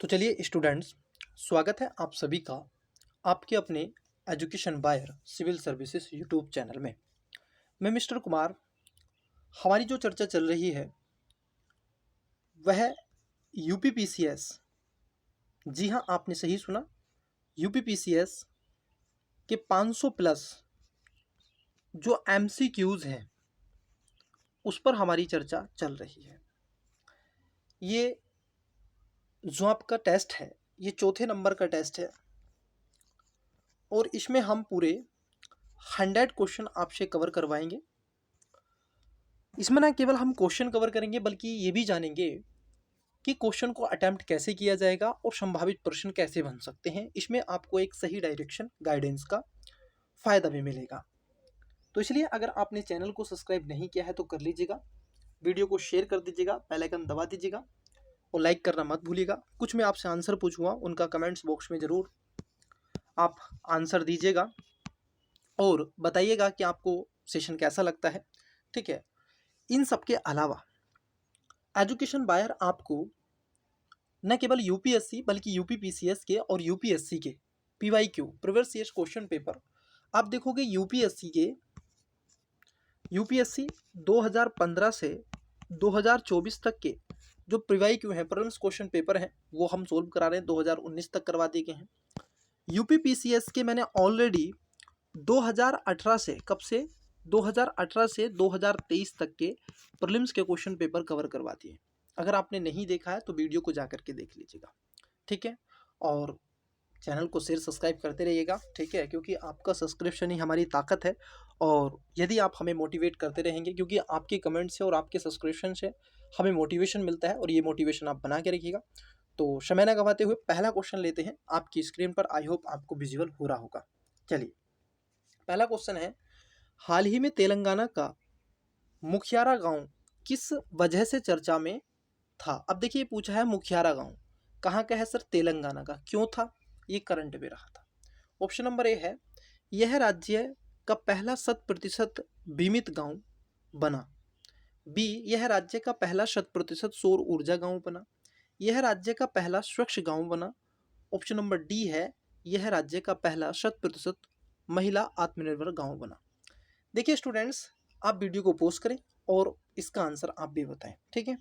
तो चलिए स्टूडेंट्स, स्वागत है आप सभी का आपके अपने एजुकेशन बायर सिविल सर्विसेज यूट्यूब चैनल में। मैं मिस्टर कुमार। हमारी जो चर्चा चल रही है वह यूपीपीसीएस। जी हाँ, आपने सही सुना, यूपीपीसीएस के 500 प्लस जो एमसीक्यूज हैं उस पर हमारी चर्चा चल रही है। ये जो आपका टेस्ट है ये चौथे नंबर का टेस्ट है और इसमें हम पूरे 100 क्वेश्चन आपसे कवर करवाएंगे। इसमें ना केवल हम क्वेश्चन कवर करेंगे बल्कि ये भी जानेंगे कि क्वेश्चन को अटेम्प्ट कैसे किया जाएगा और संभावित प्रश्न कैसे बन सकते हैं। इसमें आपको एक सही डायरेक्शन गाइडेंस का फायदा भी मिलेगा। तो इसलिए अगर आपने चैनल को सब्सक्राइब नहीं किया है तो कर लीजिएगा, वीडियो को शेयर कर दीजिएगा, बेल आइकन दबा दीजिएगा और लाइक करना मत भूलिएगा। कुछ मैं आपसे आंसर पूछूंगा, उनका कमेंट्स बॉक्स में ज़रूर आप आंसर दीजिएगा और बताइएगा कि आपको सेशन कैसा लगता है। ठीक है। इन सब के अलावा एजुकेशन बायर आपको न केवल यूपीएससी बल्कि यूपीपीसीएस के और यूपीएससी के PYQ previous year question paper आप देखोगे। यूपीएससी 2015 से 2024 तक के जो पीवाईक्यू हैं, प्रीवियस क्वेश्चन पेपर हैं, वो हम सोल्व करा रहे हैं। 2019 तक करवा दिए गए हैं। यूपीपीसीएस के मैंने ऑलरेडी 2018 से, कब से, 2018 से 2023 तक के प्रीलिम्स के क्वेश्चन पेपर कवर करवा दिए। अगर आपने नहीं देखा है तो वीडियो को जा करके देख लीजिएगा। ठीक है। और चैनल को शेयर सब्सक्राइब करते रहिएगा। ठीक है, क्योंकि आपका सब्सक्रिप्शन ही हमारी ताकत है और यदि आप हमें मोटिवेट करते रहेंगे, क्योंकि आपके कमेंट से और आपके सब्सक्रिप्शन से हमें मोटिवेशन मिलता है और ये मोटिवेशन आप बना के रखिएगा। तो समय न गंवाते हुए पहला क्वेश्चन लेते हैं। आपकी स्क्रीन पर आई होप आपको विजुअल हो रहा होगा। चलिए, पहला क्वेश्चन है, हाल ही में तेलंगाना का मुखियारा गांव किस वजह से चर्चा में था? अब देखिए, पूछा है मुखियारा गांव कहाँ का है सर? तेलंगाना का। क्यों था? ये करंट में रहा था। ऑप्शन नंबर ए है, यह राज्य का पहला 100% बीमित गांव बना। बी, यह राज्य का पहला 100% सौर ऊर्जा गांव बना। यह राज्य का पहला स्वच्छ गांव बना। ऑप्शन नंबर डी है, यह राज्य का पहला 100% महिला आत्मनिर्भर गांव बना। देखिए स्टूडेंट्स, आप वीडियो को पॉज करें और इसका आंसर आप भी बताएं। ठीक है।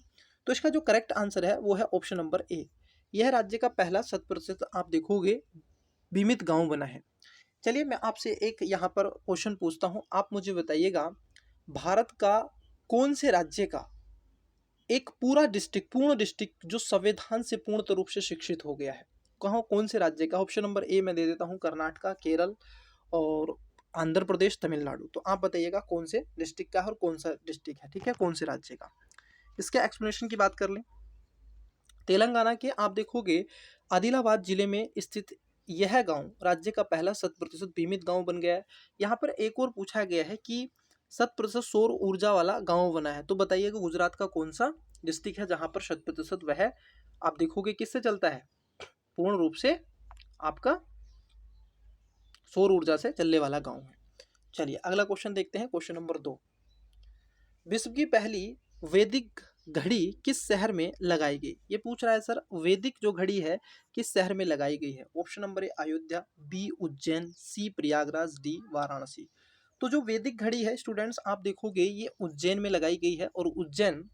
तो इसका जो करेक्ट आंसर है वो है ऑप्शन नंबर ए, यह राज्य का पहला 100% आप देखोगे बीमित गांव बना है। चलिए, मैं आपसे एक यहाँ पर क्वेश्चन पूछता हूँ। आप मुझे बताइएगा, भारत का कौन से राज्य का एक पूर्ण डिस्ट्रिक्ट जो संविधान से पूर्ण रूप से शिक्षित हो गया है, कहाँ, कौन से राज्य का? ऑप्शन नंबर ए मैं दे देता हूँ, कर्नाटका, केरल और आंध्र प्रदेश, तमिलनाडु। तो आप बताइएगा कौन से डिस्ट्रिक्ट का है और कौन सा डिस्ट्रिक्ट है। ठीक है, कौन से राज्य का। इसके एक्सप्लेनेशन की बात कर लें। तेलंगाना के आप देखोगे आदिलाबाद जिले में स्थित यह गांव राज्य का पहला 100% बीमित गांव बन गया है। यहाँ पर एक और पूछा गया है कि 100% सौर ऊर्जा वाला गांव बना है। तो बताइएगा गुजरात का कौन सा डिस्ट्रिक्ट है जहां पर 100% वह आप देखोगे किससे चलता है? पूर्ण रूप से आपका सौर ऊर्जा से चलने वाला गांव है। चलिए, अगला क्वेश्चन देखते हैं। क्वेश्चन नंबर 2, विश्व की पहली वैदिक घड़ी किस शहर में लगाई गई? ये पूछ रहा है सर, वैदिक जो घड़ी है किस शहर में लगाई गई है? Option number A Ayodhya, B Ujjain, C Prayagraj, D Varanasi. तो जो वैदिक घड़ी है स्टूडेंट्स आप देखोगे ये उज्जैन में लगाई गई है और उज्जैन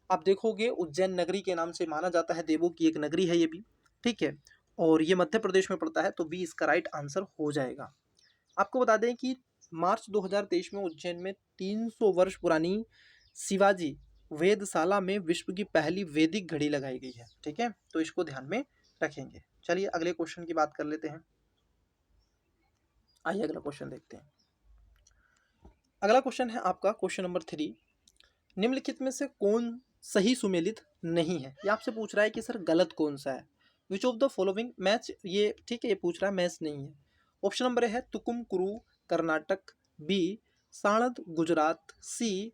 आप देखोगे उज्जैन नगरी के नाम से माना जाता है, देवों की एक नगरी है ये भी। ठीक है, और ये मध्य प्रदेश में पड़ता है, तो बी इसका राइट आंसर हो जाएगा। आपको बता दें कि मार्च 2023 में उज्जैन में 300 वर्ष पुरानी शिवाजी वेधशाला में विश्व की पहली वैदिक घड़ी लगाई गई है। ठीक है, तो इसको ध्यान में रखेंगे। चलिए, अगले क्वेश्चन की बात कर लेते हैं। आइए अगला क्वेश्चन देखते हैं। अगला क्वेश्चन है आपका क्वेश्चन नंबर 3, निम्नलिखित में से कौन सही सुमेलित नहीं है? ये आपसे पूछ रहा है कि सर गलत कौन सा है। Which of the following match, ये ठीक है, ये पूछ रहा है, मैच नहीं है। ऑप्शन नंबर है तुकुमकुरु कर्नाटक, बी साणद गुजरात, सी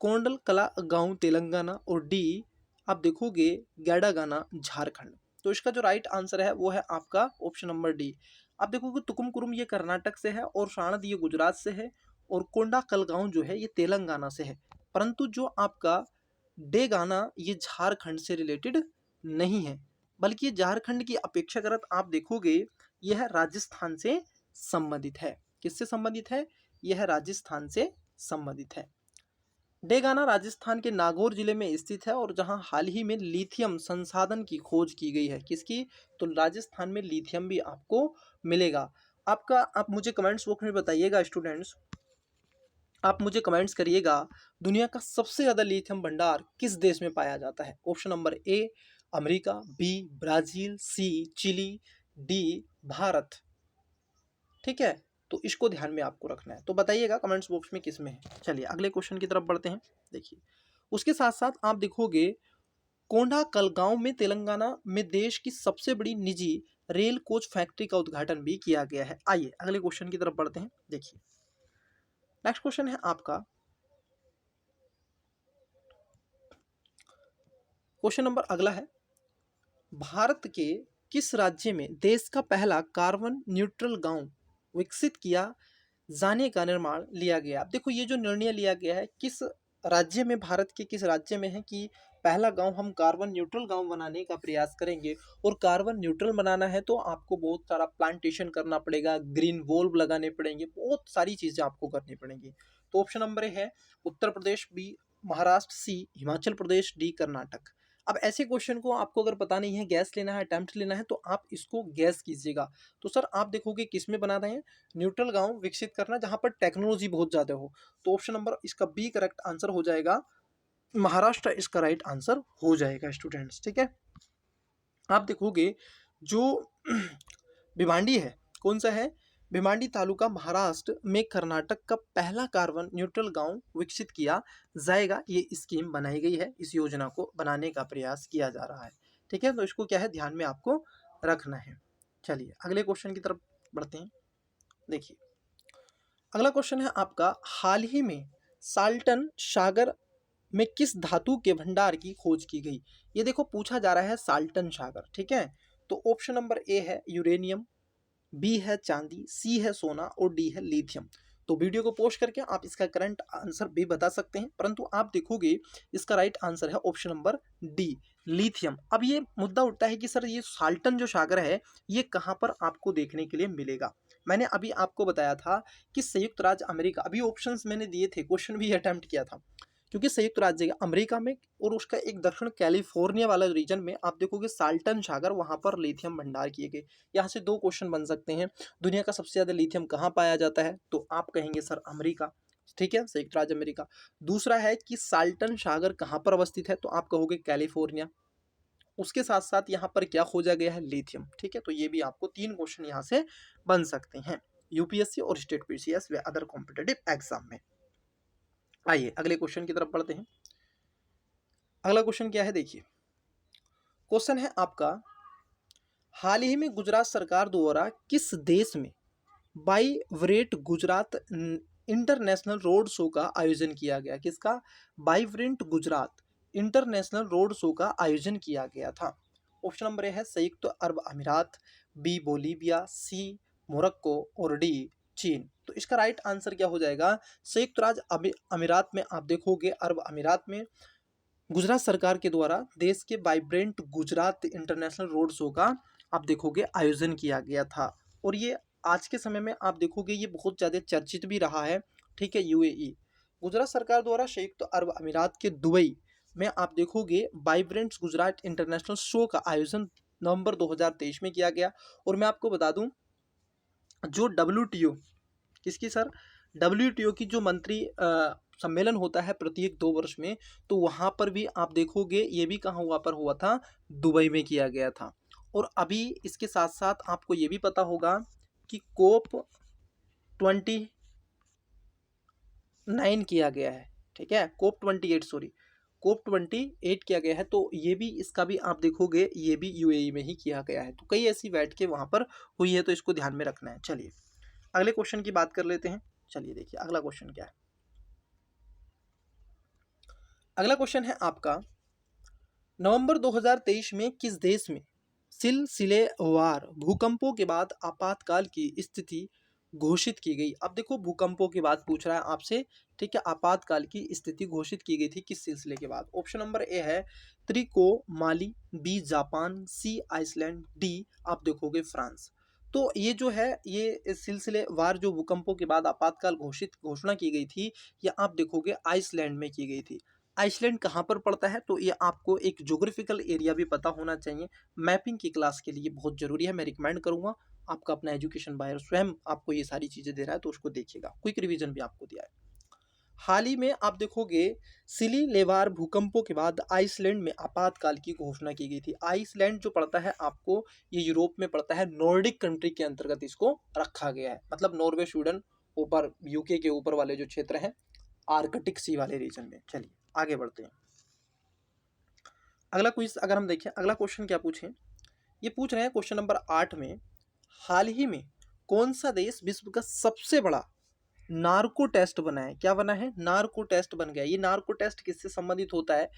कोंडल कला गांव तेलंगाना और डी आप देखोगे गैडागाना झारखंड। तो इसका जो राइट आंसर है वो है आपका ऑप्शन नंबर डी। आप देखोगे तुकुमकुरुम ये कर्नाटक से है और साणद ये गुजरात से है और कोंडा कलगांव जो है ये तेलंगाना से है, परंतु जो आपका डे गाना ये झारखंड से रिलेटेड नहीं है। बल्कि ये झारखंड की अपेक्षाकृत आप देखोगे यह राजस्थान से संबंधित है। किससे संबंधित है? यह राजस्थान से संबंधित है। डेगाना राजस्थान के नागौर जिले में स्थित है और जहां हाल ही में लिथियम संसाधन की खोज की गई है। किसकी? तो राजस्थान में लिथियम भी आपको मिलेगा। आप मुझे कमेंट्स बॉक्स में बताइएगा स्टूडेंट्स, आप मुझे कमेंट्स करिएगा, दुनिया का सबसे ज्यादा लिथियम भंडार किस देश में पाया जाता है? Option number A America, B Brazil, C Chile, D Bharat. ठीक है, तो इसको ध्यान में आपको रखना है, तो बताइएगा कमेंट्स बॉक्स में किस में है। चलिए अगले क्वेश्चन की तरफ बढ़ते हैं। देखिए उसके साथ साथ आप देखोगे कोंडाकलगांव में तेलंगाना में देश की सबसे बड़ी निजी रेल कोच फैक्ट्री का उद्घाटन भी किया गया है। आइए अगले क्वेश्चन की तरफ बढ़ते हैं। देखिए नेक्स्ट क्वेश्चन है आपका, क्वेश्चन नंबर अगला है, भारत के किस राज्य में देश का पहला कार्बन न्यूट्रल गांव विकसित किया जाने का निर्माण लिया गया? अब देखो ये जो निर्णय लिया गया है किस राज्य में, भारत के किस राज्य में है कि पहला गांव हम कार्बन न्यूट्रल गांव बनाने का प्रयास करेंगे। और कार्बन न्यूट्रल बनाना है तो आपको बहुत सारा प्लांटेशन करना पड़ेगा, ग्रीन वॉल्व लगाने पड़ेंगे, बहुत सारी चीजें आपको करनी पड़ेंगी। तो ऑप्शन नंबर ए है उत्तर प्रदेश, बी महाराष्ट्र, सी हिमाचल प्रदेश, डी कर्नाटक। अब ऐसे क्वेश्चन को आपको अगर पता नहीं है, गैस लेना है, अटेम्प्ट लेना है, तो आप इसको गैस कीजिएगा। तो सर आप देखोगे किस में बना रहे हैं? न्यूट्रल गांव विकसित करना जहां पर टेक्नोलॉजी बहुत ज्यादा हो। तो ऑप्शन नंबर इसका बी करेक्ट आंसर हो जाएगा, महाराष्ट्र इसका राइट आंसर हो जाएगा स्टूडेंट्स। ठीक है, आप देखोगे जो भिवांडी है, कौन सा है? भिवांडी तालुका महाराष्ट्र में कर्नाटक का पहला कार्बन न्यूट्रल गांव विकसित किया जाएगा। ये स्कीम बनाई गई है, इस योजना को बनाने का प्रयास किया जा रहा है। ठीक है, तो इसको क्या है ध्यान में आपको रखना है। चलिए अगले क्वेश्चन की तरफ बढ़ते हैं। देखिए अगला क्वेश्चन है आपका, हाल ही में साल्टन सागर में किस धातु के भंडार की खोज की गई? ये देखो पूछा जा रहा है साल्टन सागर। ठीक है, तो ऑप्शन नंबर ए है यूरेनियम, बी है चांदी, सी है सोना और डी है लिथियम। तो वीडियो को पोस्ट करके आप इसका करंट आंसर भी बता सकते हैं, परंतु आप देखोगे इसका राइट आंसर है ऑप्शन नंबर डी लिथियम। अब ये मुद्दा उठता है कि सर ये साल्टन जो सागर है ये कहाँ पर आपको देखने के लिए मिलेगा? मैंने अभी आपको बताया था कि संयुक्त राज्य अमेरिका, अभी ऑप्शंस मैंने दिए थे, क्वेश्चन भी अटेम्प्ट किया था, क्योंकि संयुक्त राज्य अमेरिका में और उसका एक दक्षिण कैलिफोर्निया वाला रीजन में आप देखोगे साल्टन सागर, वहां पर लिथियम भंडार किए गए। यहाँ से दो क्वेश्चन बन सकते हैं, दुनिया का सबसे ज्यादा लिथियम कहाँ पाया जाता है? तो आप कहेंगे सर अमेरिका। ठीक है, संयुक्त राज्य अमेरिका। दूसरा है कि साल्टन सागर कहाँ पर अवस्थित है? तो आप कहोगे कैलिफोर्निया। उसके साथ साथ यहाँ पर क्या खोजा गया है? लिथियम। ठीक है, तो ये भी आपको तीन क्वेश्चन यहाँ से बन सकते हैं यूपीएससी और स्टेट पीसीएस व अदर कॉम्पिटेटिव एग्जाम में। आइए अगले क्वेश्चन की तरफ बढ़ते हैं। अगला क्वेश्चन क्या है? देखिए क्वेश्चन है आपका, हाल ही में गुजरात सरकार द्वारा किस देश में बाइवरेंट गुजरात इंटरनेशनल रोड शो का आयोजन किया गया? किसका? बाइवरेंट गुजरात इंटरनेशनल रोड शो का आयोजन किया गया था। ऑप्शन नंबर ए है संयुक्त अरब अमीरात, बी बोलीविया, सी मोरक्को और डी चीन। तो इसका राइट आंसर क्या हो जाएगा? संयुक्त राज्य अमीरात में आप देखोगे, अरब अमीरात में गुजरात सरकार के द्वारा देश के vibrant Gujarat international road show का आप देखोगे आयोजन किया गया था। और ये आज के समय में आप देखोगे ये बहुत ज़्यादा चर्चित भी रहा है। ठीक है, यूएई गुजरात सरकार द्वारा संयुक्त अरब अमीरात के दुबई में आप देखोगे वाइब्रेंट गुजरात इंटरनेशनल शो का आयोजन नवंबर 2023 में किया गया। और मैं आपको बता दूं जो WTO, किसकी सर? WTO की जो मंत्री सम्मेलन होता है प्रत्येक 2 वर्ष में, तो वहाँ पर भी आप देखोगे ये भी कहाँ हुआ पर हुआ था? दुबई में किया गया था। और अभी इसके साथ साथ आपको ये भी पता होगा कि कोप 29 किया गया है। ठीक है, कोप 28 सॉरी कोप 28 किया गया है। तो ये भी, इसका भी आप देखोगे ये भी यूएई में ही किया गया है। तो कई ऐसी बैठ के वहाँ पर हुई है, तो इसको ध्यान में रखना है। चलिए अगले क्वेश्चन की बात कर लेते हैं। चलिए देखिए अगला क्वेश्चन क्या है। अगला क्वेश्चन है आपका, नवंबर 2023 में किस देश में सिलसिलेवार भूकंपों के बाद आपातकाल की स्थिति घोषित की गई? अब देखो भूकंपों की बात पूछ रहा है आपसे ठीक है, आपातकाल की स्थिति घोषित की गई थी किस सिलसिले के बाद? ऑप्शन नंबर ए है त्रिको माली, बी जापान, सी आइसलैंड, डी आप देखोगे फ्रांस। तो ये जो है ये सिलसिलेवार जो भूकंपों के बाद आपातकाल घोषणा की गई थी, ये आप देखोगे आइसलैंड में की गई थी। आइसलैंड कहाँ पर पड़ता है? तो ये आपको एक ज्योग्राफिकल एरिया भी पता होना चाहिए। मैपिंग की क्लास के लिए बहुत जरूरी है, मैं रिकमेंड करूंगा। आपका अपना एजुकेशन बायर स्वयं आपको ये सारी चीजें दे रहा है, तो उसको देखिएगा। क्विक रिवीजन भी आपको दिया है। हाल ही में आप देखोगे सिली लेवार भूकंपों के बाद आइसलैंड में आपातकाल की घोषणा की गई थी। आइसलैंड जो पड़ता है आपको, ये यूरोप में पड़ता है, नॉर्डिक कंट्री के अंतर्गत इसको रखा गया है। मतलब नॉर्वे, स्वीडन, ऊपर यूके के ऊपर वाले जो क्षेत्र हैं, आर्कटिक सी वाले रीजन में। चलिए आगे बढ़ते हैं। अगला क्विज अगर हम देखें, अगला क्वेश्चन क्या पूछें, ये पूछ रहे हैं क्वेश्चन नंबर 8 में, हाल ही में कौन सा देश विश्व का सबसे बड़ा नार्को टेस्ट बना है? क्या बना है? नार्को टेस्ट बन गया। ये नार्को टेस्ट किससे संबंधित होता है?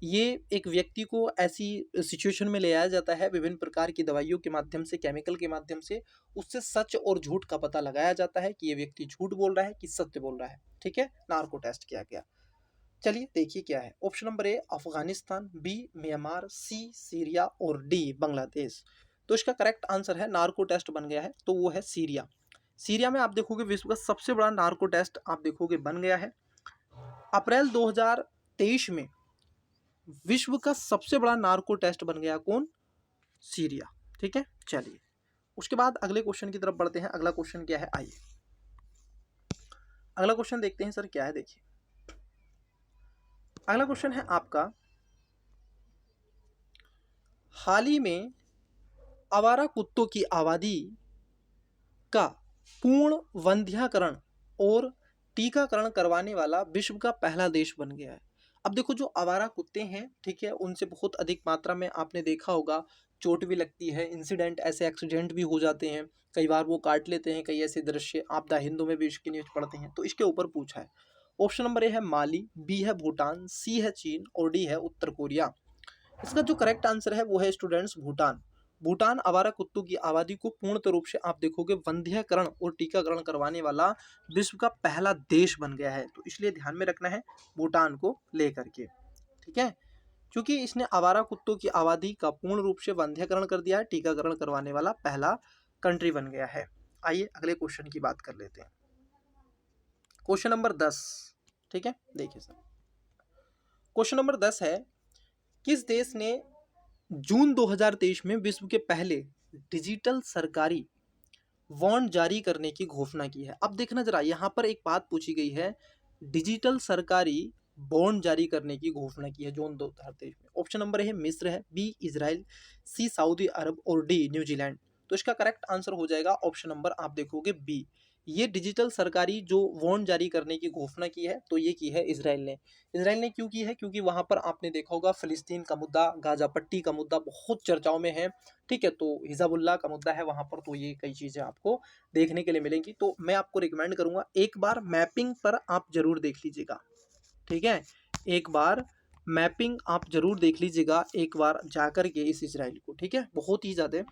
ये एक व्यक्ति को ऐसी सिचुएशन में ले आया जाता है विभिन्न प्रकार की दवाइयों के माध्यम से, केमिकल के माध्यम से, उससे सच और झूठ का पता लगाया जाता है कि ये व्यक्ति झूठ बोल रहा है कि सत्य बोल रहा है। ठीक है, नार्को टेस्ट किया गया। चलिए देखिए क्या है। Option number A Afghanistan, B Myanmar, C Syria और डी बांग्लादेश। तो इसका करेक्ट आंसर है, नार्को टेस्ट बन गया है, तो वो है सीरिया। सीरिया में आप देखोगे विश्व का सबसे बड़ा नार्को टेस्ट आप देखोगे बन गया है। अप्रैल 2023 में विश्व का सबसे बड़ा नार्को टेस्ट बन गया कौन? सीरिया। ठीक है, चलिए उसके बाद अगले क्वेश्चन की तरफ बढ़ते हैं। अगला क्वेश्चन क्या है, आइए अगला क्वेश्चन देखते हैं सर क्या है। देखिए अगला क्वेश्चन है आपका, हाल ही में आवारा कुत्तों की आबादी का पूर्ण वंध्याकरण और टीकाकरण करवाने वाला विश्व का पहला देश बन गया है। अब देखो जो आवारा कुत्ते हैं, ठीक है, उनसे बहुत अधिक मात्रा में आपने देखा होगा चोट भी लगती है, इंसिडेंट ऐसे एक्सीडेंट भी हो जाते हैं, कई बार वो काट लेते हैं, कई ऐसे दृश्य आप द हिंदू में भी इसकी न्यूज पढ़ते हैं। तो इसके ऊपर पूछा है। ऑप्शन नंबर ए है माली, बी है भूटान, सी है चीन और डी है उत्तर कोरिया। इसका जो करेक्ट आंसर है वो है स्टूडेंट्स भूटान। भूटान आवारा कुत्तों की आबादी को पूर्णतः रूप से आप देखोगे वंध्यकरण और टीकाकरण करवाने वाला विश्व का पहला देश बन गया है। तो इसलिए ध्यान में रखना है भूटान को लेकर के। ठीक है, क्योंकि इसने आवारा कुत्तों की आबादी का पूर्ण रूप से वंध्यकरण कर दिया है, टीकाकरण करवाने वाला पहला कंट्री बन गया है। आइए अगले क्वेश्चन की बात कर लेते हैं। Question number 10। ठीक है, देखिए सर क्वेश्चन नंबर 10 है, किस देश ने जून 2023 में विश्व के पहले डिजिटल सरकारी बॉन्ड जारी करने की घोषणा की है? अब देखना जरा, यहाँ पर एक बात पूछी गई है, डिजिटल सरकारी बॉन्ड जारी करने की घोषणा की है जून 2023 में। ऑप्शन नंबर है मिस्र है, बी इजराइल, सी सऊदी अरब और डी न्यूजीलैंड। तो इसका करेक्ट आंसर हो जाएगा ऑप्शन नंबर आप देखोगे बी। ये डिजिटल सरकारी जो बॉन्ड जारी करने की घोषणा की है, तो ये की है इसराइल ने। इसराइल ने क्यों की है? क्योंकि वहां पर आपने देखा होगा फिलिस्तीन का मुद्दा, गाजा पट्टी का मुद्दा बहुत चर्चाओं में है। ठीक है, तो हिजबुल्लाह का मुद्दा है वहां पर, तो ये कई चीजें आपको देखने के लिए मिलेंगी। तो मैं आपको रिकमेंड करूंगा एक बार मैपिंग पर आप जरूर देख लीजिएगा। ठीक है, एक बार मैपिंग आप जरूर देख लीजिएगा एक बार जाकर के इस इसराइल को। ठीक है, बहुत ही ज़्यादा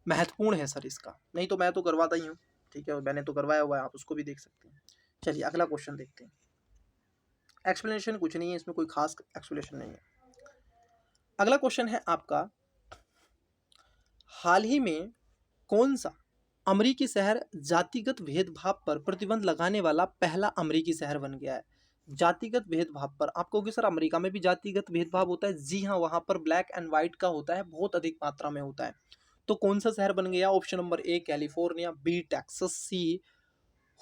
महत्वपूर्ण है सर इसका, नहीं तो मैं तो करवाता ही हूँ। ठीक है, मैंने तो करवाया हुआ है, आप उसको भी देख सकते हैं। चलिए अगला क्वेश्चन देखते हैं। एक्सप्लेनेशन कुछ नहीं है इसमें, कोई खास एक्सप्लेनेशन नहीं है। अगला क्वेश्चन है आपका, हाल ही में कौन सा अमेरिकी शहर जातिगत भेदभाव पर प्रतिबंध लगाने वाला पहला अमेरिकी शहर बन गया है? जातिगत भेदभाव पर आप कहोगे सर अमेरिका में भी जातिगत भेदभाव होता है। जी हाँ, वहां पर ब्लैक एंड व्हाइट का होता है, बहुत अधिक मात्रा में होता है। तो कौन सा शहर बन गया? Option number A California, B Texas, C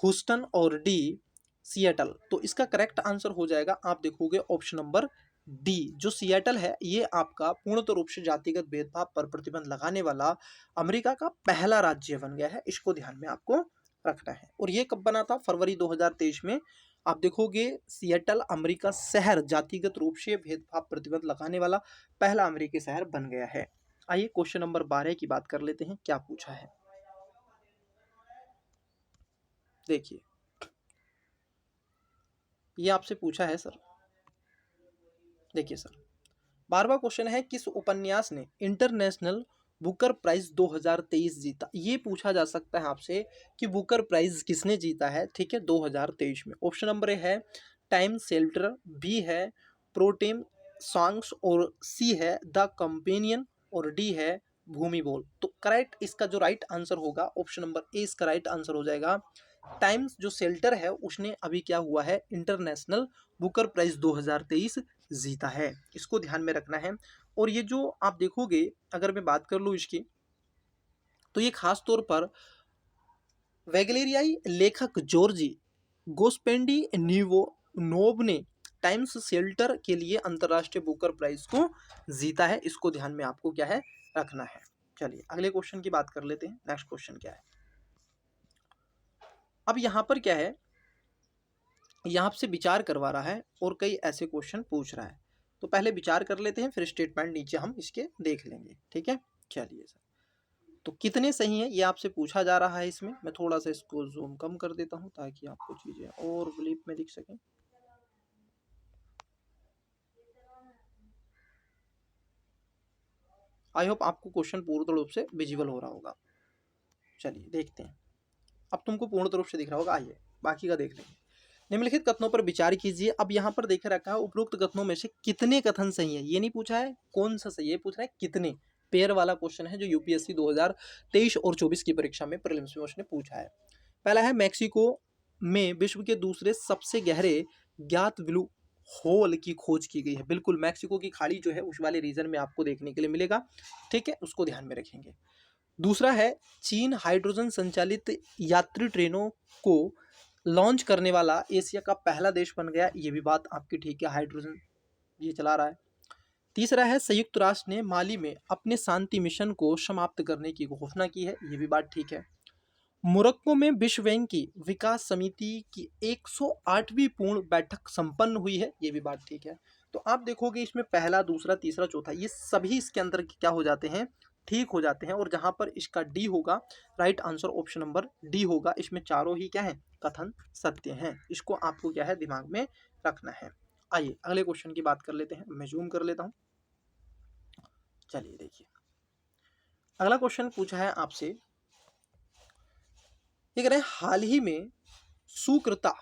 Houston और डी सिएटल। तो इसका करेक्ट आंसर हो जाएगा आप देखोगे ऑप्शन नंबर डी, जो सिएटल है, ये आपका पूर्णतः रूप से जातिगत भेदभाव पर प्रतिबंध लगाने वाला अमेरिका का पहला राज्य बन गया है। इसको ध्यान में आपको रखना है। और ये कब बना था? फरवरी 2023 में। आप देखोगे सिएटल अमेरिका शहर जातिगत रूप से भेदभाव प्रतिबंध लगाने वाला पहला अमेरिकी शहर बन गया है। आइए क्वेश्चन नंबर 12 की बात कर लेते हैं, क्या पूछा है। देखिए ये आपसे पूछा है सर, देखिए सर 12वां क्वेश्चन है, किस उपन्यास ने इंटरनेशनल बुकर प्राइज 2023 जीता? ये पूछा जा सकता है आपसे कि बुकर प्राइज किसने जीता है। ठीक है, 2023 में। ऑप्शन नंबर ए है टाइम शेल्टर, बी है प्रोटेम सॉन्ग्स और सी है द कंपेनियन और डी है भूमि बोल। तो करेक्ट इसका जो राइट आंसर होगा ऑप्शन नंबर ए इसका राइट आंसर हो जाएगा। टाइम्स जो शेल्टर है उसने अभी क्या हुआ है, इंटरनेशनल बुकर प्राइज 2023 जीता है, इसको ध्यान में रखना है। और ये जो आप देखोगे, अगर मैं बात कर लूँ इसकी, तो ये खास तौर पर वेगलेरियाई लेखक जॉर्जी गोस्पेंडी नोव ने टाइम्स शेल्टर के लिए अंतरराष्ट्रीय बुकर प्राइज को जीता है, इसको ध्यान में आपको क्या है रखना है। चलिए अगले क्वेश्चन की बात कर लेते हैं। नेक्स्ट क्वेश्चन क्या है, अब यहां पर क्या है, यहाँ से विचार करवा रहा है और कई ऐसे क्वेश्चन पूछ रहा है, तो पहले विचार कर लेते हैं फिर स्टेटमेंट नीचे हम इसके देख लेंगे, ठीक है। चलिए सर, तो कितने सही हैं ये आपसे पूछा जा रहा है। इसमें मैं थोड़ा सा इसको जूम कम कर देता हूं ताकि आपको चीजें और ब्लीप में दिख सकें। आई होप आपको क्वेश्चन पूर्ण रूप से विजिबल हो रहा होगा। चलिए देखते हैं, अब तुमको पूर्ण रूप से दिख रहा होगा। आइए बाकी का देख लेंगे। निम्नलिखित कथनों पर विचार कीजिए। अब यहाँ पर देख रखा है उपरोक्त कथनों में से कितने कथन सही है, ये नहीं पूछा है कौन सा सही है, पूछ रहा है कितने। पेयर वाला क्वेश्चन है जो यूपीएससी 2023 और 24 की परीक्षा में प्रीलिम्स में उसने पूछा है। पहला है मैक्सिको में विश्व के दूसरे सबसे गहरे ज्ञात ब्लू होल की खोज की गई है। बिल्कुल मैक्सिको की खाड़ी जो है उस वाले रीजन में आपको देखने के लिए मिलेगा, ठीक है, उसको ध्यान में रखेंगे। दूसरा है चीन हाइड्रोजन संचालित यात्री ट्रेनों को लॉन्च करने वाला एशिया का पहला देश बन गया, ये भी बात आपकी ठीक है, हाइड्रोजन ये चला रहा है। तीसरा है संयुक्त राष्ट्र ने माली में अपने शांति मिशन को समाप्त करने की घोषणा की है, ये भी बात ठीक है। मोरक्को में विश्व बैंक की विकास समिति की 108वीं पूर्ण बैठक संपन्न हुई है, ये भी बात ठीक है। तो आप देखोगे इसमें पहला दूसरा तीसरा चौथा ये सभी इसके अंदर क्या हो जाते हैं, ठीक हो जाते हैं। और जहां पर इसका डी होगा, right answer option number D होगा। इसमें चारों ही क्या है, कथन सत्य हैं, इसको आपको क्या है दिमाग में रखना है। आइए अगले क्वेश्चन की बात कर लेते हैं, मैं जूम कर लेता हूं। चलिए देखिए अगला क्वेश्चन पूछा है आपसे, ये कह रहे हैं हाल ही में सुकृता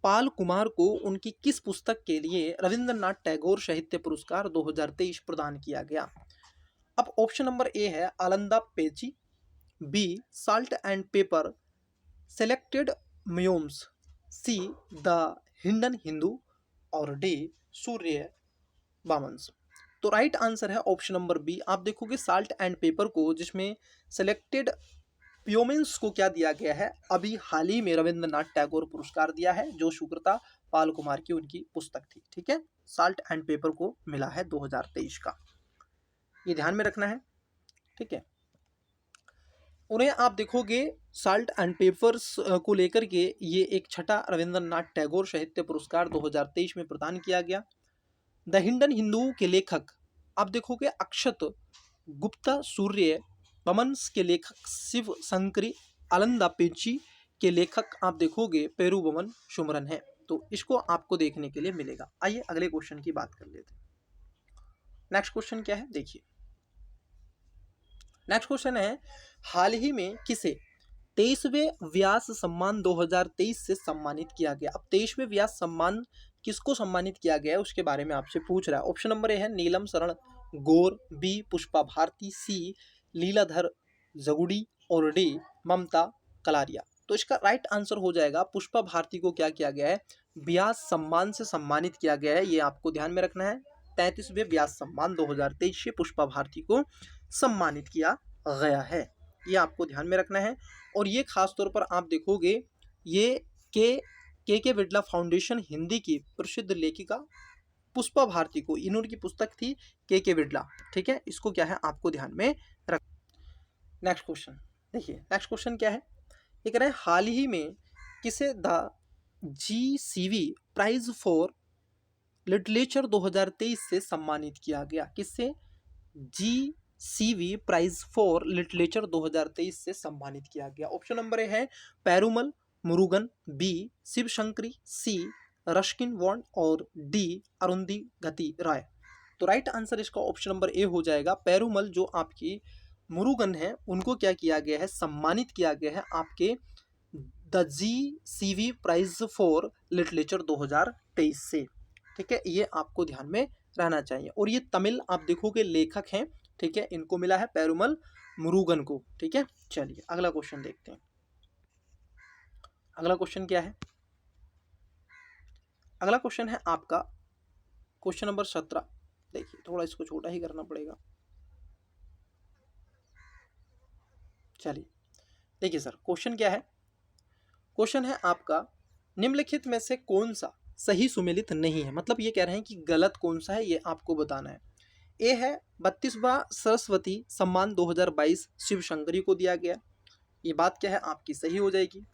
पाल कुमार को उनकी किस पुस्तक के लिए रविंद्रनाथ टैगोर साहित्य पुरस्कार 2023 प्रदान किया गया। अब ऑप्शन नंबर ए है आलंदा पेची, B salt and pepper selected म्यूम्स, सी द हिंडन हिंदू और डी सूर्य वामंस। तो राइट आंसर है ऑप्शन नंबर बी। आप देखोगे साल्ट एंड पेपर को, जिसमें सेलेक्टेड प्योमेंस को क्या दिया गया है, अभी हाल ही में रविंद्रनाथ टैगोर पुरस्कार दिया है, जो सुकृता पाल कुमार की उनकी पुस्तक थी, ठीक है। साल्ट एंड पेपर को मिला है 2023 का, ये ध्यान में रखना है, ठीक है। उन्हें आप देखोगे साल्ट एंड पेपर्स को लेकर के ये एक छठा रविंद्रनाथ टैगोर साहित्य पुरस्कार 2023 में प्रदान किया गया। द हिंडन हिंदू के लेखक आप देखोगे अक्षत गुप्ता, सूर्य वमंस के लेखक शिव शंकरी, आलंदा पेची के लेखक आप देखोगे पेरुबमन सुमरन है, तो इसको आपको देखने के लिए मिलेगा। आइए अगले क्वेश्चन की बात कर लेते हैं। नेक्स्ट क्वेश्चन क्या है देखिए, नेक्स्ट क्वेश्चन है हाल ही में किसे 23वें व्यास सम्मान 2023 से सम्मानित किया गया। अब 23वें व्यास सम्मान किसको सम्मानित किया गया है उसके बारे में आपसे पूछ रहा है। ऑप्शन नंबर ए है नीलम शरण गौर, बी पुष्पा भारती, सी लीलाधर जगुड़ी और डी ममता कलारिया। तो इसका राइट आंसर हो जाएगा पुष्पा भारती को क्या किया गया है, व्यास सम्मान से सम्मानित किया गया है, ये आपको ध्यान में रखना है। 33वें व्यास सम्मान 2023 से पुष्पा भारती को सम्मानित किया गया है, ये आपको ध्यान में रखना है। और ये खास तौर पर आप देखोगे ये के बिड़ला फाउंडेशन हिंदी की प्रसिद्ध लेखिका पुष्पा भारती को, इन्होंने पुस्तक थी के बिड़ला, ठीक है, इसको क्या है आपको ध्यान में रख। नेक्स्ट क्वेश्चन देखिए, नेक्स्ट क्वेश्चन क्या है, ये कह रहे हैं हाल ही में किसे the GCV prize for literature 2023 से सम्मानित किया गया। किससे GCV प्राइज फॉर लिटरेचर 2023 से सम्मानित किया गया। ऑप्शन नंबर ए है पेरुमल मुरुगन, बी शिव शंकरी, सी रश्किन वॉन्ड और डी अरुंधति राय। तो राइट आंसर इसका ऑप्शन नंबर ए हो जाएगा। पेरुमल जो आपकी मुरुगन है उनको क्या किया गया है, सम्मानित किया गया है आपके the GCV prize for literature 2023 से। ठीक है, ये आपको ध्यान में रहना चाहिए। और ये तमिल आप देखोगे लेखक हैं, ठीक है, इनको मिला है पेरुमल मुरुगन को। ठीक है, चलिए अगला क्वेश्चन देखते हैं। अगला क्वेश्चन क्या है? अगला क्वेश्चन है आपका क्वेश्चन नंबर 17। देखिए थोड़ा इसको छोटा ही करना पड़ेगा। चलिए देखिए सर, क्वेश्चन क्या है? क्वेश्चन है आपका, निम्नलिखित में से कौन सा सही सुमेलित नहीं है? मतलब ये कह रहे हैं कि गलत कौन सा है, ये आपको बताना है। ए है 32वां सरस्वती सम्मान 2022 शिव शंकरी को दिया गया, ये बात क्या है आपकी सही हो जाएगी।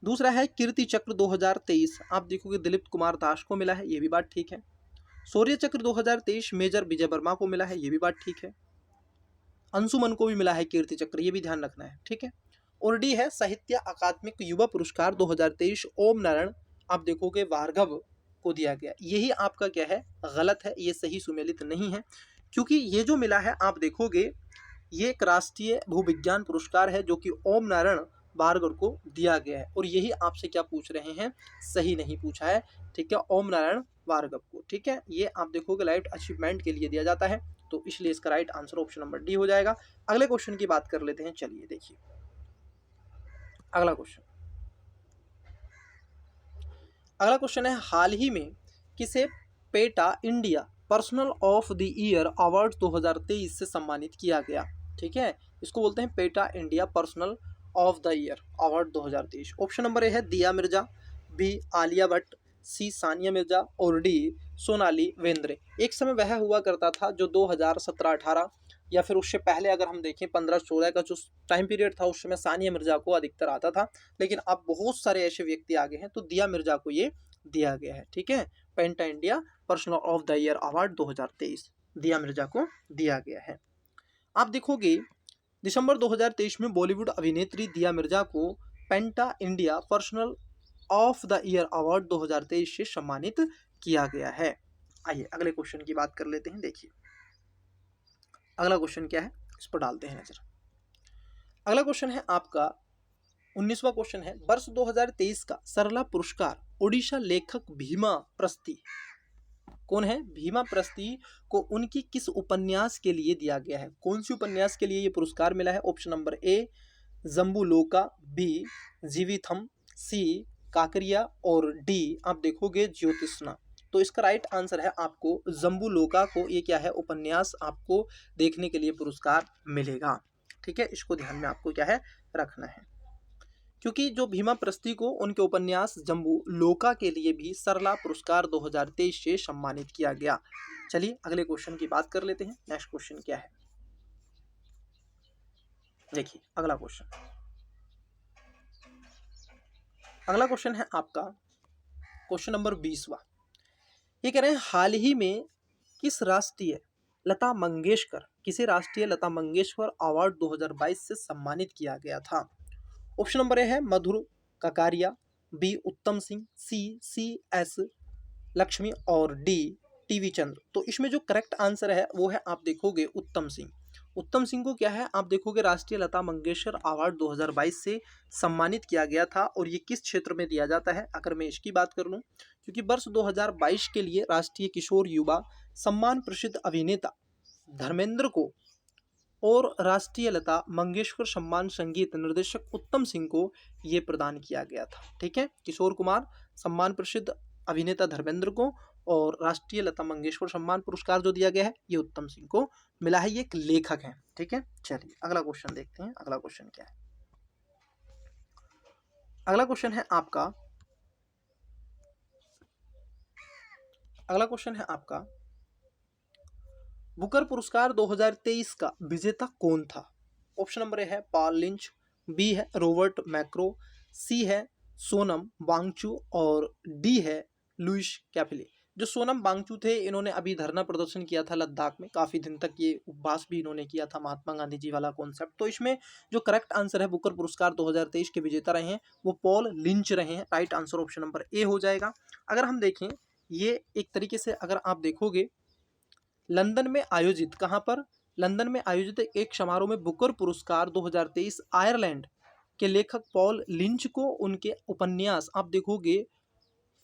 दूसरा है कीर्ति चक्र 2023, आप देखोगे दिलीप कुमार दास को मिला है, ये भी बात ठीक है। शौर्य चक्र 2023 मेजर विजय वर्मा को मिला है, ये भी बात ठीक है। अंशुमन को भी मिला है कीर्ति चक्र, ये भी ध्यान रखना है। ठीक है। और डी है साहित्य अकादमिक युवा पुरस्कार 2023 ओम नारायण, आप देखोगे भार्गव को दिया गया, यही आपका क्या है? गलत है, ये सही सुमेलित नहीं है। क्योंकि ये जो मिला है आप देखोगे ये एक राष्ट्रीय भूविज्ञान पुरस्कार है जो कि ओम नारायण भार्गव को दिया गया है, और यही आपसे क्या पूछ रहे हैं? सही नहीं पूछा है। ठीक है, ओम नारायण भार्गव को। ठीक है, ये आप देखोगे लाइफ अचीवमेंट के लिए दिया जाता है, तो इसलिए इसका right answer option number D हो जाएगा। अगले क्वेश्चन की बात कर लेते हैं। चलिए देखिए अगला क्वेश्चन। अगला क्वेश्चन है, हाल ही में किसे PETA India personal of the year award 2023 से सम्मानित किया गया? ठीक है, इसको बोलते हैं PETA India personal of the year award 2023। Option number A है दिया मिर्जा, बी आलिया भट्ट, सी सानिया मिर्जा और डी सोनाली बेंद्रे। एक समय वह हुआ करता था जो 2017-18 या फिर उससे पहले अगर हम देखें 15-16 का जो टाइम पीरियड था, उस समय सानिया मिर्जा को अधिकतर आता था, लेकिन अब बहुत सारे ऐसे व्यक्ति आ गए हैं, तो दिया मिर्जा को ये दिया गया है। ठीक है, PETA India personal of the year award 2023 Dia Mirza को दिया गया है। आप देखोगे दिसंबर 2023 में बॉलीवुड अभिनेत्री दिया मिर्जा को PETA India personal of the year award 2023 से सम्मानित किया गया है। आइए अगले क्वेश्चन की बात कर लेते हैं। देखिए अगला क्वेश्चन क्या है, इस पर डालते हैं नजर। अगला क्वेश्चन है आपका 19वां क्वेश्चन है, वर्ष 2023 का सरला पुरस्कार ओडिशा लेखक भीमा प्रस्ती, कौन है? भीमा प्रस्ती को उनकी किस उपन्यास के लिए दिया गया है? कौन सी उपन्यास के लिए ये पुरस्कार मिला है? ऑप्शन नंबर ए जम्बूलोका, बी जीविथम, सी काकरिया और डी आप देखोगे ज्योतिष्ना। तो इसका राइट आंसर है आपको जम्बूलोका को ये क्या है? उपन्यास आपको देखने के लिए पुरस्कार मिलेगा। ठीक है, इसको ध्यान में आपको क्या है? रखना है, क्योंकि जो भीमा प्रस्ती को उनके उपन्यास जम्बू लोका के लिए भी सरला पुरस्कार 2023 से सम्मानित किया गया। चलिए अगले क्वेश्चन की बात कर लेते हैं। नेक्स्ट क्वेश्चन क्या है? देखिए अगला क्वेश्चन। अगला क्वेश्चन है आपका क्वेश्चन नंबर 20वां। ये कह रहे हैं हाल ही में किसे राष्ट्रीय लता मंगेशकर अवार्ड 2022 से सम्मानित किया गया था? ऑप्शन नंबर ए है मधुर ककारिया, बी उत्तम सिंह, सी एस लक्ष्मी और डी टीवी चंद्र। तो इसमें जो करेक्ट आंसर है वो है आप देखोगे उत्तम सिंह। उत्तम सिंह को क्या है? आप देखोगे राष्ट्रीय लता मंगेशकर अवार्ड 2022 से सम्मानित किया गया था, और ये किस क्षेत्र में दिया जाता है अगर मैं इसकी बात कर लूँ, क्योंकि वर्ष 2022 के लिए राष्ट्रीय किशोर युवा सम्मान प्रसिद्ध अभिनेता धर्मेंद्र को और राष्ट्रीय लता मंगेशकर सम्मान संगीत निर्देशक उत्तम सिंह को ये प्रदान किया गया था। ठीक है, किशोर कुमार सम्मान प्रसिद्ध अभिनेता धर्मेंद्र को और राष्ट्रीय लता मंगेशकर सम्मान पुरस्कार जो दिया गया है ये उत्तम सिंह को मिला है, ये एक लेखक हैं। ठीक है, चलिए अगला क्वेश्चन देखते हैं। अगला क्वेश्चन क्या है? अगला क्वेश्चन है आपका बुकर पुरस्कार 2023 का विजेता कौन था? ऑप्शन नंबर ए है पॉल लिंच, बी है रॉबर्ट मैक्रो, सी है सोनम वांगचू और डी है लुइस कैपिली। जो सोनम वांगचू थे इन्होंने अभी धरना प्रदर्शन किया था लद्दाख में, काफ़ी दिन तक ये उपवास भी इन्होंने किया था, महात्मा गांधी जी वाला कॉन्सेप्ट। तो इसमें जो करेक्ट आंसर है बुकर पुरस्कार 2023 के विजेता रहे हैं वो पॉल लिंच रहे हैं। राइट आंसर ऑप्शन नंबर ए हो जाएगा। अगर हम देखें ये एक तरीके से अगर आप देखोगे लंदन में आयोजित, कहाँ पर? लंदन में आयोजित एक समारोह में बुकर पुरस्कार 2023 आयरलैंड के लेखक पॉल लिंच को उनके उपन्यास आप देखोगे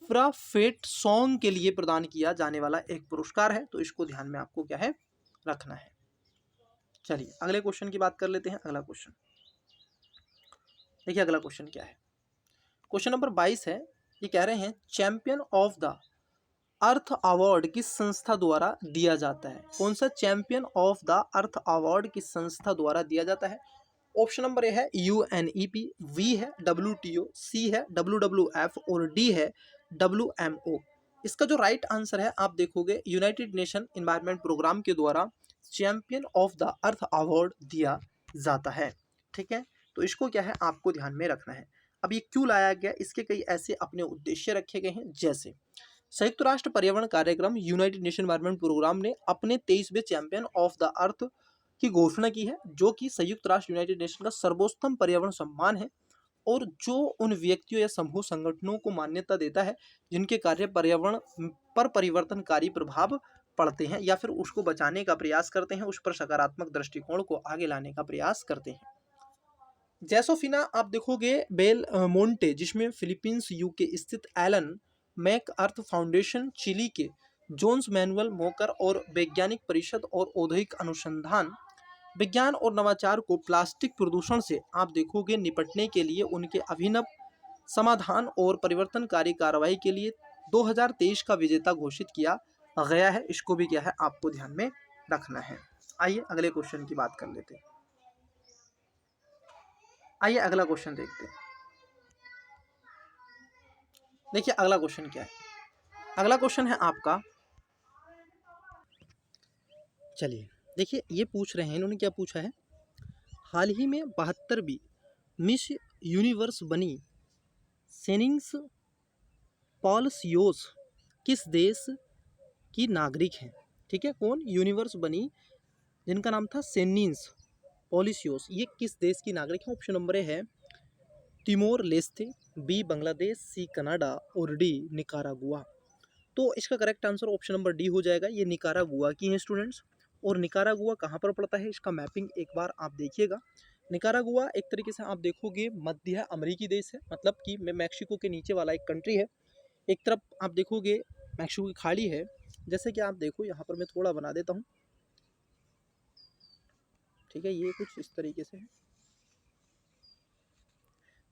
फ्राफेट सॉन्ग के लिए प्रदान किया जाने वाला एक पुरस्कार है। तो इसको ध्यान में आपको क्या है रखना है। चलिए अगले क्वेश्चन की बात कर लेते हैं। अगला क्वेश्चन देखिए, अगला क्वेश्चन क्या है। क्वेश्चन नंबर 22 है। ये कह रहे हैं champion of the earth award किस संस्था द्वारा दिया जाता है। कौन सा champion of the earth award किस संस्था द्वारा दिया जाता है। ऑप्शन नंबर ए है UNEP, वी है WTO, सी है WWF और डी है WMO। इसका जो राइट आंसर है आप देखोगे यूनाइटेड नेशन एनवायरनमेंट प्रोग्राम के द्वारा champion of the earth award दिया जाता है। ठीक है, तो इसको क्या है आपको ध्यान में रखना है। अब ये क्यों लाया गया, इसके कई ऐसे अपने उद्देश्य रखे गए हैं। जैसे संयुक्त राष्ट्र पर्यावरण कार्यक्रम यूनाइटेड नेशन एनवायरनमेंट प्रोग्राम ने अपने 23वें चैंपियन ऑफ द अर्थ की घोषणा की है, जो कि संयुक्त राष्ट्र यूनाइटेड नेशन का सर्वोत्तम पर्यावरण सम्मान है और जो उन व्यक्तियों या समूह संगठनों को मान्यता देता है जिनके कार्य पर्यावरण पर परिवर्तनकारी प्रभाव पड़ते हैं या फिर उसको बचाने का प्रयास करते हैं, उस पर सकारात्मक दृष्टिकोण को आगे लाने का प्रयास करते हैं। जैसोफिना आप देखोगे बेल मोंटे, जिसमें फिलीपींस यूके स्थित एलन मैक अर्थ फाउंडेशन, चिली के जोन्स मैनुअल मोकर और वैज्ञानिक परिषद और औद्योगिक अनुसंधान विज्ञान और नवाचार को प्लास्टिक प्रदूषण से आप देखोगे निपटने के लिए उनके अभिनव समाधान और परिवर्तनकारी कार्रवाई के लिए 2023 का विजेता घोषित किया गया है। इसको भी क्या है आपको ध्यान में रखना है। आइए अगले क्वेश्चन की बात कर लेते हैं। आइए अगला क्वेश्चन देखते हैं। देखिए अगला क्वेश्चन क्या है। अगला क्वेश्चन है आपका, चलिए देखिए ये पूछ रहे हैं, इन्होंने क्या पूछा है। हाल ही में 72वीं मिस यूनिवर्स बनी सेनिंग्स पॉलसियोस किस देश की नागरिक हैं। ठीक है, कौन यूनिवर्स बनी जिनका नाम था सेनिंग्स पॉलिसियोस, ये किस देश की नागरिक है। ऑप्शन नंबर ए है Timor Leste, B Bangladesh, C Canada और डी निकारागुआ। तो इसका correct answer option number D हो जाएगा। ये निकारागुआ की हैं स्टूडेंट्स। और निकारागुआ कहाँ पर पड़ता है, इसका मैपिंग एक बार आप देखिएगा। निकारागुआ एक तरीके से आप देखोगे मध्य अमेरिकी देश है, मतलब कि मैक्सिको के नीचे वाला एक कंट्री है। एक तरफ आप देखोगे मैक्सिको की खाड़ी है। जैसे कि आप देखो यहाँ पर मैं थोड़ा बना देता हूँ। ठीक है, ये कुछ इस तरीके से है।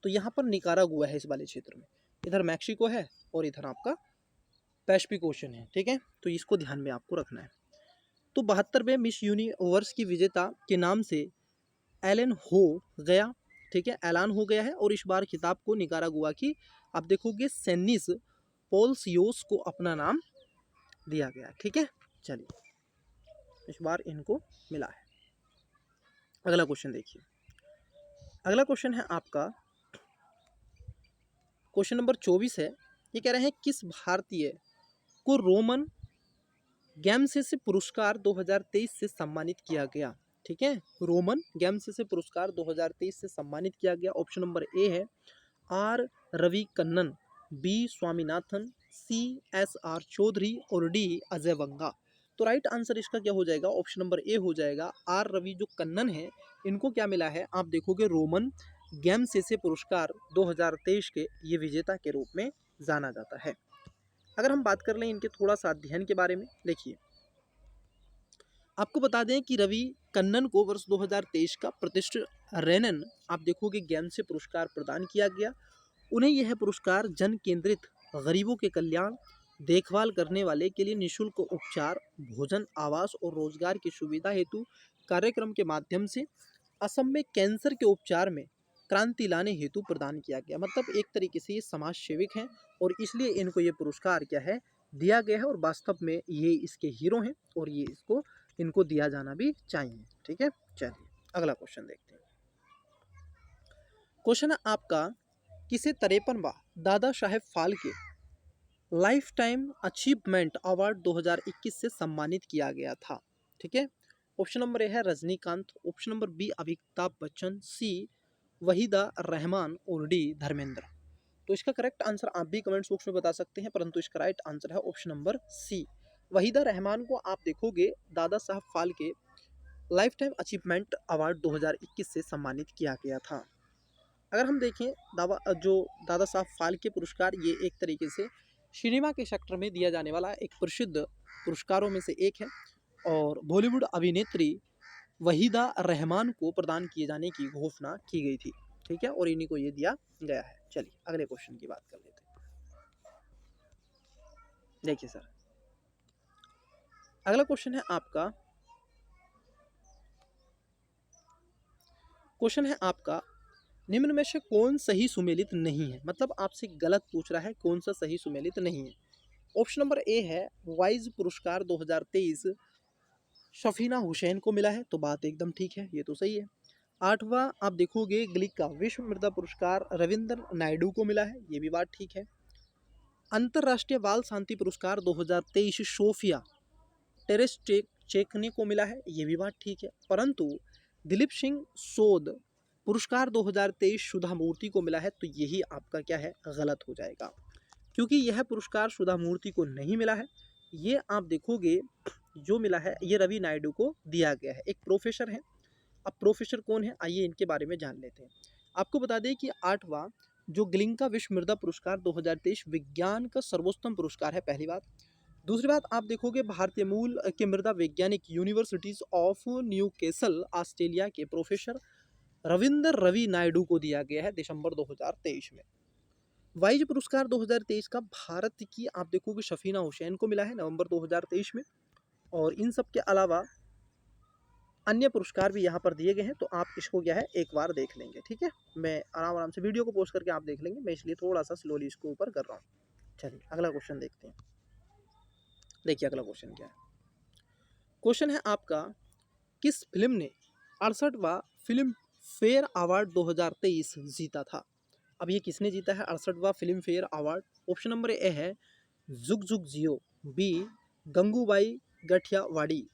तो यहाँ पर निकारागुआ है इस वाले क्षेत्र में, इधर मैक्सिको है और इधर आपका पैसिफिक ओशन है। ठीक है, तो इसको ध्यान में आपको रखना है। तो 72वें मिस यूनिवर्स की विजेता के नाम से एलन हो गया। ठीक है, ऐलान हो गया है और इस बार खिताब को निकारागुआ की आप देखोगे सेनिस पॉलसियोस को अपना नाम दिया गया। ठीक है, चलिए इस बार इनको मिला है। अगला क्वेश्चन देखिए। अगला क्वेश्चन है आपका क्वेश्चन नंबर 24 है। ये कह रहे हैं किस भारतीय को रोमन गैम्सेसे पुरस्कार 2023 से सम्मानित किया गया। ठीक है, रोमन गैम्सेसे पुरस्कार 2023 से सम्मानित किया गया। ऑप्शन नंबर ए है R Ravi Kannan, B Swaminathan, C SR Chaudhary और डी अजय वंगा। तो राइट आंसर इसका क्या हो जाएगा, ऑप्शन नंबर ए हो जाएगा। आर रवि जो कन्नन है इनको क्या मिला है, आप देखोगे रोमन गैम्सेसे पुरस्कार 2023 के ये विजेता के रूप में जाना जाता है। अगर हम बात कर लें इनके थोड़ा सा अध्ययन के बारे में, देखिए आपको बता दें कि रवि कन्नन को वर्ष 2023 का प्रतिष्ठित रेनन आप देखोगे गैम्से पुरस्कार प्रदान किया गया। उन्हें यह पुरस्कार जन केंद्रित गरीबों के कल्याण, देखभाल करने वाले के लिए निःशुल्क उपचार, भोजन, आवास और रोजगार की सुविधा हेतु कार्यक्रम के माध्यम से असम में कैंसर के उपचार में क्रांति लाने हेतु प्रदान किया गया। मतलब एक तरीके से ये समाज सेविक हैं और इसलिए इनको ये पुरस्कार क्या है दिया गया है और वास्तव में ये इसके हीरो हैं और ये इनको दिया जाना भी चाहिए। ठीक है, चलिए अगला क्वेश्चन देखते हैं। क्वेश्चन है आपका किसे 53वां Dada Saheb Phalke lifetime achievement award 2021 से सम्मानित किया गया था। ठीक है, ऑप्शन नंबर ए है Rajinikanth, option number B Amitabh Bachchan, C Waheeda Rehman और डी धर्मेंद्र। तो इसका करेक्ट आंसर आप भी कमेंट बॉक्स में बता सकते हैं, परंतु इसका राइट आंसर है option number C. Waheeda Rehman को आप देखोगे Dada Saheb Phalke lifetime achievement award 2021 से सम्मानित किया गया था। अगर हम देखें जो दादा साहब फाल्के पुरस्कार, ये एक तरीके से सिनेमा के सेक्टर में दिया जाने वाला एक प्रसिद्ध पुरस्कारों में से एक है और बॉलीवुड अभिनेत्री वहीदा रहमान को प्रदान किए जाने की घोषणा की गई थी। ठीक है, और इन्हीं को ये दिया गया है। चलिए अगले क्वेश्चन की बात कर लेते हैं। देखिए सर, अगला क्वेश्चन है आपका निम्न में से कौन सही सुमेलित नहीं है, मतलब आपसे गलत पूछ रहा है कौन सा सही सुमेलित नहीं है। ऑप्शन नंबर ए है वाइज पुरस्कार 2023 शफीना हुसैन को मिला है, तो बात एकदम ठीक है, ये तो सही है। 8वां आप देखोगे ग्लिक का विश्व मृदा पुरस्कार रविंद्र नायडू को मिला है, ये भी बात ठीक है। अंतर्राष्ट्रीय बाल शांति पुरस्कार 2023 सोफिया टेरेस्टेकने को मिला है, ये भी बात ठीक है। परंतु दिलीप सिंह शोध पुरस्कार 2023 सुधा मूर्ति को मिला है, तो यही आपका क्या है, गलत हो जाएगा, क्योंकि यह पुरस्कार सुधा मूर्ति को नहीं मिला है। ये आप देखोगे जो मिला है ये रवि नायडू को दिया गया है, एक प्रोफेसर हैं। अब प्रोफेसर कौन है, आइए इनके बारे में जान लेते हैं। आपको बता दें कि 8वां जो ग्लिंका विश्व मृदा पुरस्कार 2023 विज्ञान का सर्वोत्तम पुरस्कार है, पहली बात। दूसरी बात आप देखोगे भारतीय मूल के मृदा वैज्ञानिक यूनिवर्सिटीज ऑफ न्यूकैसल ऑस्ट्रेलिया के प्रोफेसर रविंद्र रवि नायडू को दिया गया है दिसंबर 2023 में। वाइज पुरस्कार 2023 का भारत की आप देखोगे शफीना हुसैन को मिला है नवंबर 2023 में। और इन सब के अलावा अन्य पुरस्कार भी यहाँ पर दिए गए हैं, तो आप इसको क्या है एक बार देख लेंगे। ठीक है, मैं आराम आराम से वीडियो को पोस्ट करके आप देख लेंगे, मैं इसलिए थोड़ा सा स्लोली इसको ऊपर कर रहा हूँ। चलिए अगला क्वेश्चन देखते हैं। देखिए अगला क्वेश्चन क्या है। क्वेश्चन है आपका, किस फिल्म ने 68वां फिल्म फेयर अवार्ड 2023 जीता था। अब ये किसने जीता है 68वां Filmfare award. Option number A है जुग जुग जियो, बी गंगूबाई गठियावाड़ी,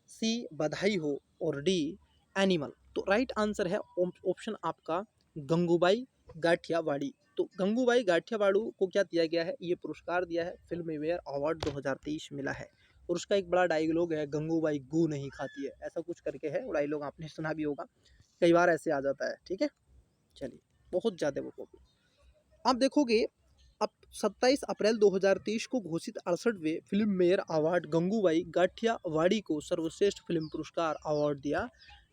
सी बधाई हो और डी एनिमल। तो राइट आंसर है ऑप्शन आपका गंगूबाई गाठियावाड़ी। तो गंगूबाई गाठियावाड़ी को क्या दिया गया है, ये पुरस्कार दिया है, फिल्म फेयर अवार्ड 2023 मिला है। और उसका एक बड़ा डायलॉग है, गंगूबाई गू नहीं खाती है, ऐसा कुछ करके है, वो डायलॉग आपने सुना भी होगा, कई बार ऐसे आ जाता है। ठीक है, चलिए बहुत ज़्यादा वो कॉपी आप देखोगे। अब 27 अप्रैल 2023 को घोषित 68वें फिल्म मेयर अवार्ड गंगूबाई गाठियावाड़ी को सर्वश्रेष्ठ फिल्म पुरस्कार अवार्ड दिया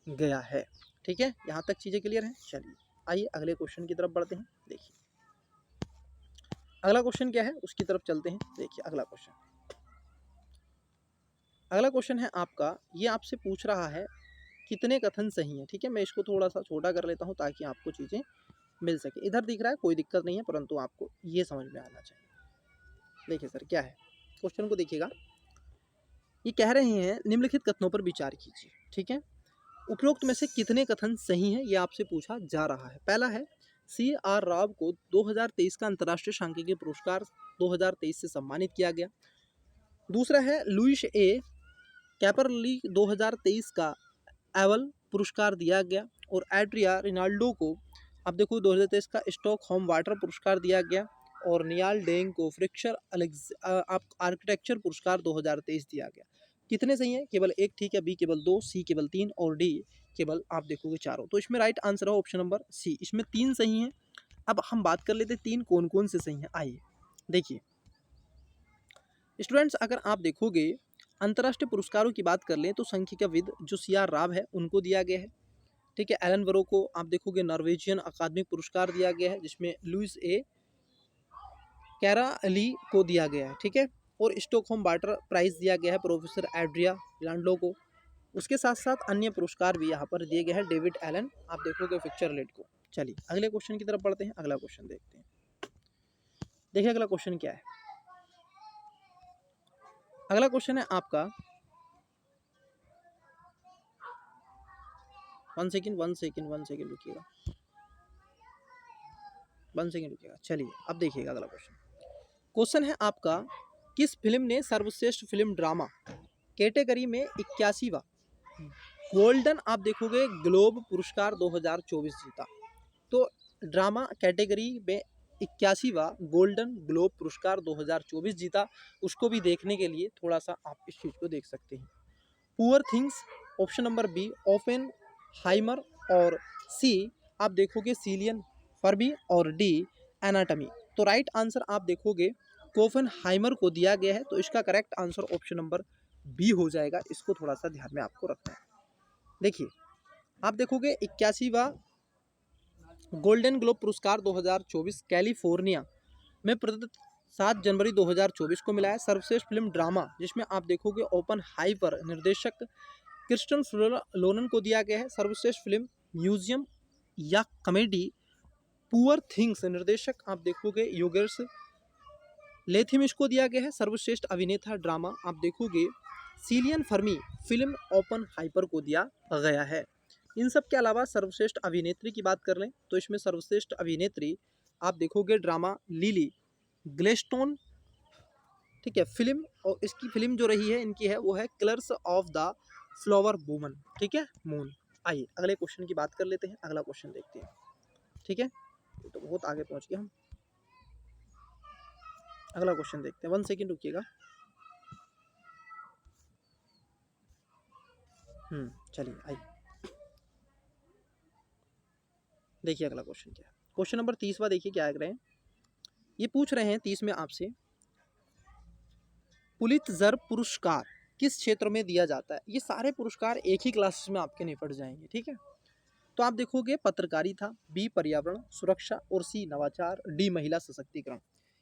गया है। ठीक है, यहाँ तक चीज़ें क्लियर हैं। चलिए आइए अगले क्वेश्चन की तरफ बढ़ते हैं। देखिए अगला क्वेश्चन क्या है, उसकी तरफ चलते हैं। देखिए अगला क्वेश्चन है आपका, ये आपसे पूछ रहा है कितने कथन सही हैं। ठीक है, मैं इसको थोड़ा सा छोटा कर लेता हूँ ताकि आपको चीज़ें मिल सके। इधर दिख रहा है, कोई दिक्कत नहीं है, परंतु आपको ये समझ में आना चाहिए। देखिए सर क्या है, क्वेश्चन को देखिएगा। ये कह रहे हैं निम्नलिखित कथनों पर विचार कीजिए। ठीक है, उपरोक्त में से कितने कथन सही हैं, ये आपसे पूछा जा रहा है। पहला है CR राव को 2023 का अंतर्राष्ट्रीय सांख्यिकी पुरस्कार 2023 से सम्मानित किया गया। दूसरा है लुइस ए कैपरली 2023 का एवल पुरस्कार दिया गया। और एड्रिया रिनाल्डो को आप देखो 2023 का स्टॉकहोम वाटर पुरस्कार दिया गया। और नियाल डेंग को फ्रिक्चर आर्किटेक्चर पुरस्कार 2023 दिया गया। कितने सही हैं, केवल एक ठीक है, बी केवल 2, सी केवल 3 और डी केवल आप देखोगे 4। तो इसमें राइट आंसर है ऑप्शन नंबर सी, इसमें 3 सही हैं। अब हम बात कर लेते हैं 3 कौन कौन से सही हैं। आइए देखिए स्टूडेंट्स, अगर आप देखोगे अंतर्राष्ट्रीय पुरस्कारों की बात कर लें तो सांख्यिकीविद जो CR राव है उनको दिया गया है। ठीक है, एलन बरो को आप देखोगे नॉर्वेजियन अकादमिक पुरस्कार दिया गया है, जिसमें लुइस ए कैराली को दिया गया है। ठीक है, और स्टॉकहोम वाटर प्राइज दिया गया है प्रोफेसर एड्रिया लैंडलो को। उसके साथ साथ अन्य पुरस्कार भी यहाँ पर दिए गए हैं, डेविड एलन आप देखोगे फिक्चरलेट को। चलिए अगले क्वेश्चन की तरफ बढ़ते हैं। अगला क्वेश्चन देखते हैं। देखिए अगला क्वेश्चन क्या है। अगला क्वेश्चन है आपका, वन सेकेंड रुकिएगा, 1 सेकेंड रुकिएगा। चलिए अब देखिएगा अगला क्वेश्चन है आपका, किस फिल्म ने सर्वश्रेष्ठ फिल्म ड्रामा कैटेगरी में 81वां गोल्डन आप देखोगे ग्लोब पुरस्कार 2024 जीता। तो ड्रामा कैटेगरी में 81वां गोल्डन ग्लोब पुरस्कार 2024 जीता। उसको भी देखने के लिए थोड़ा सा आप इस चीज़ को देख सकते हैं। Poor things option number B Oppenheimer और सी आप देखोगे सिलियन फर्मी और डी एनाटमी। तो राइट आंसर आप देखोगे कोफेनहाइमर को दिया गया है, तो इसका correct answer option number B हो जाएगा। इसको थोड़ा सा ध्यान में आपको रखना है। देखिए आप देखोगे 81वां गोल्डन ग्लोब पुरस्कार 2024 कैलिफोर्निया में प्रदत्त 7 जनवरी 2024 को मिला है सर्वश्रेष्ठ फिल्म ड्रामा, जिसमें आप देखोगे ओपनहाइमर निर्देशक क्रिस्टन लोनन को दिया गया है। सर्वश्रेष्ठ फिल्म म्यूजियम या कॉमेडी पुअर थिंग्स निर्देशक आप देखोगे योगेश लेथिमिस को दिया गया है। सर्वश्रेष्ठ अभिनेता ड्रामा आप देखोगे सिलियन फर्मी फिल्म ओपनहाइमर को दिया गया है। इन सब के अलावा सर्वश्रेष्ठ अभिनेत्री की बात कर लें तो इसमें सर्वश्रेष्ठ अभिनेत्री आप देखोगे ड्रामा लिली ग्लेस्टोन, ठीक है, फिल्म, और इसकी फिल्म जो रही है इनकी है वो है colours of the flower woman, ठीक है, मून। आइए अगले क्वेश्चन की बात कर लेते हैं। अगला क्वेश्चन देखते हैं, ठीक है, तो बहुत आगे पहुंच गए हम। अगला क्वेश्चन देखते हैं, 1 सेकेंड रुकिएगा। चलिए आइए देखिए अगला क्वेश्चन क्या है। क्वेश्चन नंबर 30वां देखिए क्या आग रहे हैं। ये पूछ रहे हैं 30 में आपसे पुलित्जर पुरस्कार किस क्षेत्र में दिया जाता है। ये सारे पुरस्कार एक ही क्लासेस में आपके निपट जाएंगे, ठीक है। तो आप देखोगे पत्रकारिता, बी पर्यावरण सुरक्षा और सी नवाचार, डी महिला सशक्तिकरण।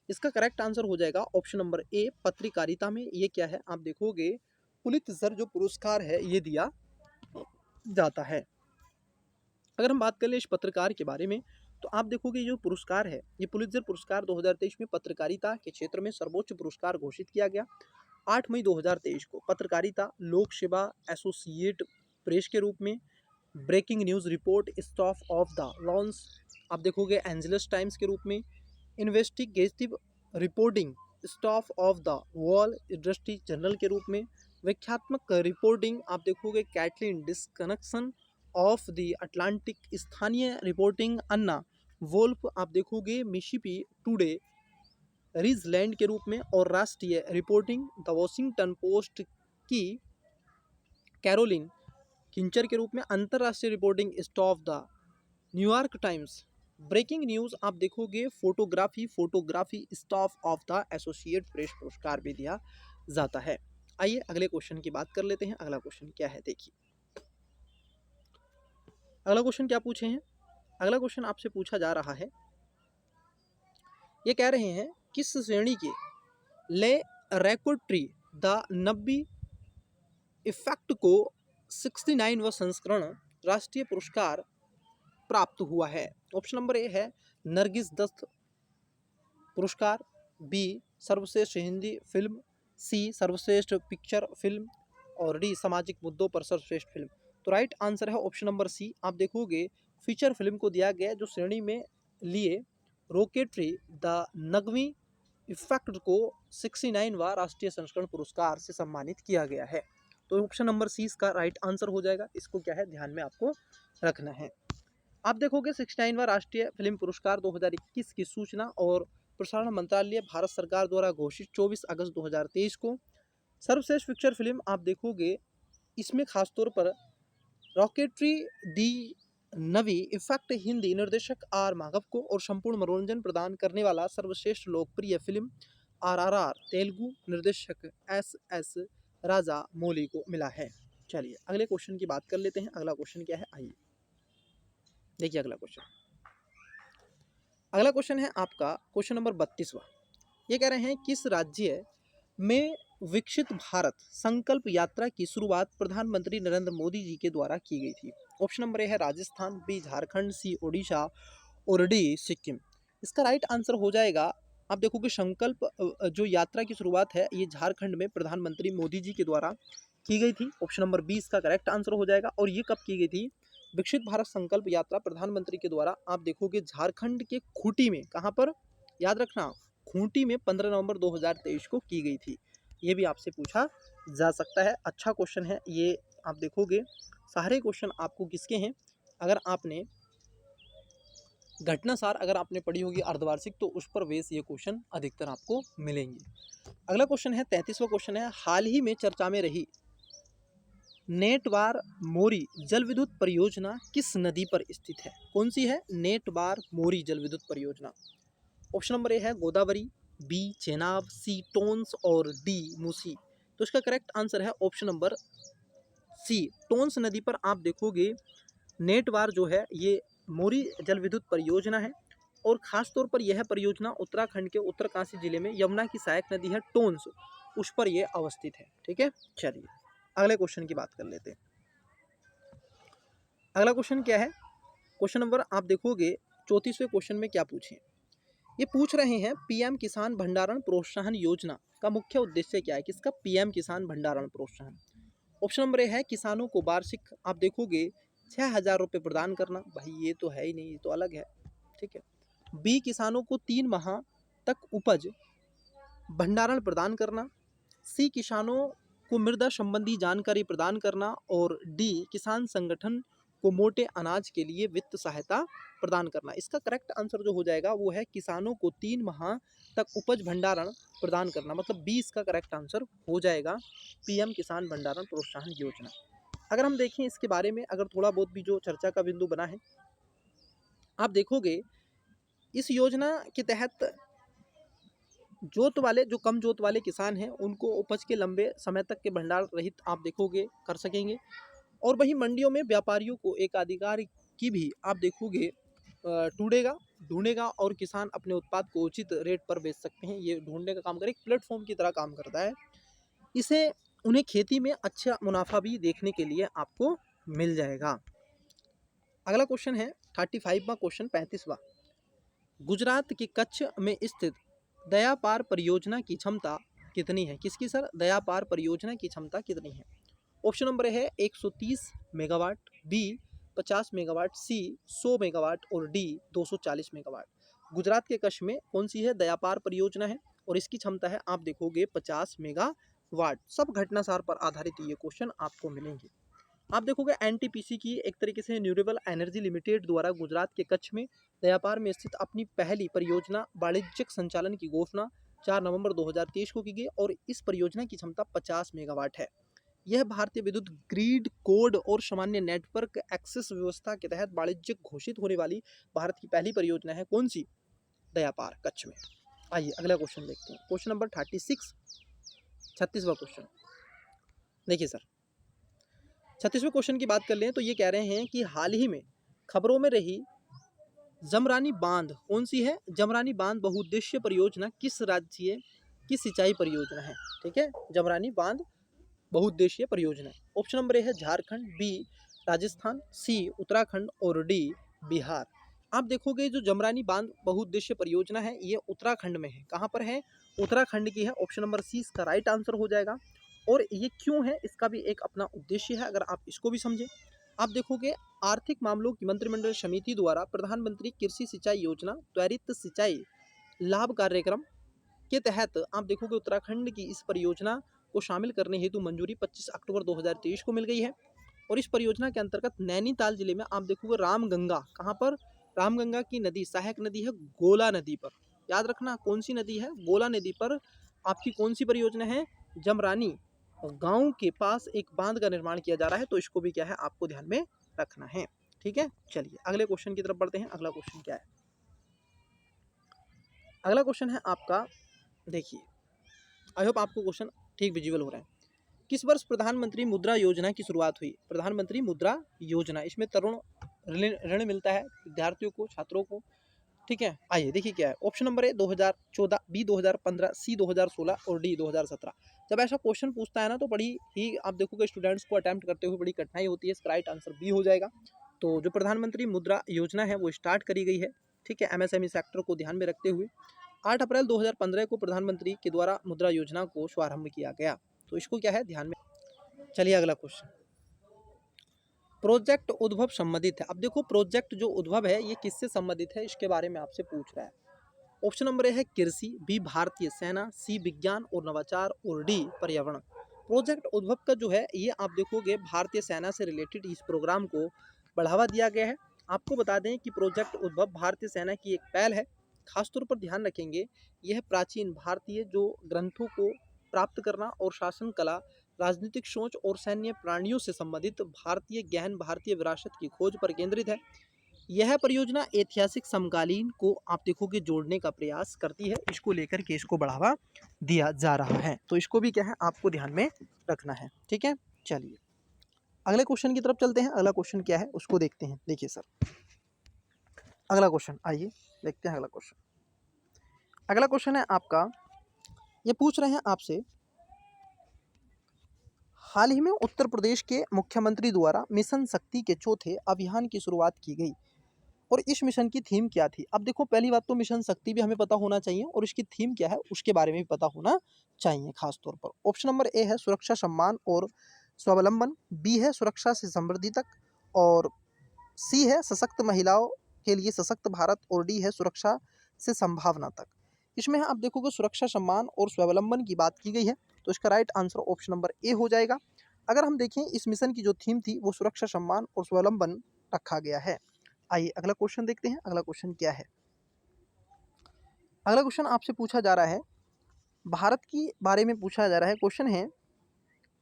इसका करेक्ट आंसर हो जाएगा ऑप्शन नंबर ए पत्रकारिता में। ये क्या है आप देखोगे पुलित्जर जो पुरस्कार है ये दिया जाता है। अगर हम बात कर ले इस पत्रकार के बारे में तो आप देखोगे जो पुरस्कार है ये पुलित्जर पुरस्कार 2023 में पत्रकारिता के क्षेत्र में सर्वोच्च पुरस्कार घोषित किया गया 8 मई 2023 को। पत्रकारिता लोक सेवा एसोसिएट प्रेस के रूप में, breaking news report staff of the Los आप देखोगे एंजलस टाइम्स के रूप में, investigative reporting staff of the wall industry journal के रूप में, व्याख्यात्मक रिपोर्टिंग आप देखोगे Caitlin disconnection of the Atlantic, स्थानीय रिपोर्टिंग अन्ना वोल्फ आप देखोगे मिसिसिपी टुडे रीजलैंड के रूप में, और राष्ट्रीय रिपोर्टिंग द वॉशिंगटन पोस्ट की कैरोलिन किंचर के रूप में, अंतर्राष्ट्रीय reporting staff the New York Times, breaking news आप देखोगे photography staff of the Associated Press पुरस्कार भी दिया जाता है। आइए अगले क्वेश्चन की बात कर लेते हैं। अगला क्वेश्चन क्या है देखिए। अगला क्वेश्चन क्या पूछे हैं। अगला क्वेश्चन आपसे पूछा जा रहा है, ये कह रहे हैं किस श्रेणी के ले रेकोट्री द नब्बी इफेक्ट को 69वां संस्करण राष्ट्रीय पुरस्कार प्राप्त हुआ है। ऑप्शन नंबर ए है नरगिस दत्त पुरस्कार, बी सर्वश्रेष्ठ हिंदी फिल्म, सी सर्वश्रेष्ठ पिक्चर फिल्म, और डी सामाजिक मुद्दों पर सर्वश्रेष्ठ फिल्म। तो राइट आंसर है ऑप्शन नंबर सी। आप देखोगे फीचर फिल्म को दिया गया जो श्रेणी में लिए रोकेट्री द नगवी इफेक्ट को 69वां राष्ट्रीय संस्करण पुरस्कार से सम्मानित किया गया है। तो ऑप्शन नंबर सी इसका राइट आंसर हो जाएगा। इसको क्या है ध्यान में आपको रखना है। आप देखोगे 69वां राष्ट्रीय फिल्म पुरस्कार 2021 की सूचना और प्रसारण मंत्रालय भारत सरकार द्वारा घोषित 24 अगस्त 2023 को। सर्वश्रेष्ठ पिक्चर फिल्म आप देखोगे इसमें खासतौर पर रॉकेट्री दी नवी इफेक्ट हिंदी निर्देशक आर माधव को और संपूर्ण मनोरंजन प्रदान करने वाला सर्वश्रेष्ठ लोकप्रिय फिल्म RRR तेलुगु निर्देशक SS राजा मौली को मिला है। चलिए अगले क्वेश्चन की बात कर लेते हैं। अगला क्वेश्चन क्या है आइए देखिए। अगला क्वेश्चन है आपका क्वेश्चन नंबर 32वां। ये कह रहे हैं किस राज्य में विकसित भारत संकल्प यात्रा की शुरुआत प्रधानमंत्री नरेंद्र मोदी जी के द्वारा की गई थी। ऑप्शन नंबर ए है राजस्थान, बी झारखंड, सी ओडिशा और डी सिक्किम। इसका राइट आंसर हो जाएगा आप देखोगे संकल्प जो यात्रा की शुरुआत है ये झारखंड में प्रधानमंत्री मोदी जी के द्वारा की गई थी। ऑप्शन नंबर बी इसका करेक्ट आंसर हो जाएगा। और ये कब की गई थी विकसित भारत संकल्प यात्रा प्रधानमंत्री के द्वारा आप देखोगे झारखंड के खूंटी में, कहाँ पर याद रखना खूंटी में 15 नवंबर 2023 को की गई थी। ये भी आपसे पूछा जा सकता है। अच्छा क्वेश्चन है ये। आप देखोगे सारे क्वेश्चन आपको किसके हैं, अगर आपने घटनासार अगर आपने पढ़ी होगी अर्धवार्षिक तो उस पर बेस ये क्वेश्चन अधिकतर आपको मिलेंगे। अगला क्वेश्चन है 33वां क्वेश्चन है हाल ही में चर्चा में रही नेटवार मोरी जल विद्युत परियोजना किस नदी पर स्थित है? कौन सी है? नेटवार मोरी जल विद्युत परियोजना। ऑप्शन नंबर ए है गोदावरी, बी चेनाब, सी टोंस और डी मूसी। तो इसका करेक्ट आंसर है ऑप्शन नंबर सी, टोंस नदी पर आप देखोगे नेटवार जो है ये मोरी जल विद्युत परियोजना है और खास तौर पर यह परियोजना उत्तराखंड के उत्तरकाशी जिले में यमुना की सहायक नदी है टोंस, उस पर यह अवस्थित है। ठीक है, चलिए अगले क्वेश्चन की बात कर लेते हैं। अगला क्वेश्चन क्या है? क्वेश्चन नंबर आप देखोगे 34वें क्वेश्चन में क्या पूछे, ये पूछ रहे हैं पीएम किसान भंडारण प्रोत्साहन योजना का मुख्य उद्देश्य क्या है? किसका? पीएम किसान भंडारण प्रोत्साहन। ऑप्शन नंबर ए है किसानों को वार्षिक आप देखोगे 6,000 रुपये प्रदान करना। भाई ये तो है ही नहीं, ये तो अलग है। ठीक है। बी किसानों को 3 माह तक उपज भंडारण प्रदान करना। सी किसानों को मृदा संबंधी जानकारी प्रदान करना और डी किसान संगठन को मोटे अनाज के लिए वित्त सहायता प्रदान करना। इसका करेक्ट आंसर जो हो जाएगा वो है किसानों को 3 माह तक उपज भंडारण प्रदान करना, मतलब बी इसका करेक्ट आंसर हो जाएगा, पीएम किसान भंडारण प्रोत्साहन योजना। अगर हम देखें इसके बारे में, अगर थोड़ा बहुत भी जो चर्चा का बिंदु बना है, आप देखोगे इस योजना के तहत जोत वाले, जो कम जोत वाले किसान हैं उनको उपज के लंबे समय तक के भंडार रहित आप देखोगे कर सकेंगे और वहीं मंडियों में व्यापारियों को एक अधिकार की भी आप देखोगे ढूंढेगा और किसान अपने उत्पाद को उचित रेट पर बेच सकते हैं। ये ढूंढने का काम करे, एक प्लेटफॉर्म की तरह काम करता है। इसे उन्हें खेती में अच्छा मुनाफा भी देखने के लिए आपको मिल जाएगा। अगला क्वेश्चन है 35वां क्वेश्चन 35वां। गुजरात के कच्छ में स्थित दयापार परियोजना की क्षमता कितनी है? किसकी सर? दयापार परियोजना की क्षमता कितनी है? ऑप्शन नंबर है 130 मेगावाट, बी 50 मेगावाट, सी 100 मेगावाट और डी 240 मेगावाट। गुजरात के कच्छ में कौन सी है? दयापार परियोजना है और इसकी क्षमता है आप देखोगे 50 मेगावाट। सब घटनासार पर आधारित ये क्वेश्चन आपको मिलेंगे। आप देखोगे एनटीपीसी की एक तरीके से न्यूरेबल एनर्जी लिमिटेड द्वारा गुजरात के कच्छ में दयापार में स्थित अपनी पहली परियोजना वाणिज्यिक संचालन की घोषणा 4 नवंबर 2023 को की गई और इस परियोजना की क्षमता 50 मेगावाट है। यह भारतीय विद्युत ग्रिड कोड और सामान्य नेटवर्क एक्सेस व्यवस्था के तहत वाणिज्यिक घोषित होने वाली भारत की पहली परियोजना है। कौन सी? दयापार कच्छ में। आइए अगला क्वेश्चन देखते हैं। क्वेश्चन नंबर 36वां क्वेश्चन देखिए सर, 36वें क्वेश्चन की बात कर लें तो ये कह रहे हैं कि हाल ही में खबरों में रही जमरानी बांध कौन सी है? जमरानी बांध बहुउद्देशीय परियोजना किस राज्य की सिंचाई परियोजना है? ठीक है, जमरानी बांध बहुउद्देशीय परियोजना। ऑप्शन नंबर ए है झारखंड, बी राजस्थान, सी उत्तराखंड और डी बिहार। आप देखोगे जो जमरानी बांध बहुउद्देशीय परियोजना है ये उत्तराखंड में है। कहाँ पर है? उत्तराखंड की है। ऑप्शन नंबर सी इसका राइट आंसर हो जाएगा। और ये क्यों है इसका भी एक अपना उद्देश्य है, अगर आप इसको भी समझें। आप देखोगे आर्थिक मामलों की मंत्रिमंडल समिति द्वारा प्रधानमंत्री कृषि सिंचाई योजना त्वरित सिंचाई लाभ कार्यक्रम के तहत आप देखोगे उत्तराखंड की इस परियोजना को शामिल करने हेतु मंजूरी 25 अक्टूबर 2023 को मिल गई है। और इस परियोजना के अंतर्गत नैनीताल जिले में आप देखोगे रामगंगा, कहाँ पर? रामगंगा की नदी सहायक नदी है गोला नदी पर। याद रखना कौन सी नदी है? गोला नदी पर आपकी कौन सी परियोजना है? जमरानी गांव के पास एक बांध का निर्माण किया जा रहा है, तो इसको भी क्या है आपको ध्यान में रखना है। ठीक है, चलिए अगले क्वेश्चन की तरफ बढ़ते हैं। अगला क्वेश्चन क्या है? अगला क्वेश्चन है आपका, देखिए आई होप आपको क्वेश्चन ठीक विजुअल हो रहा है। किस वर्ष प्रधानमंत्री मुद्रा योजना की शुरुआत हुई? प्रधानमंत्री मुद्रा योजना, इसमें तरुण ऋण मिलता है विद्यार्थियों को, छात्रों को। ठीक है, आइए देखिए क्या है। ऑप्शन नंबर है 2014, बी 2015, सी 2016 और डी 2017। जब ऐसा क्वेश्चन पूछता है ना तो बड़ी ही आप देखोगे स्टूडेंट्स को अटेम्प्ट करते हुए बड़ी कठिनाई होती है। इसका राइट आंसर बी हो जाएगा। तो जो प्रधानमंत्री मुद्रा योजना है वो स्टार्ट करी गई है, ठीक है, एमएसएमई सेक्टर को ध्यान में रखते हुए 8 अप्रैल 2015 को प्रधानमंत्री के द्वारा मुद्रा योजना को शुभारंभ किया गया। तो इसको क्या है ध्यान में। चलिए अगला क्वेश्चन, प्रोजेक्ट उद्भव संबंधित है। अब देखो प्रोजेक्ट जो उद्भव है ये किससे संबंधित है, इसके बारे में आपसे पूछ रहा है। ऑप्शन नंबर ए है कृषि, बी भारतीय सेना, सी विज्ञान और नवाचार और डी पर्यावरण। प्रोजेक्ट उद्भव का जो है ये आप देखोगे भारतीय सेना से रिलेटेड इस प्रोग्राम को बढ़ावा दिया गया है। आपको बता दें कि प्रोजेक्ट उद्भव भारतीय सेना की एक पहल है। खासतौर पर ध्यान रखेंगे यह प्राचीन भारतीय जो ग्रंथों को प्राप्त करना और शासन कला राजनीतिक सोच और सैन्य प्राणियों से संबंधित भारतीय गहन भारतीय विरासत की खोज पर केंद्रित है। यह परियोजना ऐतिहासिक समकालीन को आप देखोगे जोड़ने का प्रयास करती है। इसको लेकर के इसको बढ़ावा दिया जा रहा है, तो इसको भी क्या है आपको ध्यान में रखना है। ठीक है, चलिए अगले क्वेश्चन की तरफ चलते हैं। अगला क्वेश्चन क्या है उसको देखते हैं। देखिए सर, अगला क्वेश्चन आइए देखते हैं। अगला क्वेश्चन है आपका, ये पूछ रहे हैं आपसे, हाल ही में उत्तर प्रदेश के मुख्यमंत्री द्वारा मिशन शक्ति के चौथे अभियान की शुरुआत की गई और इस मिशन की थीम क्या थी। अब देखो, पहली बात तो मिशन शक्ति भी हमें पता होना चाहिए और इसकी थीम क्या है उसके बारे में भी पता होना चाहिए खास तौर पर। ऑप्शन नंबर ए है सुरक्षा, सम्मान और स्वावलंबन, बी है सुरक्षा से समृद्धि तक, और सी है सशक्त महिलाओं के लिए सशक्त भारत, और डी है सुरक्षा से संभावना तक। इसमें आप देखोगे सुरक्षा, सम्मान और स्वावलंबन की बात की गई है, तो इसका राइट आंसर ऑप्शन नंबर ए हो जाएगा। अगर हम देखें इस मिशन की जो थीम थी वो सुरक्षा, सम्मान और स्वावलंबन रखा गया है। आइए अगला क्वेश्चन देखते हैं। अगला क्वेश्चन क्या है। अगला क्वेश्चन आपसे पूछा जा रहा है, भारत के बारे में पूछा जा रहा है। क्वेश्चन है,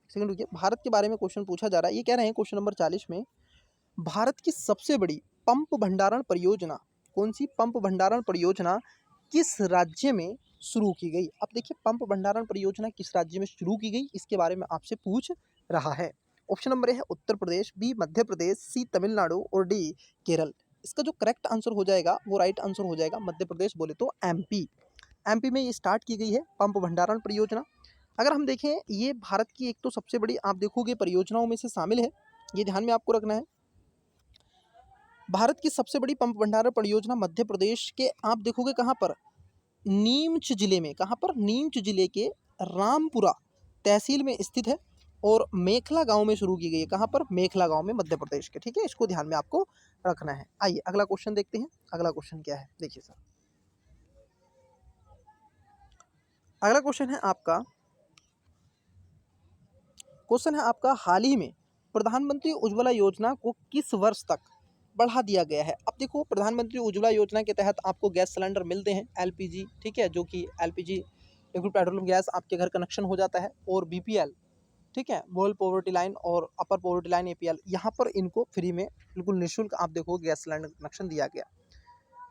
सेकंड रुकिए, भारत के बारे में क्वेश्चन पूछा जा रहा है। ये कह रहे हैं क्वेश्चन नंबर 40 में, भारत की सबसे बड़ी पंप भंडारण परियोजना कौन सी पंप भंडारण परियोजना किस राज्य में शुरू की गई। अब देखिए, पंप भंडारण परियोजना किस राज्य में शुरू की गई इसके बारे में आपसे पूछ रहा है। ऑप्शन नंबर ए है उत्तर प्रदेश, बी मध्य प्रदेश, सी तमिलनाडु और डी केरल। इसका जो करेक्ट आंसर हो जाएगा वो राइट आंसर हो जाएगा मध्य प्रदेश, बोले तो एमपी। एमपी में ये स्टार्ट की गई है पंप भंडारण परियोजना। अगर हम देखें ये भारत की एक तो सबसे बड़ी आप देखोगे परियोजनाओं में से शामिल है, ये ध्यान में आपको रखना है। भारत की सबसे बड़ी पंप भंडारण परियोजना मध्य प्रदेश के आप देखोगे कहाँ पर, नीमच जिले में। कहाँ पर, नीमच जिले के रामपुरा तहसील में स्थित है और मेखला गांव में शुरू की गई है। कहाँ पर, मेखला गांव में, मध्य प्रदेश के। ठीक है, इसको ध्यान में आपको रखना है। आइए अगला क्वेश्चन देखते हैं। अगला क्वेश्चन क्या है, देखिए सर, अगला क्वेश्चन है आपका, हाल ही में प्रधानमंत्री उज्ज्वला योजना को किस वर्ष तक बढ़ा दिया गया है। अब देखो, प्रधानमंत्री उज्ज्वला योजना के तहत आपको गैस सिलेंडर मिलते हैं एलपीजी, ठीक है, जो कि एलपीजी लिक्विड पेट्रोलियम गैस आपके घर कनेक्शन हो जाता है, और बीपीएल, ठीक है, वर्ल्ड पॉवर्टी लाइन और अपर पॉवर्टी लाइन एपीएल, यहाँ पर इनको फ्री में बिल्कुल निःशुल्क आप देखो गैस सिलेंडर कनेक्शन दिया गया।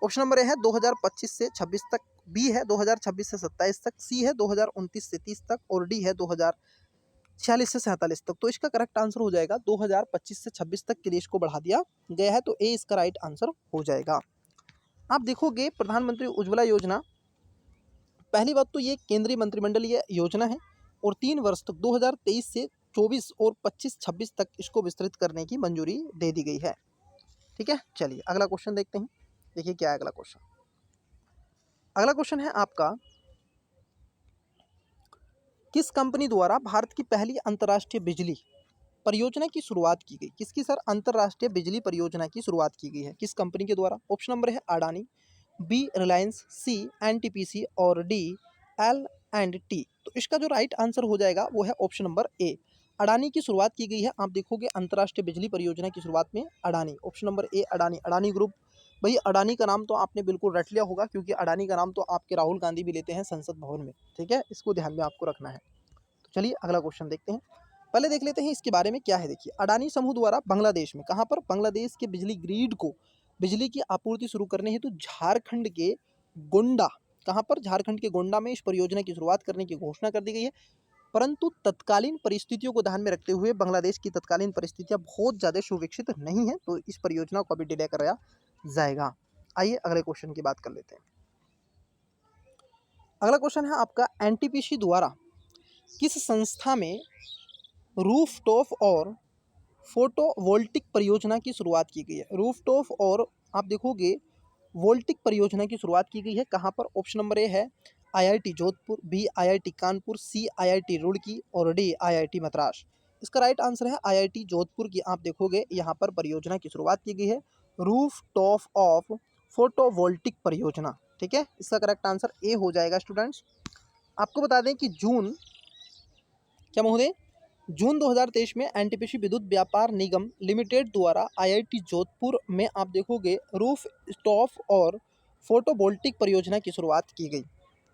ऑप्शन नंबर ए है 2025 से 26 तक, बी है 2026 से 27 तक, सी है 2029 से 30 तक, और डी है 2046 से 47 तक। तो इसका करेक्ट आंसर हो जाएगा 2025 से 26 तक के लिए इसको बढ़ा दिया गया है, तो ए इसका राइट आंसर हो जाएगा। आप देखोगे प्रधानमंत्री उज्ज्वला योजना, पहली बात तो ये केंद्रीय मंत्रिमंडलीय योजना है और 3 वर्ष तक 2023 से 24 और 25-26 तक इसको विस्तृत करने की मंजूरी दे दी गई है। ठीक है, चलिए अगला क्वेश्चन देखते हैं। देखिए क्या है अगला क्वेश्चन। अगला क्वेश्चन है आपका, किस कंपनी द्वारा भारत की पहली अंतर्राष्ट्रीय बिजली परियोजना की शुरुआत की गई। किसकी सर, अंतर्राष्ट्रीय बिजली परियोजना की शुरुआत की गई है, किस कंपनी के द्वारा। ऑप्शन नंबर है अडानी, बी रिलायंस, सी एनटीपीसी और डी एल एंड टी। तो इसका जो राइट आंसर हो जाएगा वो है ऑप्शन नंबर ए, अडानी की शुरुआत की गई है। आप देखोगे अंतर्राष्ट्रीय बिजली परियोजना की शुरुआत में अडानी, ऑप्शन नंबर ए अडानी, अडानी ग्रुप। भाई अडानी का नाम तो आपने बिल्कुल रट लिया होगा, क्योंकि अडानी का नाम तो आपके राहुल गांधी भी लेते हैं संसद भवन में। ठीक है, इसको ध्यान में आपको रखना है। तो चलिए अगला क्वेश्चन देखते हैं। पहले देख लेते हैं इसके बारे में क्या है। देखिए, अडानी समूह द्वारा बांग्लादेश में, कहाँ पर, बांग्लादेश के बिजली ग्रिड को बिजली की आपूर्ति शुरू करने हेतु झारखंड के गोंडा, कहाँ पर, झारखंड के गोंडा में इस परियोजना की शुरुआत करने की घोषणा कर दी गई है। परंतु तत्कालीन परिस्थितियों को ध्यान में रखते हुए बांग्लादेश की तत्कालीन परिस्थितियां बहुत ज़्यादा सुविकसित नहीं है, तो इस परियोजना को अभी डिले कराया जाएगा। आइए अगले क्वेश्चन की बात कर लेते हैं। अगला क्वेश्चन है आपका, एनटीपीसी द्वारा किस संस्था में रूफटॉप और फोटोवोल्टिक परियोजना की शुरुआत की गई है। रूफटॉप और आप देखोगे वोल्टिक परियोजना की शुरुआत की गई है, कहाँ पर। ऑप्शन नंबर ए है IIT Jodhpur, B IIT Kanpur, C IIT Roorkee और डी आईआईटी मद्रास। इसका राइट आंसर है आईआईटी जोधपुर की आप देखोगे यहाँ पर परियोजना की शुरुआत की गई है, रूफ टॉप ऑफ फोटोवोल्टिक परियोजना। ठीक है, इसका करेक्ट आंसर ए हो जाएगा स्टूडेंट्स। आपको बता दें कि जून, क्या महोदय, जून 2023 में एनटीपीसी विद्युत व्यापार निगम लिमिटेड द्वारा आईआईटी जोधपुर में आप देखोगे रूफ टॉप और फोटोवोल्टिक परियोजना की शुरुआत की गई।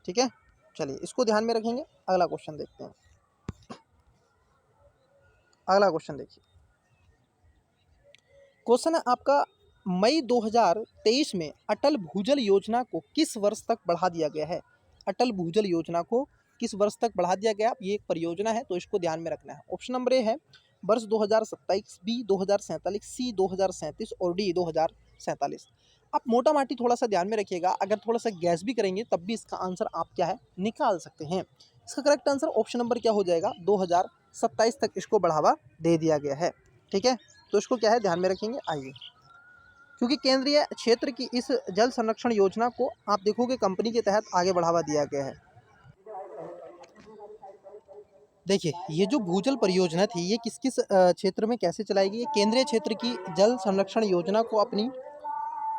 ठीक है, चलिए इसको ध्यान में रखेंगे। अगला क्वेश्चन देखते हैं। अगला क्वेश्चन देखिए, क्वेश्चन है आपका, मई 2023 में अटल भूजल योजना को किस वर्ष तक बढ़ा दिया गया है? अटल भूजल योजना को किस वर्ष तक बढ़ा दिया गया? ये एक परियोजना है तो इसको ध्यान में रखना है। ऑप्शन नंबर ए है वर्ष 2027, बी 2047, सी 2037 और डी 2047। आप मोटा माटी थोड़ा सा ध्यान में रखिएगा, अगर थोड़ा सा गैस भी करेंगे तब भी इसका आंसर आप क्या है निकाल सकते हैं। इसका करेक्ट आंसर ऑप्शन नंबर क्या हो जाएगा, 2027 तक इसको बढ़ावा दे दिया गया है। ठीक है, तो इसको क्या है ध्यान में रखेंगे। आइए, क्योंकि केंद्रीय क्षेत्र की इस जल संरक्षण योजना को आप देखोगे कंपनी के तहत आगे बढ़ावा दिया गया है। देखिए, ये जो भूजल परियोजना थी ये किस किस क्षेत्र में कैसे चलाई गई? केंद्रीय क्षेत्र की जल संरक्षण योजना को अपनी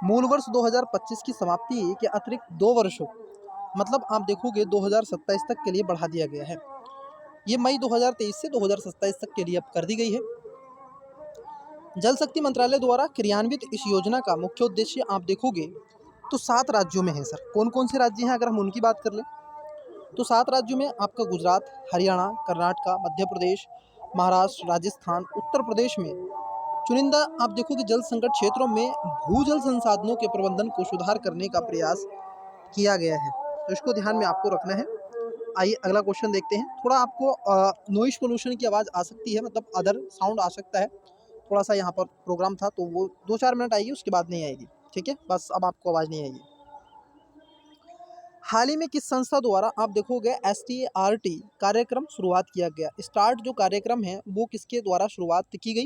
मूल वर्ष 2025 की समाप्ति के अतिरिक्त 2 वर्षों, मतलब आप देखोगे 2027 तक के लिए बढ़ा दिया गया है। ये मई 2023 से 2027 तक के लिए अब कर दी गई है। जल शक्ति मंत्रालय द्वारा क्रियान्वित इस योजना का मुख्य उद्देश्य आप देखोगे तो 7 राज्यों में है। सर कौन कौन से राज्य हैं अगर हम उनकी बात कर लें तो 7 राज्यों में आपका गुजरात, हरियाणा, कर्नाटक, मध्य प्रदेश, महाराष्ट्र, राजस्थान, उत्तर प्रदेश में चुनिंदा आप देखोगे जल संकट क्षेत्रों में भूजल संसाधनों के प्रबंधन को सुधार करने का प्रयास किया गया है। तो इसको ध्यान में आपको रखना है। आइए अगला क्वेश्चन देखते हैं। थोड़ा आपको नॉइस पोल्यूशन की आवाज़ आ सकती है, मतलब अदर साउंड आ सकता है। थोड़ा सा यहाँ पर प्रोग्राम था तो वो 2-4 मिनट आएगी, उसके बाद नहीं आएगी। ठीक है, बस अब आपको आवाज़ नहीं आएगी। हाल ही में किस संस्था द्वारा आप देखोगे START कार्यक्रम शुरुआत किया गया? स्टार्ट जो कार्यक्रम है वो किसके द्वारा शुरुआत की गई?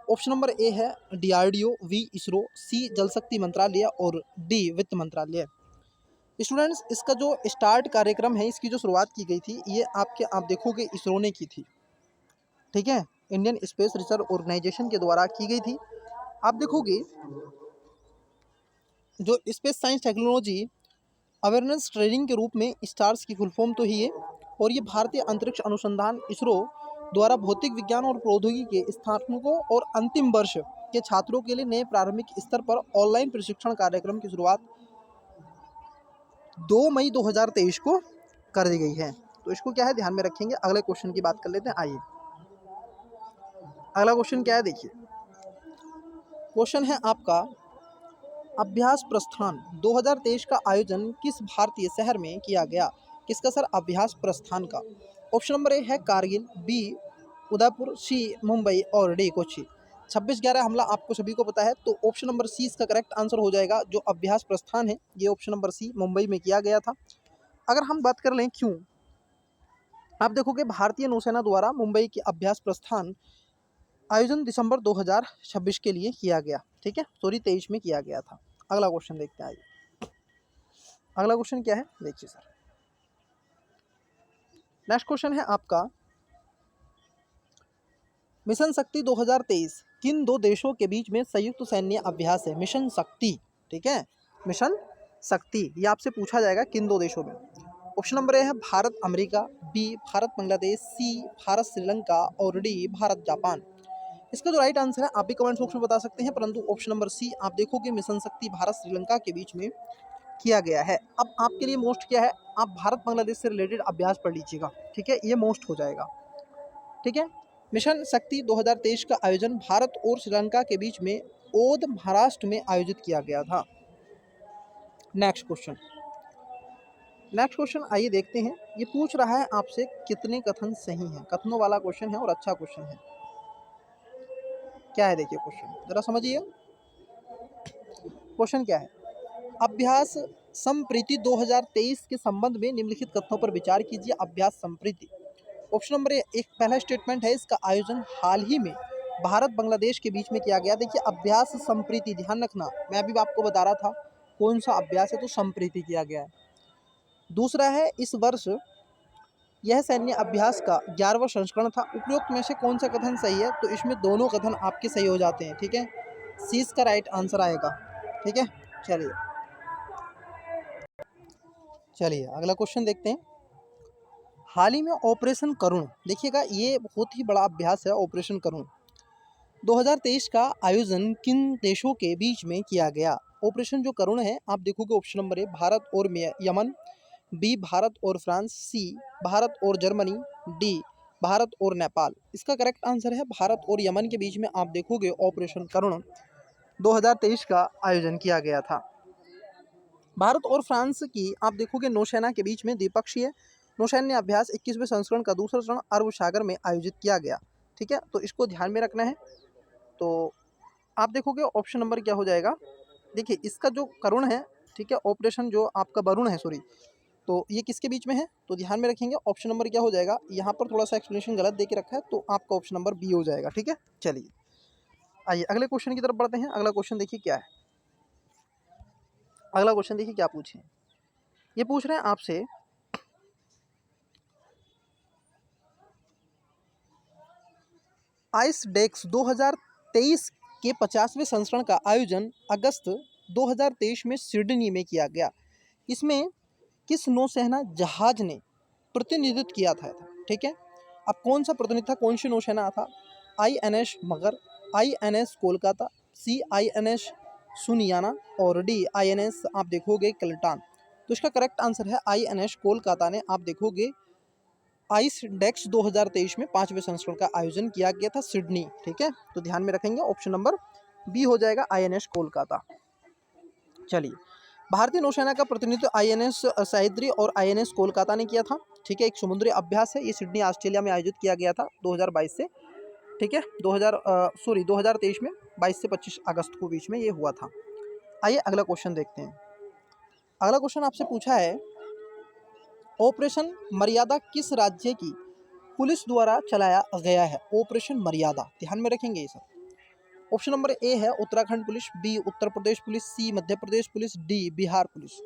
ऑप्शन नंबर ए है DRDO, बी इसरो, सी जल शक्ति मंत्रालय और डी वित्त मंत्रालय। स्टूडेंट्स, इसका जो स्टार्ट कार्यक्रम है इसकी जो शुरुआत की गई थी ये आप देखोगे इसरो ने की थी। ठीक है, इंडियन स्पेस रिसर्च ऑर्गेनाइजेशन के द्वारा की गई थी। आप देखोगे जो space science technology awareness training के रूप में स्टार्स की फुल फॉर्म तो ही है, और ये भारतीय अंतरिक्ष अनुसंधान इसरो द्वारा भौतिक विज्ञान और प्रौद्योगिकी के स्नातकों और अंतिम वर्ष के छात्रों के लिए नए प्रारंभिक स्तर पर ऑनलाइन प्रशिक्षण कार्यक्रम की शुरुआत 2 मई 2023 को कर दी गई है। तो इसको क्या है ध्यान में रखेंगे। अगले क्वेश्चन की बात कर लेते हैं। आइए अगला क्वेश्चन क्या है देखिए, क्वेश्चन है आपका, अभ्यास प्रस्थान 2023 का आयोजन किस भारतीय शहर में किया गया? किसका सर अभ्यास प्रस्थान का? ऑप्शन नंबर ए है कारगिल, बी उदयपुर, सी मुंबई और डी कोच्चि। 26/11 हमला आपको सभी को पता है, तो ऑप्शन नंबर सी इसका करेक्ट आंसर हो जाएगा। जो अभ्यास प्रस्थान है ये ऑप्शन नंबर सी मुंबई में किया गया था। अगर हम बात कर लें क्यों, आप देखोगे भारतीय नौसेना द्वारा मुंबई के अभ्यास प्रस्थान आयोजन दिसंबर 2026 के लिए किया गया। ठीक है, सॉरी 23 में किया गया था। अगला क्वेश्चन देखते हैं। आइए अगला क्वेश्चन क्या है देखिए सर, नेक्स्ट क्वेश्चन है आपका, मिशन शक्ति 2023 किन 2 देशों के बीच में संयुक्त सैन्य अभ्यास है? मिशन शक्ति, ठीक है, मिशन शक्ति ये आपसे पूछा जाएगा किन 2 देशों में। ऑप्शन नंबर ए है भारत अमेरिका, बी भारत बांग्लादेश, सी भारत श्रीलंका और डी भारत जापान। इसका जो राइट आंसर है आप भी कमेंट बॉक्स में बता सकते हैं, परंतु ऑप्शन नंबर सी आप देखोगे मिशन शक्ति भारत श्रीलंका के बीच में किया गया है। अब आपके लिए मोस्ट क्या है, आप भारत बांग्लादेश से रिलेटेड अभ्यास पढ़ लीजिएगा। ठीक है, ये मोस्ट हो जाएगा। ठीक है, मिशन शक्ति 2023 का आयोजन भारत और श्रीलंका के बीच में ओद महाराष्ट्र में आयोजित किया गया था। नेक्स्ट क्वेश्चन आइए देखते हैं। ये पूछ रहा है आपसे कितने कथन सही हैं। कथनों वाला क्वेश्चन है और अच्छा क्वेश्चन है। क्या है देखिए क्वेश्चन, जरा समझिए। क्वेश्चन क्या है, अभ्यास संप्रीति 2023 के संबंध में निम्नलिखित कथनों पर विचार कीजिए। अभ्यास संप्रीति, ऑप्शन नंबर एक पहला स्टेटमेंट है, इसका आयोजन हाल ही में भारत बांग्लादेश के बीच में किया गया। देखिए अभ्यास संप्रीति, ध्यान रखना, मैं अभी आपको बता रहा था कौन सा अभ्यास है, तो संप्रीति किया गया है। दूसरा है, इस वर्ष यह सैन्य अभ्यास का 11वां संस्करण था। उपरोक्त में से कौन सा कथन सही है? तो इसमें दोनों कथन आपके सही हो जाते हैं। ठीक है, सी इसका राइट आंसर आएगा। ठीक है, चलिए अगला क्वेश्चन देखते हैं। हाल ही में ऑपरेशन करुण, देखिएगा ये बहुत ही बड़ा अभ्यास है। ऑपरेशन करुण 2023 का आयोजन किन देशों के बीच में किया गया? ऑपरेशन जो करुण है आप देखोगे ऑप्शन नंबर ए भारत और यमन, बी भारत और फ्रांस, सी भारत और जर्मनी, डी भारत और नेपाल। इसका करेक्ट आंसर है भारत और यमन के बीच में आप देखोगे ऑपरेशन करुण 2023 का आयोजन किया गया था। भारत और फ्रांस की आप देखोगे नौसेना के बीच में द्विपक्षीय नौसैन्य अभ्यास 21वें संस्करण का दूसरा चरण अरब सागर में आयोजित किया गया। ठीक है, तो इसको ध्यान में रखना है। तो आप देखोगे ऑप्शन नंबर क्या हो जाएगा। देखिए इसका जो करुण है, ठीक है, ऑपरेशन जो आपका वरुण है, सॉरी, तो ये किसके बीच में है, तो ध्यान में रखेंगे ऑप्शन नंबर क्या हो जाएगा। यहाँ पर थोड़ा सा एक्सप्लेनेशन गलत दे के रखा है, तो आपका ऑप्शन नंबर बी हो जाएगा। ठीक है, चलिए आइए अगले क्वेश्चन की तरफ बढ़ते हैं। अगला क्वेश्चन देखिए क्या है। अगला क्वेश्चन देखिए क्या पूछे। ये पूछ रहे हैं आपसे आइस डेक्स 2023 के 50वें संस्करण का आयोजन अगस्त 2023 में सिडनी में किया गया। इसमें किस नौसेना जहाज ने प्रतिनिधित्व किया था। ठीक है, अब कौन सा प्रतिनिधित्व था, कौन सी नौसेना था। INS मगर, INS कोलकाता, C INS सुनियाना और D INS आप देखोगे कल्टान। तो इसका करेक्ट आंसर है INS कोलकाता ने आप देखोगे आइस डेक्स 2023 में 5वें संस्करण का आयोजन किया गया था सिडनी। ठीक है, तो ध्यान में रखेंगे ऑप्शन नंबर बी हो जाएगा INS कोलकाता। चलिए, भारतीय नौसेना का प्रतिनिधित्व INS सह्याद्री और INS कोलकाता ने किया था। ठीक है, एक समुद्री अभ्यास है, ये सिडनी ऑस्ट्रेलिया में आयोजित किया गया था 2022 से, ठीक है, 2023 में 22 से 25 अगस्त को बीच में ये हुआ था। आइए अगला क्वेश्चन देखते हैं। अगला क्वेश्चन आपसे पूछा है ऑपरेशन मर्यादा किस राज्य की पुलिस द्वारा चलाया गया है। ऑपरेशन मर्यादा ध्यान में रखेंगे ये सब। ऑप्शन नंबर ए है Uttarakhand police, B Uttar Pradesh police, C Madhya Pradesh police, D Bihar police.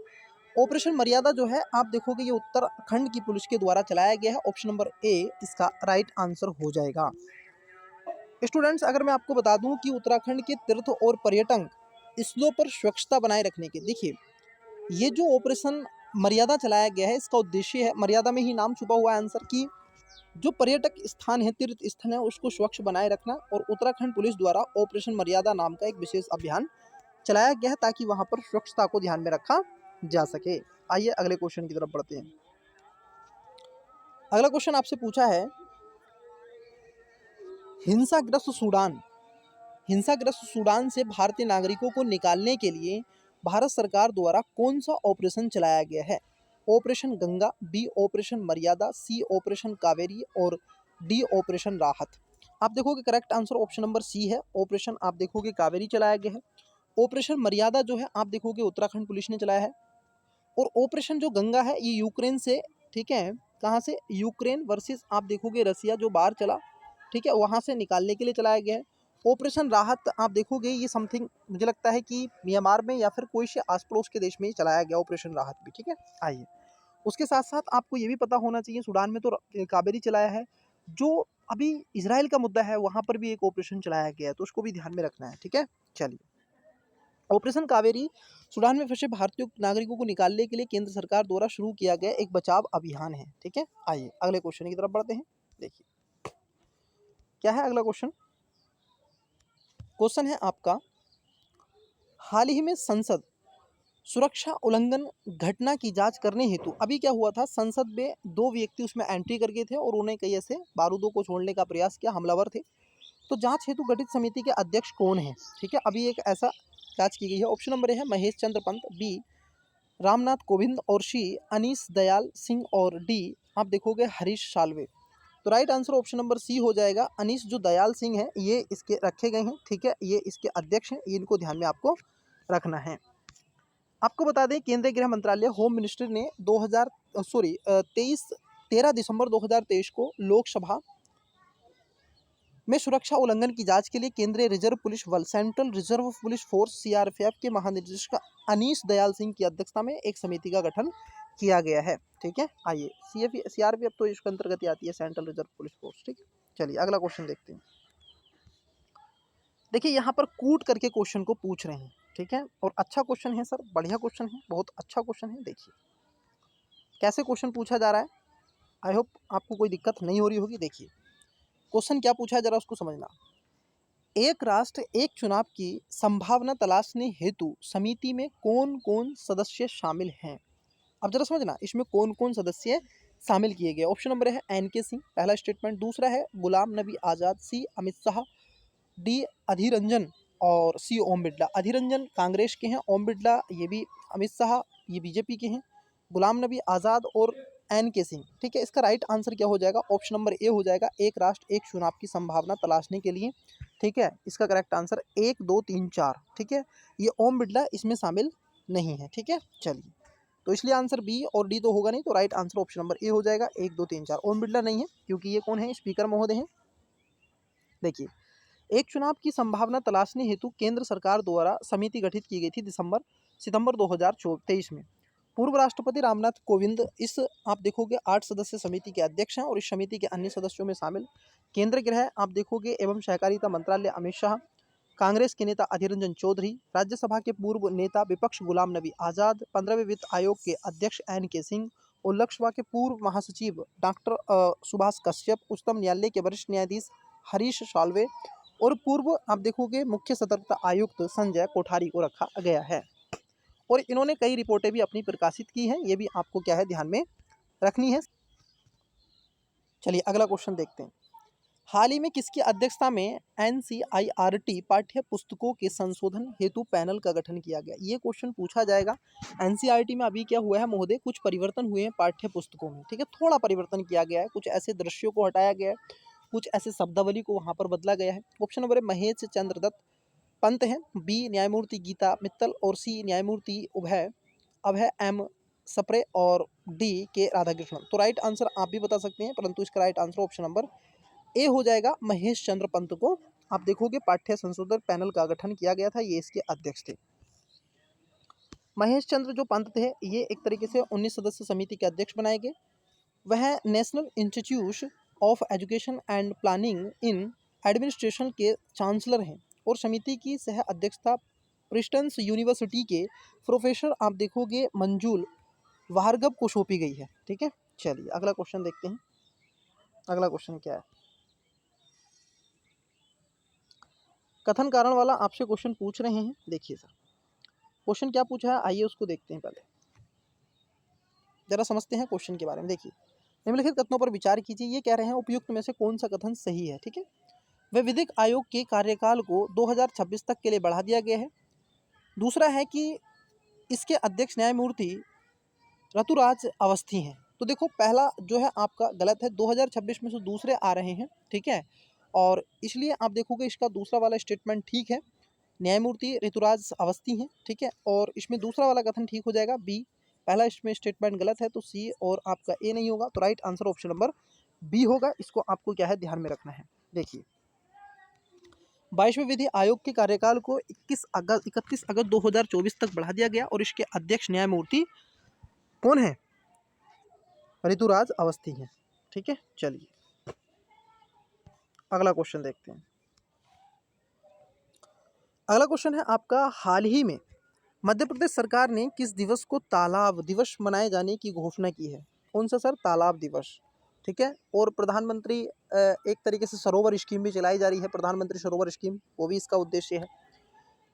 Operation Maryada जो है आप देखोगे ये उत्तराखंड की पुलिस के द्वारा चलाया गया है। ऑप्शन नंबर ए इसका राइट आंसर हो जाएगा। स्टूडेंट्स, अगर मैं आपको बता दूं कि उत्तराखंड के तीर्थ और पर्यटन स्थलों पर स्वच्छता बनाए रखने के, देखिए ये जो ऑपरेशन मर्यादा चलाया गया है इसका उद्देश्य है, मर्यादा में ही नाम छुपा हुआ है आंसर, की जो पर्यटक स्थान है, तीर्थ स्थान है, उसको स्वच्छ बनाए रखना। और उत्तराखंड पुलिस द्वारा ऑपरेशन मर्यादा नाम का एक विशेष अभियान चलाया गया है ताकि वहां पर स्वच्छता को ध्यान में रखा जा सके। आइए अगले क्वेश्चन की तरफ बढ़ते हैं। अगला क्वेश्चन आपसे पूछा है हिंसाग्रस्त सूडान से भारतीय नागरिकों को निकालने के लिए भारत सरकार द्वारा कौन सा ऑपरेशन चलाया गया है। ऑपरेशन गंगा, बी ऑपरेशन मर्यादा, सी ऑपरेशन कावेरी और डी ऑपरेशन राहत। आप देखोगे correct answer option number C है, ऑपरेशन आप देखोगे कावेरी चलाया गया है। ऑपरेशन मर्यादा जो है आप देखोगे उत्तराखंड पुलिस ने चलाया है। और ऑपरेशन जो गंगा है ये यूक्रेन से, ठीक है, कहाँ से, यूक्रेन वर्सेस आप देखोगे रसिया जो बाहर चला, ठीक है, वहाँ से निकालने के लिए चलाया गया है। ऑपरेशन राहत आप देखोगे ये समथिंग मुझे लगता है कि म्यांमार में या फिर कोई से आस पड़ोस के देश में ही चलाया गया ऑपरेशन राहत भी। ठीक है, आइए उसके साथ साथ आपको ये भी पता होना चाहिए सूडान में तो कावेरी चलाया है, जो अभी इसराइल का मुद्दा है वहाँ पर भी एक ऑपरेशन चलाया गया है, तो उसको भी ध्यान में रखना है। ठीक है, चलिए ऑपरेशन कावेरी सूडान में फंसे भारतीय नागरिकों को निकालने के लिए केंद्र सरकार द्वारा शुरू किया गया एक बचाव अभियान है। ठीक है, आइए अगले क्वेश्चन की तरफ बढ़ते हैं। देखिए क्या है अगला क्वेश्चन। क्वेश्चन है आपका, हाल ही में संसद सुरक्षा उल्लंघन घटना की जांच करने हेतु, अभी क्या हुआ था, संसद में 2 व्यक्ति उसमें एंट्री कर गए थे और उन्हें कई ऐसे बारूदों को छोड़ने का प्रयास किया, हमलावर थे। तो जांच हेतु गठित समिति के अध्यक्ष कौन है। ठीक है, अभी एक ऐसा जांच की गई है। ऑप्शन नंबर ए है महेश चंद्र पंत, बी रामनाथ कोविंद और सी अनीस दयाल सिंह और डी आप देखोगे हरीश साल्वे। तो right answer option number C हो जाएगा। अनीस जो दयाल सिंह है ये इसके रखे गए हैं। ठीक है, ये इसके अध्यक्ष हैं, इनको ध्यान में आपको रखना है। आपको बता दें केंद्रीय गृह मंत्रालय होम मिनिस्ट्री ने 13 दिसंबर 2023 को लोकसभा में सुरक्षा उल्लंघन की जांच के लिए केंद्रीय रिजर्व पुलिस बल central reserve police force CRPF के महानिदेशक अनीस दयाल सिंह की अध्यक्षता में एक समिति का गठन किया गया है। ठीक है, आइए CRPF तो इसके अंतर्गत आती है, सेंट्रल रिजर्व पुलिस फोर्स। ठीक है, चलिए अगला क्वेश्चन देखते हैं। देखिए यहाँ पर कूट करके क्वेश्चन को पूछ रहे हैं। ठीक है, और अच्छा क्वेश्चन है सर, बढ़िया क्वेश्चन है, बहुत अच्छा क्वेश्चन है। देखिए कैसे क्वेश्चन पूछा जा रहा है, आई होप आपको कोई दिक्कत नहीं हो रही होगी। देखिए क्वेश्चन क्या पूछा है जरा उसको समझना। एक राष्ट्र एक चुनाव की संभावना तलाशने हेतु समिति में कौन कौन सदस्य शामिल हैं। अब जरा समझना इसमें कौन कौन सदस्य शामिल किए गए। ऑप्शन नंबर है एन.के. सिंह, पहला स्टेटमेंट। दूसरा है गुलाम नबी आज़ाद, सी अमित शाह, डी अधीर रंजन और सी ओम बिरला। अधीर रंजन कांग्रेस के हैं, ओम बिरला ये भी, अमित शाह ये बीजेपी के हैं, गुलाम नबी आज़ाद और एन.के. सिंह। ठीक है, इसका राइट आंसर क्या हो जाएगा? ऑप्शन नंबर ए हो जाएगा, एक राष्ट्र एक चुनाव की संभावना तलाशने के लिए। ठीक है, इसका करेक्ट आंसर 1 2 3 4। ठीक है, ये ओम बिरला इसमें शामिल नहीं है। ठीक है, चलिए, तो इसलिए आंसर बी और डी तो होगा नहीं, तो राइट आंसर ऑप्शन नंबर ए हो जाएगा, 1 2 3 4। ओम बिरला नहीं है क्योंकि ये कौन है? स्पीकर महोदय हैं। देखिए, एक चुनाव की संभावना तलाशने हेतु केंद्र सरकार द्वारा समिति गठित की गई थी सितंबर 2023 में। पूर्व राष्ट्रपति रामनाथ कोविंद इस, आप देखोगे, 8 सदस्य समिति के अध्यक्ष हैं और इस समिति के अन्य सदस्यों में शामिल केंद्रीय गृह, आप देखोगे, एवं सहकारिता मंत्रालय अमित शाह, कांग्रेस के नेता अधीर रंजन चौधरी, राज्यसभा के पूर्व नेता विपक्ष गुलाम नबी आज़ाद, 15वें वित्त आयोग के अध्यक्ष एन.के. सिंह और लोकसभा के पूर्व महासचिव डॉक्टर सुभाष कश्यप, उच्चतम न्यायालय के वरिष्ठ न्यायाधीश हरीश साल्वे और पूर्व, आप देखोगे, मुख्य सतर्कता आयुक्त संजय कोठारी को रखा गया है। और इन्होंने कई रिपोर्टें भी अपनी प्रकाशित की हैं, ये भी आपको क्या है ध्यान में रखनी है। चलिए अगला क्वेश्चन देखते हैं। हाल ही में किसकी अध्यक्षता में एनसीईआरटी पाठ्य पुस्तकों के संशोधन हेतु पैनल का गठन किया गया? ये क्वेश्चन पूछा जाएगा। एनसीईआरटी में अभी क्या हुआ है महोदय, कुछ परिवर्तन हुए हैं पाठ्य पुस्तकों में। ठीक है, थोड़ा परिवर्तन किया गया है, कुछ ऐसे दृश्यों को हटाया गया है, कुछ ऐसे शब्दावली को वहाँ पर बदला गया है। ऑप्शन नंबर है महेश चंद्र दत्त पंत हैं, बी न्यायमूर्ति गीता मित्तल और सी न्यायमूर्ति अभय एम सप्रे और डी के राधाकृष्णन। तो राइट आंसर आप भी बता सकते हैं, परंतु इसका राइट आंसर ऑप्शन नंबर ए हो जाएगा। महेश चंद्र पंत को, आप देखोगे, पाठ्य संशोधन पैनल का गठन किया गया था, ये इसके अध्यक्ष थे। महेश चंद्र जो पंत थे, ये एक तरीके से 19 सदस्य समिति के अध्यक्ष बनाए गए। वह national institute of education and planning in administration के चांसलर हैं और समिति की सह अध्यक्षता प्रिंसटन यूनिवर्सिटी के प्रोफेसर, आप देखोगे, मंजूल भार्गव को सौंपी गई है। ठीक है, चलिए अगला क्वेश्चन देखते हैं। अगला क्वेश्चन क्या है? कथन कारण वाला आपसे क्वेश्चन पूछ रहे हैं। देखिए सर, क्वेश्चन क्या पूछा है, आइए उसको देखते हैं। पहले जरा समझते हैं क्वेश्चन के बारे में। देखिए, निम्नलिखित कथनों पर विचार कीजिए। ये कह रहे हैं उपयुक्त में से कौन सा कथन सही है? ठीक है, वह विधिक आयोग के कार्यकाल को 2026 तक के लिए बढ़ा दिया गया है। दूसरा है कि इसके अध्यक्ष न्यायमूर्ति ऋतुराज अवस्थी हैं। तो देखो, पहला जो है आपका गलत है, 2026 में से दूसरे आ रहे हैं। ठीक है, और इसलिए आप देखोगे इसका दूसरा वाला स्टेटमेंट ठीक है, न्यायमूर्ति ऋतुराज अवस्थी हैं। ठीक है, और इसमें दूसरा वाला कथन ठीक हो जाएगा, बी। पहला इसमें स्टेटमेंट गलत है, तो सी और आपका ए नहीं होगा, तो right answer option number B होगा। इसको आपको क्या है ध्यान में रखना है। देखिए, 22वें विधि आयोग के कार्यकाल को 31 अगस्त 2024 तक बढ़ा दिया गया और इसके अध्यक्ष न्यायमूर्ति कौन है? ऋतुराज अवस्थी हैं। ठीक है, चलिए अगला क्वेश्चन देखते हैं। अगला क्वेश्चन है आपका, हाल ही में मध्य प्रदेश सरकार ने किस दिवस को तालाब दिवस मनाए जाने की घोषणा की है? कौन सा सर? तालाब दिवस। ठीक है, और प्रधानमंत्री एक तरीके से सरोवर स्कीम भी चलाई जा रही है, प्रधानमंत्री सरोवर स्कीम, वो भी इसका उद्देश्य है।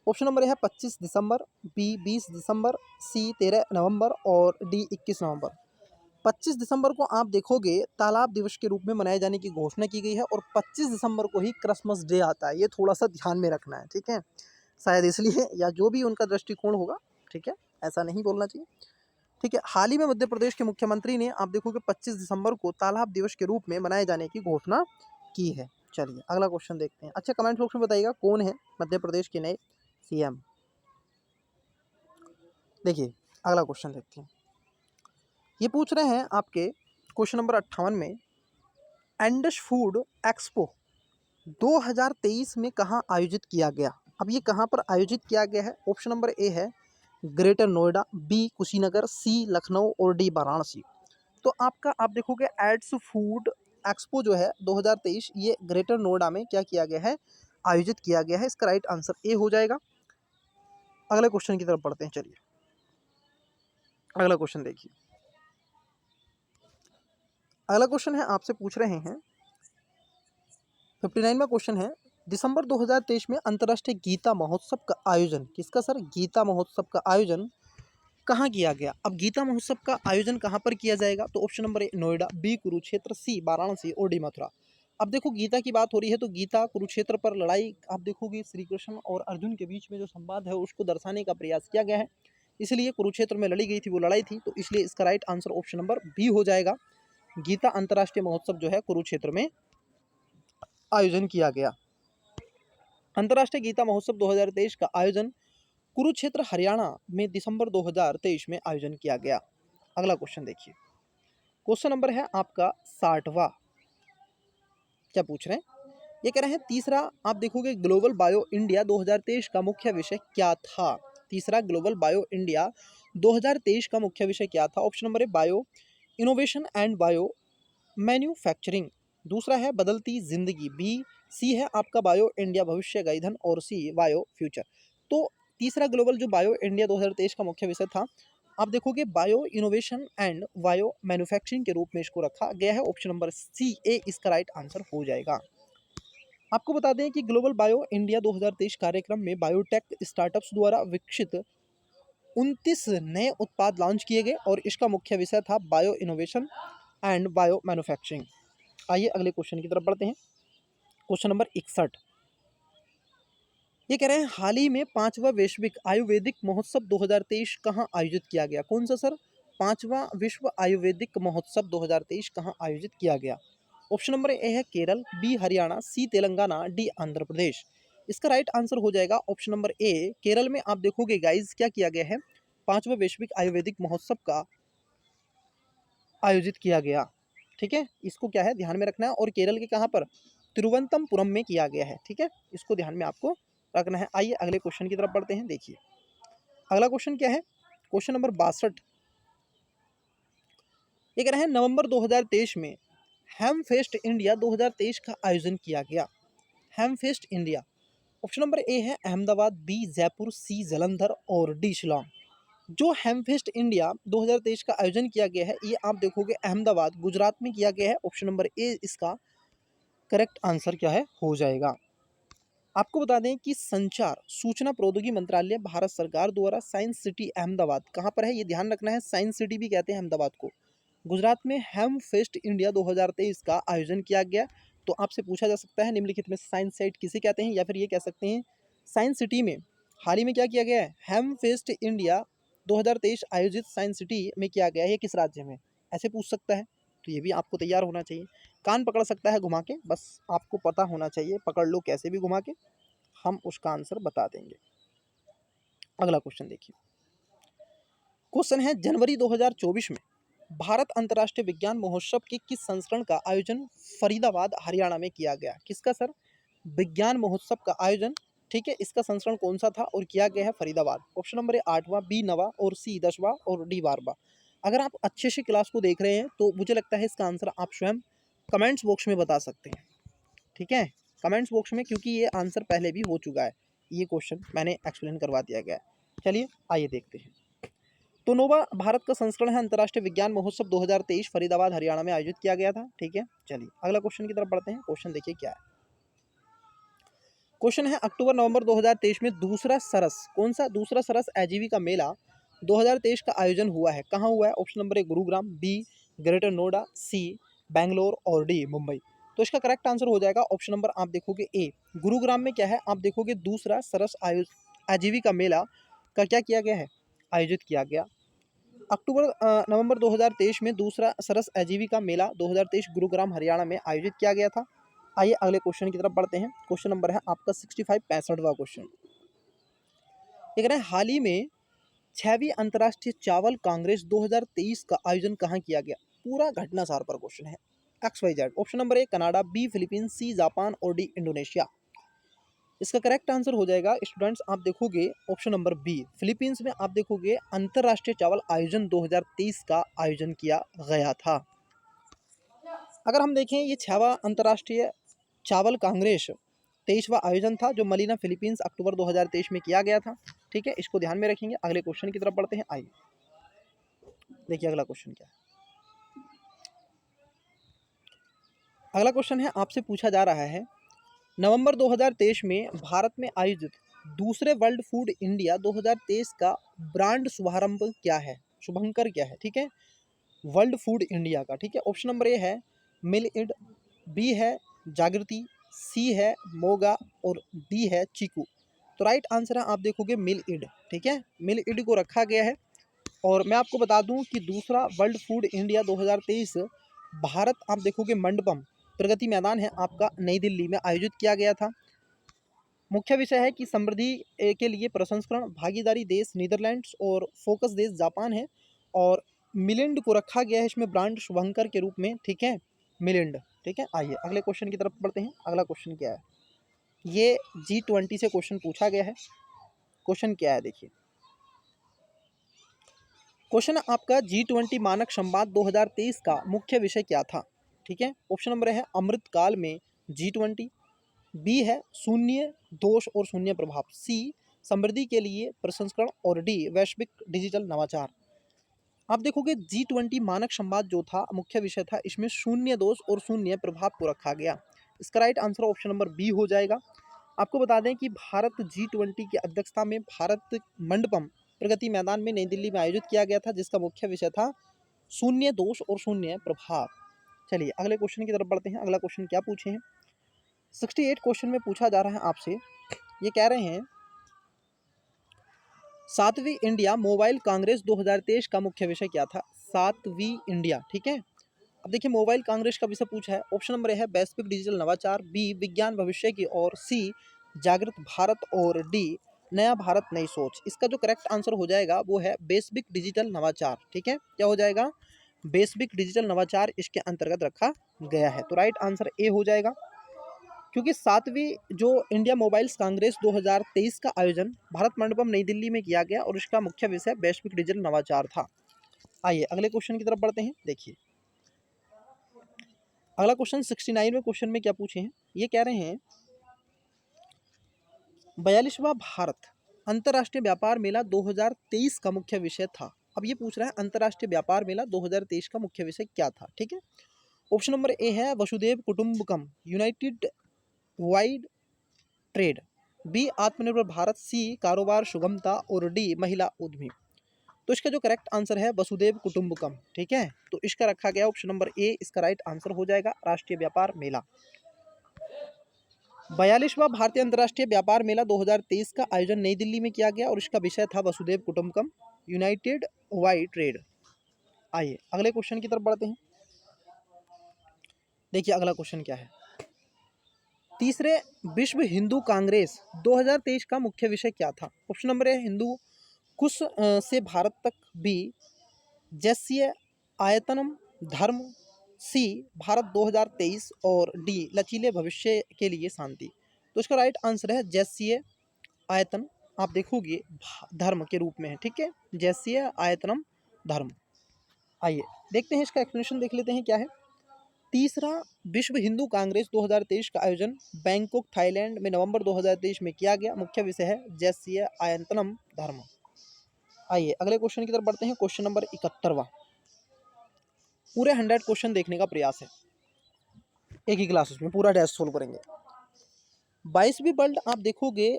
ऑप्शन नंबर है 25 दिसंबर, बी 20 दिसंबर, सी 13 नवंबर और डी 21 नवंबर। 25 दिसंबर को आप देखोगे तालाब दिवस के रूप में मनाए जाने की घोषणा की गई है और 25 दिसंबर को ही क्रिसमस डे आता है। ये थोड़ा सा ध्यान में रखना है। ठीक है, शायद इसलिए, या जो भी उनका दृष्टिकोण होगा। ठीक है, ऐसा नहीं बोलना चाहिए। ठीक है, हाल ही में मध्य प्रदेश के मुख्यमंत्री ने, आप देखोगे, 25 दिसंबर को तालाब दिवस के रूप में मनाए जाने की घोषणा की है। चलिए अगला क्वेश्चन देखते हैं। अच्छा, कमेंट बॉक्स में बताइएगा कौन है मध्य प्रदेश के नए सीएम। देखिए अगला क्वेश्चन देखते हैं। ये पूछ रहे हैं आपके क्वेश्चन नंबर 58 में, इंडस फूड एक्सपो 2023 में कहाँ आयोजित किया गया? अब ये कहाँ पर आयोजित किया गया है? ऑप्शन नंबर ए है ग्रेटर नोएडा, बी कुशीनगर, सी लखनऊ और डी वाराणसी। तो आपका, आप देखोगे, एड्स फूड एक्सपो जो है 2023, ये ग्रेटर नोएडा में क्या किया गया है? आयोजित किया गया है। इसका राइट आंसर ए हो जाएगा। अगले क्वेश्चन की तरफ बढ़ते हैं। चलिए अगला क्वेश्चन देखिए। अगला क्वेश्चन है, आपसे पूछ रहे हैं, 59वां क्वेश्चन है, दिसंबर 2023 में अंतर्राष्ट्रीय गीता महोत्सव का आयोजन, किसका सर? गीता महोत्सव का आयोजन कहाँ किया गया? अब गीता महोत्सव का आयोजन कहाँ पर किया जाएगा? तो option number A Noida, B Kurukshetra, C Varanasi और डी मथुरा। अब देखो गीता की बात हो रही है तो गीता कुरुक्षेत्र पर लड़ाई आप देखोगे श्री कृष्ण और अर्जुन के बीच में जो संवाद है उसको दर्शाने का प्रयास किया गया है, इसलिए कुरुक्षेत्र में लड़ी गई थी वो लड़ाई थी, तो इसलिए इसका right answer option number B हो जाएगा। गीता अंतर्राष्ट्रीय महोत्सव जो है कुरुक्षेत्र में आयोजन किया गया। अंतर्राष्ट्रीय गीता महोत्सव 2023 का आयोजन कुरुक्षेत्र हरियाणा में दिसंबर 2023 में आयोजन किया गया। अगला क्वेश्चन देखिए, क्वेश्चन नंबर है आपका 60वां। क्या पूछ रहे हैं? ये कह रहे हैं तीसरा आप देखोगे ग्लोबल बायो इंडिया 2023 का मुख्य विषय क्या था? तीसरा ग्लोबल बायो इंडिया 2023 का मुख्य विषय क्या था? Option number A bio innovation and bio manufacturing, दूसरा है बदलती जिंदगी, बी सी है आपका बायो इंडिया भविष्य का ईंधन और सी बायो फ्यूचर। तो तीसरा ग्लोबल जो बायो इंडिया 2023 का मुख्य विषय था आप देखोगे bio innovation and bio manufacturing के रूप में इसको रखा गया है। ऑप्शन नंबर सी ए इसका राइट आंसर हो जाएगा। आपको बता दें कि ग्लोबल बायो इंडिया 2023 कार्यक्रम में बायोटेक स्टार्टअप्स द्वारा विकसित 29 नए उत्पाद लॉन्च किए गए और इसका मुख्य विषय था bio innovation and bio manufacturing. आइए अगले क्वेश्चन की तरफ बढ़ते हैं। क्वेश्चन नंबर 61, ये कह रहे हैं हाल ही में 5वां वैश्विक आयुर्वेदिक महोत्सव 2023 कहाँ आयोजित किया गया? कौन सा सर? 5वां विश्व आयुर्वेदिक महोत्सव 2023 कहाँ आयोजित किया गया? ऑप्शन नंबर ए है केरल, बी हरियाणा, सी तेलंगाना, डी आंध्र प्रदेश। इसका राइट आंसर हो जाएगा ऑप्शन नंबर ए केरल में। आप देखोगे गाइज क्या किया गया है, 5वां वैश्विक आयुर्वेदिक महोत्सव का आयोजित किया गया। ठीक है, इसको क्या है ध्यान में रखना है, और केरल के कहाँ पर? तिरुवनंतपुरम में किया गया है। ठीक है, इसको ध्यान में आपको रखना है। आइए अगले क्वेश्चन की तरफ बढ़ते हैं। देखिए अगला क्वेश्चन क्या है, क्वेश्चन नंबर 62। ये कह रहे हैं नवंबर 2023 में हेम फेस्ट इंडिया 2023 का आयोजन किया गया। Hemp fest India, option number A है अहमदाबाद, बी जयपुर, सी जालंधर और डी शिलोंग। जो हेमफेस्ट इंडिया 2023 का आयोजन किया गया है ये आप देखोगे अहमदाबाद गुजरात में किया गया है। ऑप्शन नंबर ए इसका करेक्ट आंसर क्या है हो जाएगा। आपको बता दें कि संचार सूचना प्रौद्योगिकी मंत्रालय भारत सरकार द्वारा साइंस सिटी अहमदाबाद कहाँ पर है, ये ध्यान रखना है, साइंस सिटी भी कहते हैं अहमदाबाद को, गुजरात में हेम फेस्ट इंडिया 2023 का आयोजन किया गया। तो आपसे पूछा जा सकता है निम्नलिखित में साइंस साइट किसे कहते हैं, या फिर ये कह सकते हैं साइंस सिटी में हाल ही में क्या किया गया है, हेम फेस्ट इंडिया 2023 आयोजित साइंस सिटी में किया गया है, किस राज्य में, ऐसे पूछ सकता है। तो ये भी आपको तैयार होना चाहिए, कान पकड़ सकता है घुमा के, बस आपको पता होना चाहिए, पकड़ लो कैसे भी घुमा के, हम उसका आंसर बता देंगे। अगला क्वेश्चन देखिए, क्वेश्चन है जनवरी 2024 में भारत अंतर्राष्ट्रीय विज्ञान महोत्सव के किस संस्करण का आयोजन फरीदाबाद हरियाणा में किया गया? किसका सर? विज्ञान महोत्सव का आयोजन, ठीक है, इसका संस्करण कौन सा था और किया गया है फरीदाबाद। ऑप्शन नंबर ए 8वां, बी 9वां और सी 10वां और डी 12वां। अगर आप अच्छे से क्लास को देख रहे हैं तो मुझे लगता है इसका आंसर आप स्वयं कमेंट्स बॉक्स में बता सकते हैं। ठीक है, कमेंट्स बॉक्स में, क्योंकि ये आंसर पहले भी हो चुका है, ये क्वेश्चन मैंने एक्सप्लेन करवा दिया गया है। चलिए आइए देखते हैं। तो नोवा भारत का संस्करण है अंतर्राष्ट्रीय विज्ञान महोत्सव 2023 फरीदाबाद हरियाणा में आयोजित किया गया था। ठीक है, चलिए अगला क्वेश्चन की तरफ बढ़ते हैं। क्वेश्चन देखिए क्या है, क्वेश्चन है अक्टूबर नवंबर 2023 में दूसरा सरस, कौन सा? दूसरा सरस आजीविका मेला 2023 का आयोजन हुआ है, कहाँ हुआ है? Option number A Gurugram, B greater Noida, C Bangalore और डी मुंबई। तो इसका करेक्ट आंसर हो जाएगा ऑप्शन नंबर आप देखोगे ए गुरुग्राम में क्या है, आप देखोगे दूसरा सरस आजीविका मेला का क्या किया गया है, आयोजित किया गया। नवंबर 2023 में दूसरा सरस आजीविका मेला 2023 गुरुग्राम हरियाणा में आयोजित किया गया था। आइए अगले क्वेश्चन की तरफ बढ़ते हैं। क्वेश्चन नंबर है आपका 65वां क्वेश्चन। ये कह रहे हैं हाल ही में 6वीं अंतर्राष्ट्रीय चावल कांग्रेस 2023 का आयोजन कहाँ किया गया? पूरा घटना सार पर क्वेश्चन है, XYZ। Option number A Canada, B Philippines, C Japan और डी इंडोनेशिया। इसका करेक्ट आंसर हो जाएगा स्टूडेंट्स आप देखोगे ऑप्शन नंबर बी फिलीपींस में आप देखोगे अंतर्राष्ट्रीय चावल आयोजन 2023 का आयोजन किया गया था। अगर हम देखें ये 6वां अंतर्राष्ट्रीय चावल कांग्रेस 23वां आयोजन था जो मनीला फिलीपींस अक्टूबर 2023 में किया गया था। ठीक है, इसको ध्यान में रखेंगे। अगले क्वेश्चन की तरफ बढ़ते हैं। आइए देखिए अगला क्वेश्चन क्या है। अगला क्वेश्चन है आपसे पूछा जा रहा है नवंबर 2023 में भारत में आयोजित दूसरे वर्ल्ड फूड इंडिया 2023 का ब्रांड शुभारंभ क्या है, शुभंकर क्या है, ठीक है, वर्ल्ड फूड इंडिया का, ठीक है। ऑप्शन नंबर ए है मिल इड, बी है जागृति, सी है मोगा और डी है चीकू। तो राइट आंसर है आप देखोगे मिल इड, ठीक है, मिल इड को रखा गया है। और मैं आपको बता दूं कि दूसरा वर्ल्ड फूड इंडिया 2023 भारत आप देखोगे मंडपम प्रगति मैदान है आपका नई दिल्ली में आयोजित किया गया था। मुख्य विषय है कि समृद्धि के लिए प्रसंस्करण, भागीदारी देश नीदरलैंड्स और फोकस देश जापान है। और मिलिंड को रखा गया है इसमें ब्रांड शुभंकर के रूप में, ठीक है, मिलिंड, ठीक है। आइए अगले क्वेश्चन की तरफ बढ़ते हैं। अगला क्वेश्चन क्या है, ये G20 से क्वेश्चन पूछा गया है। क्वेश्चन क्या है देखिए, क्वेश्चन आपका G20 मानक संवाद 2023 का मुख्य विषय क्या था, ठीक है। ऑप्शन नंबर है अमृतकाल में G20, बी है शून्य दोष और शून्य प्रभाव, सी समृद्धि के लिए प्रसंस्करण और डी वैश्विक डिजिटल नवाचार। आप देखोगे G20 मानक संवाद जो था मुख्य विषय था, इसमें शून्य दोष और शून्य प्रभाव को रखा गया। इसका right answer option number B हो जाएगा। आपको बता दें कि भारत G20 की अध्यक्षता में भारत मंडपम प्रगति मैदान में नई दिल्ली में आयोजित किया गया था, जिसका मुख्य विषय था शून्य दोष और शून्य प्रभाव। चलिए अगले क्वेश्चन की तरफ बढ़ते हैं। अगला क्वेश्चन क्या पूछे हैं, 68 क्वेश्चन में पूछा जा रहा है आपसे। ये कह रहे हैं 7वीं इंडिया मोबाइल कांग्रेस 2023 का मुख्य विषय क्या था, 7वीं इंडिया, ठीक है। अब देखिए मोबाइल कांग्रेस का विषय पूछा है। ऑप्शन नंबर है वैश्विक डिजिटल नवाचार, बी विज्ञान भविष्य की और, सी जागृत भारत और डी नया भारत नई सोच। इसका जो करेक्ट आंसर हो जाएगा वो है वैश्विक डिजिटल नवाचार, ठीक है। क्या हो जाएगा, वैश्विक डिजिटल नवाचार इसके अंतर्गत रखा गया है। तो राइट आंसर ए हो जाएगा, क्योंकि 7वीं जो इंडिया मोबाइल्स कांग्रेस 2023 का आयोजन भारत मंडपम नई दिल्ली में किया गया और इसका मुख्य विषय वैश्विक डिजिटल नवाचार था। आइए अगले क्वेश्चन की तरफ बढ़ते हैं। देखिए अगला क्वेश्चन 69 में क्वेश्चन में क्या पूछे हैं, ये कह रहे हैं 42वां भारत अंतर्राष्ट्रीय व्यापार मेला 2023 का मुख्य विषय था। अब ये पूछ रहा है अंतर्राष्ट्रीय व्यापार मेला 2023 का मुख्य विषय क्या था, ठीक है। ऑप्शन नंबर ए है वसुधैव कुटुंबकम यूनाइटेड वाइड ट्रेड, बी आत्मनिर्भर भारत, सी कारोबार सुगमता और डी महिला उद्यमी। तो इसका जो करेक्ट आंसर है वसुधैव कुटुंबकम, ठीक है। तो इसका रखा गया ऑप्शन नंबर ए, इसका राइट आंसर हो जाएगा राष्ट्रीय व्यापार मेला। 42वां भारतीय अंतर्राष्ट्रीय व्यापार मेला 2023 का आयोजन नई दिल्ली में किया गया और इसका विषय था वसुधैव कुटुंबकम यूनाइटेड वाइड ट्रेड। आइए अगले क्वेश्चन की तरफ बढ़ते हैं। देखिए अगला क्वेश्चन क्या है, तीसरे विश्व हिंदू कांग्रेस 2023 का मुख्य विषय क्या था। ऑप्शन नंबर है हिंदू कुश से भारत तक, बी जैसीय आयतनम धर्म, सी भारत 2023 और डी लचीले भविष्य के लिए शांति। तो इसका राइट आंसर है जैसीय आयतन, आप देखोगे धर्म के रूप में है, ठीक है, जैसीय आयतनम धर्म। आइए देखते हैं इसका एक्सप्लेनेशन, देख लेते हैं क्या है। तीसरा विश्व हिंदू कांग्रेस 2023 का आयोजन बैंकॉक थाईलैंड में नवंबर 2023 में किया गया, मुख्य विषय है जैसीय आयतनम धर्म। आइए अगले क्वेश्चन की तरफ बढ़ते हैं। क्वेश्चन नंबर 71वां, पूरे 100 क्वेश्चन देखने का प्रयास है एक ही क्लासेस में, पूरा टेस्ट सोल्व करेंगे। 22वीं वर्ल्ड आप देखोगे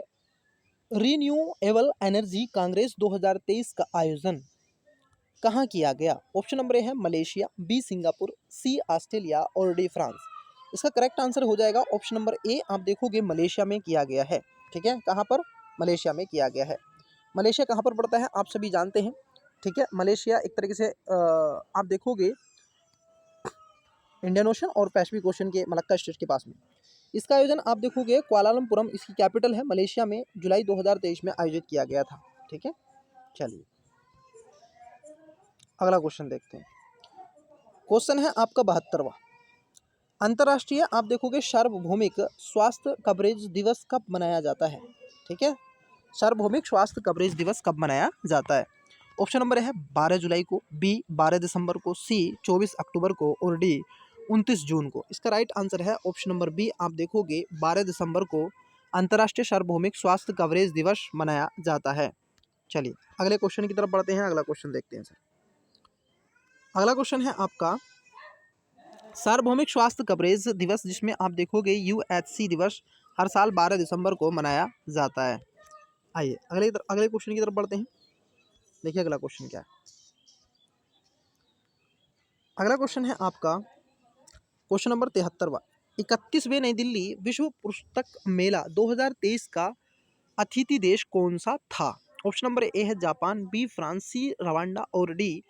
रीन्यूएबल एनर्जी कांग्रेस 2023 का आयोजन कहाँ किया गया। ऑप्शन नंबर ए है मलेशिया, बी सिंगापुर, सी ऑस्ट्रेलिया और डी फ्रांस। इसका करेक्ट आंसर हो जाएगा ऑप्शन नंबर ए, आप देखोगे मलेशिया में किया गया है, ठीक है। कहाँ पर, मलेशिया में किया गया है। मलेशिया कहाँ पर पड़ता है आप सभी जानते हैं, ठीक है। मलेशिया एक तरीके से आप देखोगे इंडियन ओशन और पैसिफिक ओशन के मलक्का स्टेट के पास में। इसका आयोजन आप देखोगे कुआलालंपुरम इसकी कैपिटल है, मलेशिया में जुलाई 2023 में आयोजित किया गया था, ठीक है। चलिए अगला क्वेश्चन देखते हैं। क्वेश्चन है आपका 72वां, अंतर्राष्ट्रीय आप देखोगे सार्वभौमिक स्वास्थ्य कवरेज दिवस कब मनाया जाता है, ठीक है। सार्वभौमिक स्वास्थ्य कवरेज दिवस कब मनाया जाता है। ऑप्शन नंबर है 12 जुलाई को, बी 12 दिसंबर को, सी 24 अक्टूबर को और डी 29 जून को। इसका राइट आंसर है ऑप्शन नंबर बी, आप देखोगे 12 दिसंबर को अंतर्राष्ट्रीय सार्वभौमिक स्वास्थ्य कवरेज दिवस मनाया जाता है। चलिए अगले क्वेश्चन की तरफ बढ़ते हैं। अगला क्वेश्चन देखते हैं सर। अगला क्वेश्चन है आपका सार्वभौमिक स्वास्थ्य कवरेज दिवस, जिसमें आप देखोगे यूएचसी दिवस हर साल 12 दिसंबर को मनाया जाता है। आइए अगले क्वेश्चन की तरफ बढ़ते हैं। देखिए अगला क्वेश्चन क्या है। अगला क्वेश्चन है आपका क्वेश्चन नंबर 73वां। 31वें नई दिल्ली विश्व पुस्तक मेला 2023 का अतिथि देश कौन सा था? ऑप्शन नंबर ए है जापान, बी फ्रांस, सी रवांडा और डी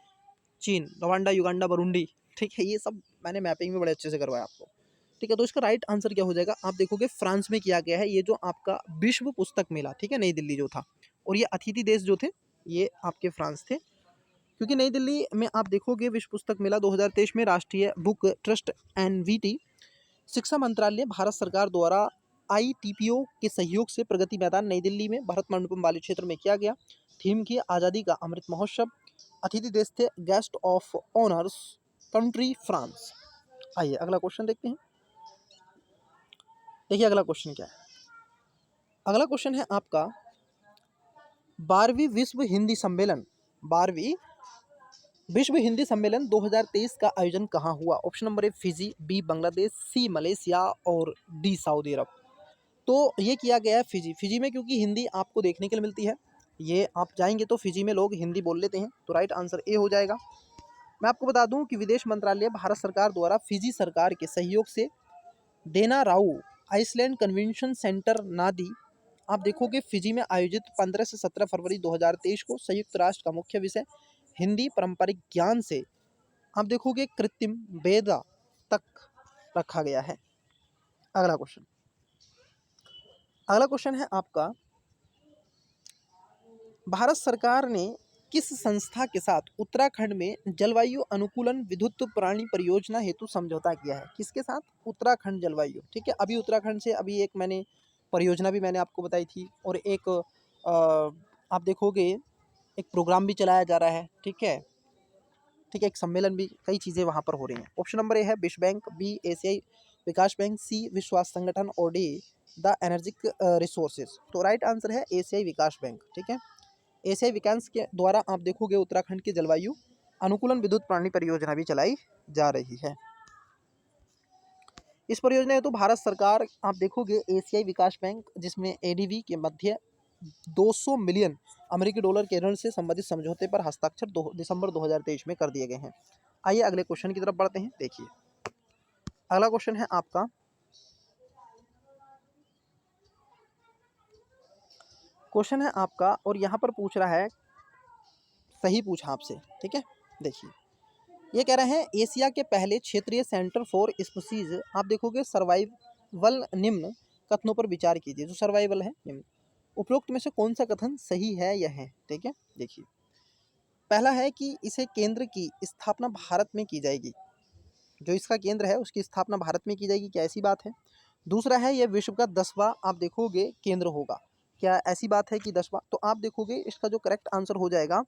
चीन। रवांडा, युगांडा, बरुंडी, ठीक है, ये सब मैंने मैपिंग में बड़े अच्छे से करवाया आपको। ठीक है, तो इसका राइट आंसर क्या हो जाएगा? आप देखोगे फ्रांस में किया गया है ये जो आपका विश्व पुस्तक मेला, ठीक है, नई दिल्ली जो था, और ये अतिथि देश जो थे ये आपके फ्रांस थे। क्योंकि नई दिल्ली में आप देखोगे विश्व पुस्तक मेला 2023 में राष्ट्रीय बुक ट्रस्ट एनवीटी, शिक्षा मंत्रालय, भारत सरकार द्वारा आईटीपीओ के सहयोग से प्रगति मैदान नई दिल्ली में भारत मंडपम वाले क्षेत्र में किया गया। थीम की आज़ादी का अमृत महोत्सव। अतिथि देश थे guest of honours country France. आइए अगला क्वेश्चन देखते हैं। देखिए अगला क्वेश्चन क्या है। अगला क्वेश्चन है आपका 12वीं विश्व हिंदी सम्मेलन 12वीं विश्व हिंदी सम्मेलन 2023 का आयोजन कहाँ हुआ? Option number A Fiji, B Bangladesh, C Malaysia और डी सऊदी अरब। तो ये किया गया है फिजी में, क्योंकि हिंदी आपको देखने के लिए मिलती है। ये आप जाएंगे तो फिजी में लोग हिंदी बोल लेते हैं, तो राइट आंसर ए हो जाएगा। मैं आपको बता दूं कि विदेश मंत्रालय भारत सरकार द्वारा फिजी सरकार के सहयोग से डेना राउ आइसलैंड कन्वेंशन सेंटर नादी आप देखोगे फिजी में आयोजित 15 से 17 फरवरी 2023 को संयुक्त राष्ट्र का मुख्य विषय हिंदी पारंपरिक ज्ञान से आप देखोगे कृत्रिम वेदा तक रखा गया है। अगला क्वेश्चन है आपका भारत सरकार ने किस संस्था के साथ उत्तराखंड में जलवायु अनुकूलन विद्युत प्राणी परियोजना हेतु समझौता किया है? किसके साथ? उत्तराखंड जलवायु, ठीक है। अभी उत्तराखंड से अभी एक मैंने परियोजना भी मैंने आपको बताई थी, और एक आप देखोगे एक प्रोग्राम भी चलाया जा रहा है, ठीक है, एक सम्मेलन भी, कई चीज़ें वहाँ पर हो रही हैं। ऑप्शन नंबर ए है विश्व बैंक, बी एशियाई विकास बैंक, सी विश्व स्वास्थ्य संगठन और डी द एनर्जिक रिसोर्सेज। तो राइट आंसर है एशियाई विकास बैंक, ठीक है। एशियाई विकास के द्वारा आप देखोगे उत्तराखंड की जलवायु अनुकूलन विद्युत प्राणी परियोजना भी चलाई जा रही है। इस परियोजना हेतु भारत सरकार आप देखोगे एशियाई विकास बैंक, जिसमें एडीबी के मध्य 200 मिलियन अमेरिकी डॉलर के ऋण से संबंधित समझौते पर हस्ताक्षर दिसंबर 2023 में कर दिए गए हैं। आइए अगले क्वेश्चन की तरफ बढ़ते हैं। देखिए अगला क्वेश्चन है आपका और यहाँ पर पूछ रहा है, सही पूछा आपसे, ठीक है। देखिए ये कह रहे हैं एशिया के पहले क्षेत्रीय सेंटर फॉर स्पीशीज आप देखोगे सर्वाइवल निम्न कथनों पर विचार कीजिए। जो सर्वाइवल है निम्न उपरोक्त में से कौन सा कथन सही है या है? ठीक है, देखिए पहला है कि इसे केंद्र की स्थापना भारत में की जाएगी। जो इसका केंद्र है उसकी स्थापना भारत में की जाएगी, क्या ऐसी बात है? दूसरा है यह विश्व का 10वां आप देखोगे केंद्र होगा, क्या ऐसी बात है कि 10वां? तो आप देखोगे इसका जो करेक्ट आंसर हो जाएगा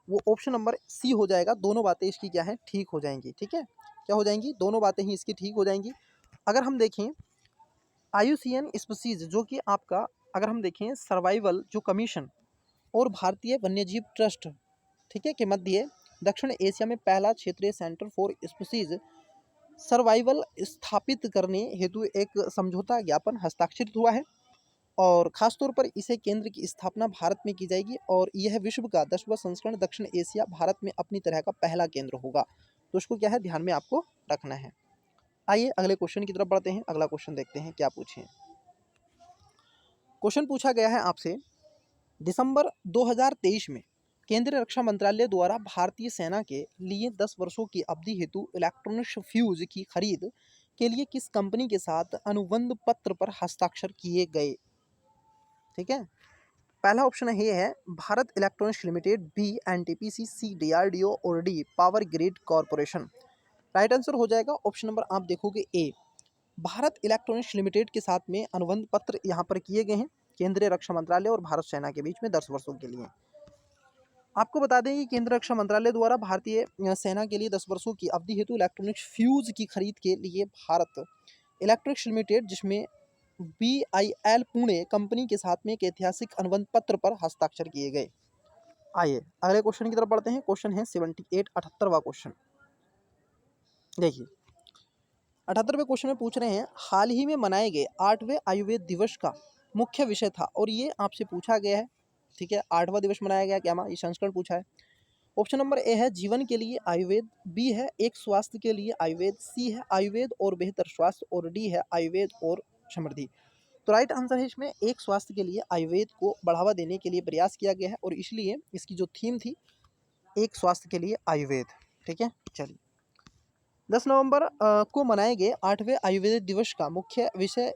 वो ऑप्शन नंबर सी हो जाएगा। दोनों बातें इसकी क्या है, ठीक हो जाएंगी, ठीक है। क्या हो जाएंगी? दोनों बातें ही इसकी ठीक हो जाएंगी। अगर हम देखें आईयूसीएन स्पीशीज जो कि आपका, अगर हम देखें सर्वाइवल जो कमीशन और भारतीय वन्यजीव ट्रस्ट, ठीक है, के मध्य दक्षिण एशिया में पहला क्षेत्रीय सेंटर फॉर स्पीशीज सर्वाइवल स्थापित करने हेतु एक समझौता ज्ञापन हस्ताक्षरित हुआ है, और खासतौर पर इसे केंद्र की स्थापना भारत में की जाएगी, और यह विश्व का 10वां संस्करण दक्षिण एशिया भारत में अपनी तरह का पहला केंद्र होगा। तो उसको क्या है, ध्यान में आपको रखना है। आइए अगले क्वेश्चन की तरफ बढ़ते हैं। अगला क्वेश्चन देखते हैं क्या पूछे। क्वेश्चन पूछा गया है आपसे, दिसंबर 2023 में केंद्रीय रक्षा मंत्रालय द्वारा भारतीय सेना के लिए 10 वर्षों की अवधि हेतु इलेक्ट्रॉनिक्स फ्यूज की खरीद के लिए किस कंपनी के साथ अनुबंध पत्र पर हस्ताक्षर किए गए? ठीक है, पहला ऑप्शन ये है Bharat electronics limited, B NTPC, C DRDO और D power grid corporation. Right answer हो जाएगा ऑप्शन नंबर आप देखोगे ए, भारत इलेक्ट्रॉनिक्स लिमिटेड के साथ में अनुबंध पत्र यहाँ पर किए गए हैं केंद्रीय रक्षा मंत्रालय और भारत सेना के बीच में 10 वर्षों के लिए। आपको बता दें कि केंद्रीय रक्षा मंत्रालय द्वारा भारतीय सेना के लिए 10 वर्षों की अवधि हेतु इलेक्ट्रॉनिक्स फ्यूज की खरीद के लिए भारत इलेक्ट्रॉनिक्स लिमिटेड जिसमें BIL पुणे कंपनी के साथ में एक ऐतिहासिक अनुबंध पत्र पर हस्ताक्षर किए गए। आइए अगले क्वेश्चन की तरफ बढ़ते हैं। क्वेश्चन है 78वां क्वेश्चन। देखिए 78वें क्वेश्चन में पूछ रहे हैं, हाल ही में मनाए गए 8वें आयुर्वेद दिवस का मुख्य विषय था, और ये आपसे पूछा गया है ठीक है, 8वां दिवस मनाया गया क्या? ये संस्करण पूछा है। ऑप्शन नंबर ए है जीवन के लिए आयुर्वेद, बी है एक स्वास्थ्य के लिए आयुर्वेद, सी है आयुर्वेद और बेहतर स्वास्थ्य, और डी है आयुर्वेद और समृद्धि। तो राइट आंसर है इसमें एक स्वास्थ्य के लिए आयुर्वेद को बढ़ावा देने के लिए प्रयास किया गया है, और इसलिए इसकी जो थीम थी एक स्वास्थ्य के लिए आयुर्वेद। ठीक है, चलिए 10 नवंबर को मनाए गए 8वें आयुर्वेद दिवस का मुख्य विषय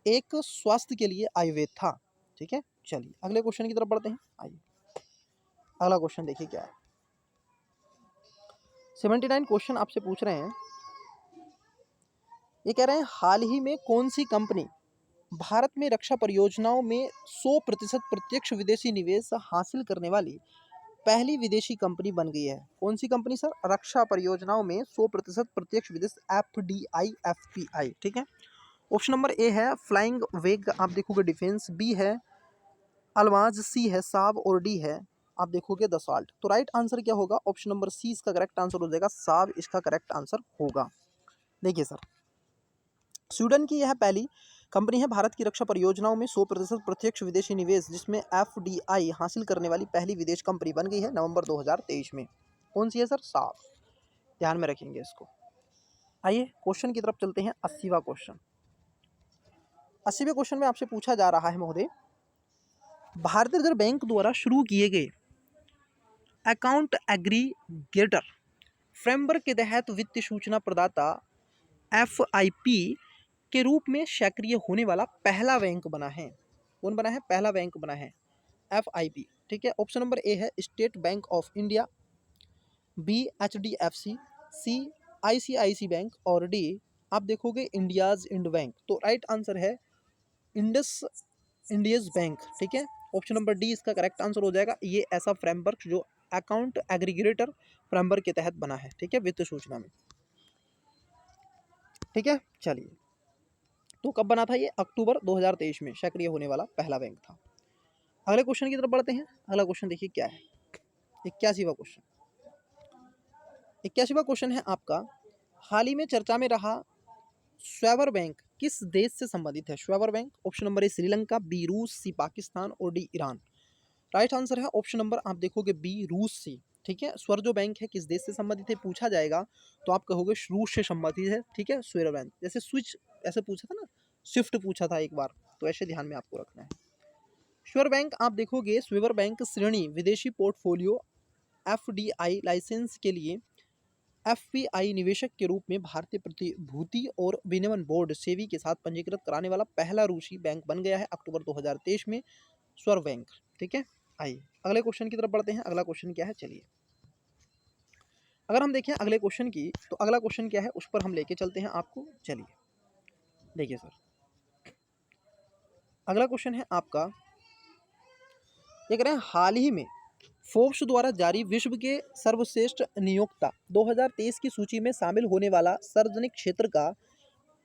एक स्वास्थ्य के लिए आयुर्वेद था। ठीक है, चलिए अगले क्वेश्चन की तरफ बढ़ते हैं। आइए अगला क्वेश्चन देखिए क्या है। 79 क्वेश्चन आपसे पूछ रहे हैं। ये कह रहे हैं हाल ही में कौन सी कंपनी भारत में रक्षा परियोजनाओं में 100% प्रत्यक्ष विदेशी निवेश हासिल करने वाली पहली विदेशी कंपनी बन गई है? कौन सी कंपनी सर? रक्षा परियोजनाओं में 100% प्रत्यक्ष विदेश, FDI FPI। ठीक है, ऑप्शन नंबर ए है फ्लाइंग वेग, आप देखोगे डिफेंस, बी है अल्माज, सी है साब, और डी है आप देखोगे दसॉल्ट। तो राइट आंसर क्या होगा? ऑप्शन नंबर सी इसका करेक्ट आंसर हो जाएगा, साब इसका करेक्ट आंसर होगा। देखिए सर, स्वीडन की यह पहली कंपनी है भारत की रक्षा परियोजनाओं में 100% प्रत्यक्ष विदेशी निवेश जिसमें FDI हासिल करने वाली पहली विदेश कंपनी बन गई है नवंबर 2023 में। कौन सी है सर? साब। ध्यान में रखेंगे इसको। आइए क्वेश्चन की तरफ चलते हैं। 80वां क्वेश्चन। 80वें क्वेश्चन में आपसे पूछा जा रहा है महोदय, भारतीय रिजर्व बैंक द्वारा शुरू किए गए अकाउंट एग्रीगेटर फ्रेमवर्क के तहत वित्तीय सूचना प्रदाता FIP के रूप में सक्रिय होने वाला पहला बैंक बना है। कौन बना है? पहला बैंक बना है FIP। ठीक है, ऑप्शन नंबर ए है State Bank of India, B HDFC, C ICICI bank, और डी आप देखोगे इंडियाज इंड बैंक। तो राइट आंसर है इंडियज बैंक। ठीक है, ऑप्शन नंबर डी इसका करेक्ट आंसर हो जाएगा। ये ऐसा फ्रेमवर्क जो अकाउंट एग्रीगेटर फ्रेमवर्क के तहत बना है। ठीक है, वित्तीय सूचना में। ठीक है, चलिए तो कब बना था ये? अक्टूबर 2023 में सक्रिय होने वाला पहला बैंक था। अगले क्वेश्चन की तरफ बढ़ते हैं। अगला क्वेश्चन देखिए क्या है। 81वां क्वेश्चन। 81वां क्वेश्चन है आपका, हाल ही में चर्चा में रहा स्वेबर बैंक किस देश से संबंधित है? Sberbank, option number A Sri Lanka, B रूस, सी पाकिस्तान, और डी ईरान। राइट आंसर है ऑप्शन नंबर आप देखोगे बी रूस से। ठीक है, स्वर जो बैंक है किस देश से संबंधित है पूछा जाएगा तो आप कहोगे रूस से संबंधित है। ठीक है, स्वेबर बैंक जैसे स्विच ऐसे पूछा था ना, स्विफ्ट पूछा था एक बार, तो ऐसे ध्यान में आपको रखना है। स्वेबर बैंक आप देखोगे स्वेबर बैंक श्रेणी विदेशी पोर्टफोलियो FDI लाइसेंस के लिए FPI निवेशक के रूप में भारतीय प्रतिभूति और विनिमय बोर्ड सेबी के साथ पंजीकृत कराने वाला पहला रूसी बैंक बन गया है अक्टूबर 2023 में, स्वर बैंक। ठीक है, आइए अगले क्वेश्चन की तरफ बढ़ते हैं। अगला क्वेश्चन क्या है? चलिए अगर हम देखें अगले क्वेश्चन की, तो अगला क्वेश्चन क्या है उस पर हम लेके चलते हैं आपको। चलिए देखिए सर, अगला क्वेश्चन है आपका, ये कह रहे हैं हाल ही में फोर्ब्स द्वारा जारी विश्व के सर्वश्रेष्ठ नियोक्ता 2023 की सूची में शामिल होने वाला सार्वजनिक क्षेत्र का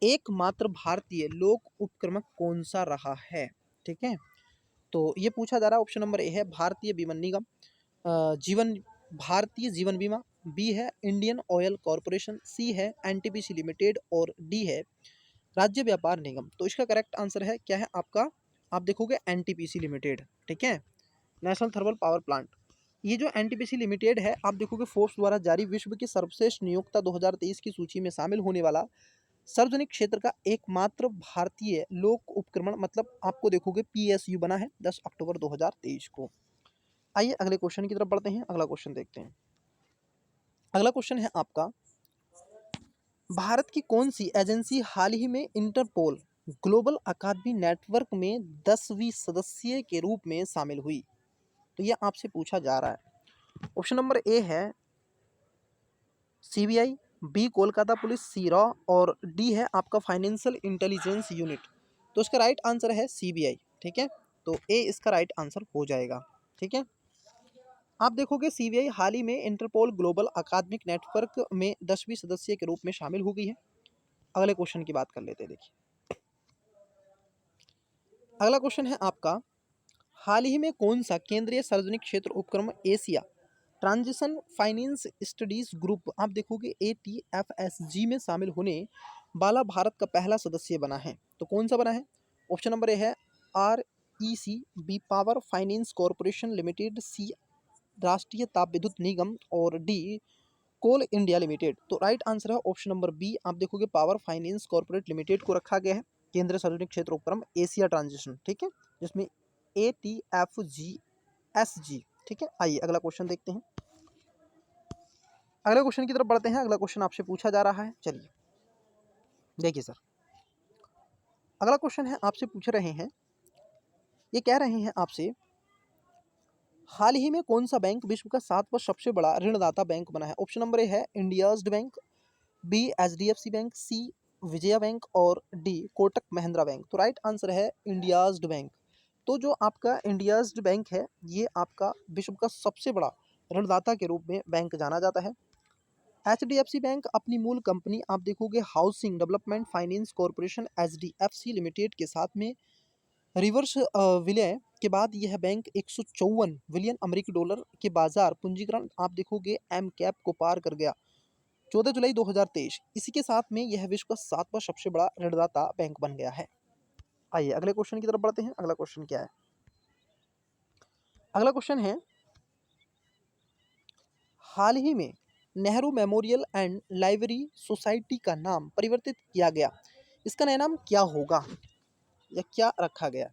एकमात्र भारतीय लोक उपक्रम कौन सा रहा है? ठीक है, तो ये पूछा जा रहा है। ऑप्शन नंबर ए है भारतीय बीमा निगम, जीवन भारतीय जीवन बीमा, बी है इंडियन ऑयल कॉरपोरेशन, सी है NTPC लिमिटेड, और डी है राज्य व्यापार निगम। तो इसका करेक्ट आंसर है क्या है आपका? आप देखोगे NTPC लिमिटेड। ठीक है, नेशनल थर्मल पावर प्लांट। ये जो NTPC लिमिटेड है आप देखोगे फोर्ब्स द्वारा जारी विश्व के सर्वश्रेष्ठ नियोक्ता 2023 की सूची में शामिल होने वाला सार्वजनिक क्षेत्र का एकमात्र भारतीय लोक उपक्रमण, मतलब आपको देखोगे PSU बना है 10 अक्टूबर 2023 को। आइए अगले क्वेश्चन की तरफ बढ़ते हैं। अगला क्वेश्चन देखते हैं। अगला क्वेश्चन है आपका, भारत की कौन सी एजेंसी हाल ही में इंटरपोल ग्लोबल अकादमी नेटवर्क में 10वीं सदस्य के रूप में शामिल हुई? तो ये आपसे पूछा जा रहा है। ऑप्शन नंबर ए है CBI, बी कोलकाता पुलिस, सी रॉ, और डी है आपका फाइनेंशियल इंटेलिजेंस यूनिट। तो इसका राइट आंसर है CBI। ठीक है, तो ए इसका राइट आंसर हो जाएगा। ठीक है, आप देखोगे CBI हाल ही में इंटरपोल ग्लोबल अकादमिक नेटवर्क में 10वीं सदस्य के रूप में शामिल हो गई है। अगले क्वेश्चन की बात कर लेते हैं। देखिए अगला क्वेश्चन है आपका, हाल ही में कौन सा केंद्रीय सार्वजनिक क्षेत्र उपक्रम Asia transition finance studies group आप देखोगे ATFSG में शामिल होने वाला भारत का पहला सदस्य बना है? तो कौन सा बना है? ऑप्शन नंबर ए है NECEC, B power finance corporation limited, C Rashtriya Tap Vidyut Nigam और डी कोल इंडिया लिमिटेड। तो राइट आंसर है ऑप्शन नंबर बी, आप देखोगे पावर फाइनेंस कॉर्पोरेट लिमिटेड को रखा गया है केंद्रीय सार्वजनिक क्षेत्र उपक्रम एशिया ट्रांजिशन, ठीक है, जिसमें ATFGSG, ठीक है। आइए अगला क्वेश्चन देखते हैं। अगले क्वेश्चन की तरफ बढ़ते हैं। अगला क्वेश्चन आपसे पूछा जा रहा है, चलिए देखिए सर। अगला क्वेश्चन है, आपसे पूछ रहे हैं, ये कह रहे हैं आपसे, हाल ही में कौन सा बैंक विश्व का 7वां सबसे बड़ा ऋणदाता बैंक बना है? ऑप्शन नंबर ए है India's bank, B HDFC bank, C Vijaya bank और डी कोटक महिंद्रा बैंक। तो राइट आंसर है इंडियाज़ बैंक। तो जो आपका इंडियाज़ बैंक है, ये आपका विश्व का सबसे बड़ा ऋणदाता के रूप में बैंक जाना जाता है। HDFC बैंक अपनी मूल कंपनी आप देखोगे housing development finance corporation HDFC limited के साथ में रिवर्स विलय के बाद यह बैंक 154 बिलियन अमेरिकी डॉलर के बाजार पूंजीकरण आप देखोगे एम कैप को पार कर गया 14 जुलाई 2023। इसी के साथ में यह विश्व का 7वां सबसे बड़ा ऋणदाता बैंक बन गया है। आइए अगले क्वेश्चन की तरफ बढ़ते हैं। अगला क्वेश्चन क्या है? अगला क्वेश्चन है, हाल ही में Nehru memorial and library society का नाम परिवर्तित किया गया, इसका नया नाम क्या होगा या क्या रखा गया?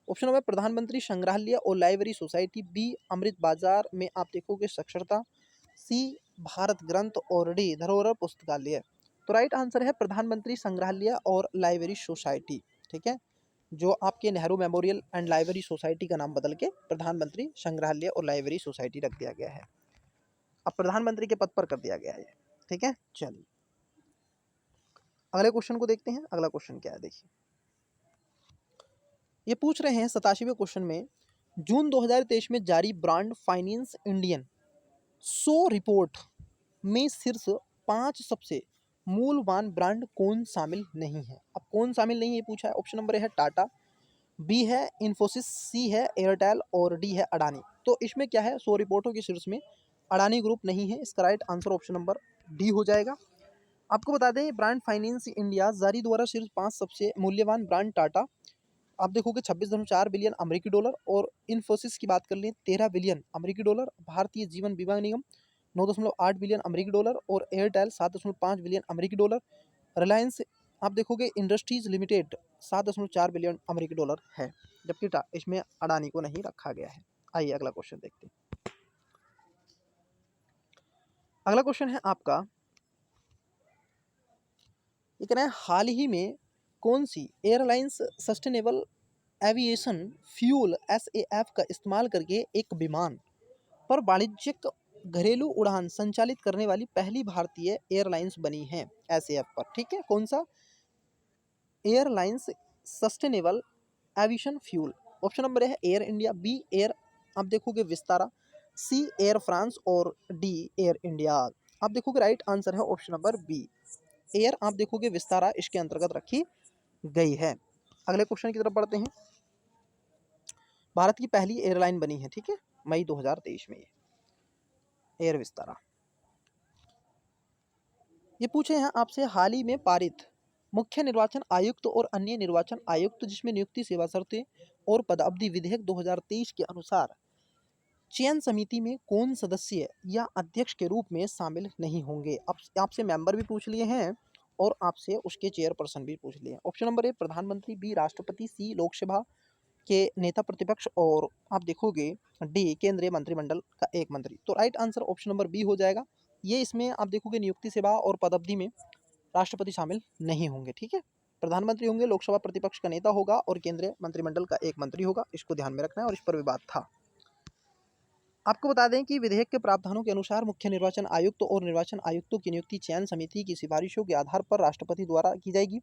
ऑप्शन नंबर प्रधानमंत्री संग्रहालय और लाइब्रेरी सोसाइटी, बी अमृत बाजार में आप देखोगे साक्षरता, सी भारत ग्रंथ और डी धरोहर पुस्तकालय। तो राइट आंसर है प्रधानमंत्री संग्रहालय और लाइब्रेरी सोसाइटी, ठीक है, जो आपके Nehru memorial and library society का नाम बदल के प्रधानमंत्री संग्रहालय और लाइब्रेरी सोसाइटी रख दिया गया है। अब प्रधानमंत्री के पद पर कर दिया गया है, ठीक है। चलिए अगले क्वेश्चन को देखते हैं। अगला क्वेश्चन क्या है, देखिए ये पूछ रहे हैं 87वें क्वेश्चन में, जून 2023 में जारी ब्रांड फाइनेंस इंडियन 100 रिपोर्ट में शीर्ष 5 सबसे मूल्यवान ब्रांड कौन शामिल नहीं है? अब कौन शामिल नहीं है पूछा है। ऑप्शन नंबर है टाटा, बी है इन्फोसिस, सी है एयरटेल और डी है अडानी। तो इसमें क्या है, 100 रिपोर्टों के शीर्ष में अडानी ग्रुप नहीं है। इसका right answer option number D हो जाएगा। आपको बता दें, ब्रांड फाइनेंस इंडिया जारी द्वारा शीर्ष 5 सबसे मूल्यवान ब्रांड टाटा आप देखोगे 26.4 बिलियन अमेरिकी डॉलर, और इन्फोसिस की बात कर लें 13 बिलियन अमेरिकी डॉलर, भारतीय जीवन बीमा निगम 9.8 बिलियन अमेरिकी डॉलर और एयरटेल 7.5 बिलियन अमेरिकी डॉलर। रिलायंस आप देखोगे इंडस्ट्रीज लिमिटेड 7.4 बिलियन अमेरिकी डॉलर है, जबकि इसमें अडानी को नहीं रखा गया है। आइए अगला क्वेश्चन देखते हैं। अगला क्वेश्चन है आपका, ये कहना है, हाल ही में कौन सी airlines sustainable aviation fuel SAF का इस्तेमाल करके एक विमान पर वाणिज्यिक घरेलू उड़ान संचालित करने वाली पहली भारतीय एयरलाइंस बनी है SAF पर, ठीक है। कौन सा? Airlines sustainable aviation fuel. Option number है एयर इंडिया, बी एयर आप देखोगे विस्तारा, सी एयर फ्रांस और डी एयर इंडिया। आप देखोगे राइट आंसर है ऑप्शन नंबर बी, एयर आप देखोगे विस्तारा इसके अंतर्गत रखी गई है। अगले क्वेश्चन की तरफ बढ़ते हैं। भारत की पहली एयरलाइन बनी है, ठीक है, मई 2023 में ये एयर विस्तारा। ये पूछे हैं आपसे, हाल ही में पारित मुख्य निर्वाचन आयुक्त और अन्य निर्वाचन आयुक्त जिसमें नियुक्ति सेवा शर्तें और पदावधि विधेयक 2023 के अनुसार चयन समिति में कौन सदस्य या अध्यक्ष के रूप में शामिल नहीं होंगे? आपसे मेंबर भी पूछ लिए हैं और आपसे उसके चेयरपर्सन भी पूछ लिए हैं। ऑप्शन नंबर ए प्रधानमंत्री, बी राष्ट्रपति, सी लोकसभा के नेता प्रतिपक्ष और आप देखोगे डी केंद्रीय मंत्रिमंडल का एक मंत्री। तो right answer option number B हो जाएगा। ये इसमें आप देखोगे नियुक्ति सेवा और पदावधि में राष्ट्रपति शामिल नहीं होंगे, ठीक है। प्रधानमंत्री होंगे, लोकसभा प्रतिपक्ष का नेता होगा और केंद्रीय मंत्रिमंडल का एक मंत्री होगा। इसको ध्यान में रखना है और इस पर विवाद था। आपको बता दें कि विधेयक के प्रावधानों के अनुसार मुख्य निर्वाचन आयुक्त और निर्वाचन आयुक्तों की नियुक्ति चयन समिति की सिफारिशों के आधार पर राष्ट्रपति द्वारा की जाएगी।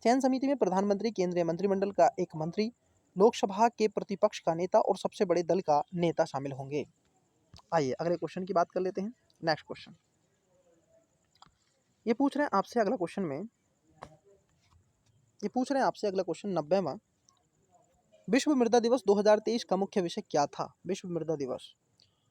चयन समिति में प्रधानमंत्री, केंद्रीय मंत्रिमंडल का एक मंत्री, लोकसभा के प्रतिपक्ष का नेता और सबसे बड़े दल का नेता शामिल होंगे। आइए अगले क्वेश्चन की बात कर लेते हैं। नेक्स्ट क्वेश्चन ये पूछ रहे हैं आपसे, अगला क्वेश्चन में ये पूछ रहे हैं आपसे अगला क्वेश्चन 90वां, विश्व मृदा दिवस 2023 का मुख्य विषय क्या था? विश्व मृदा दिवस।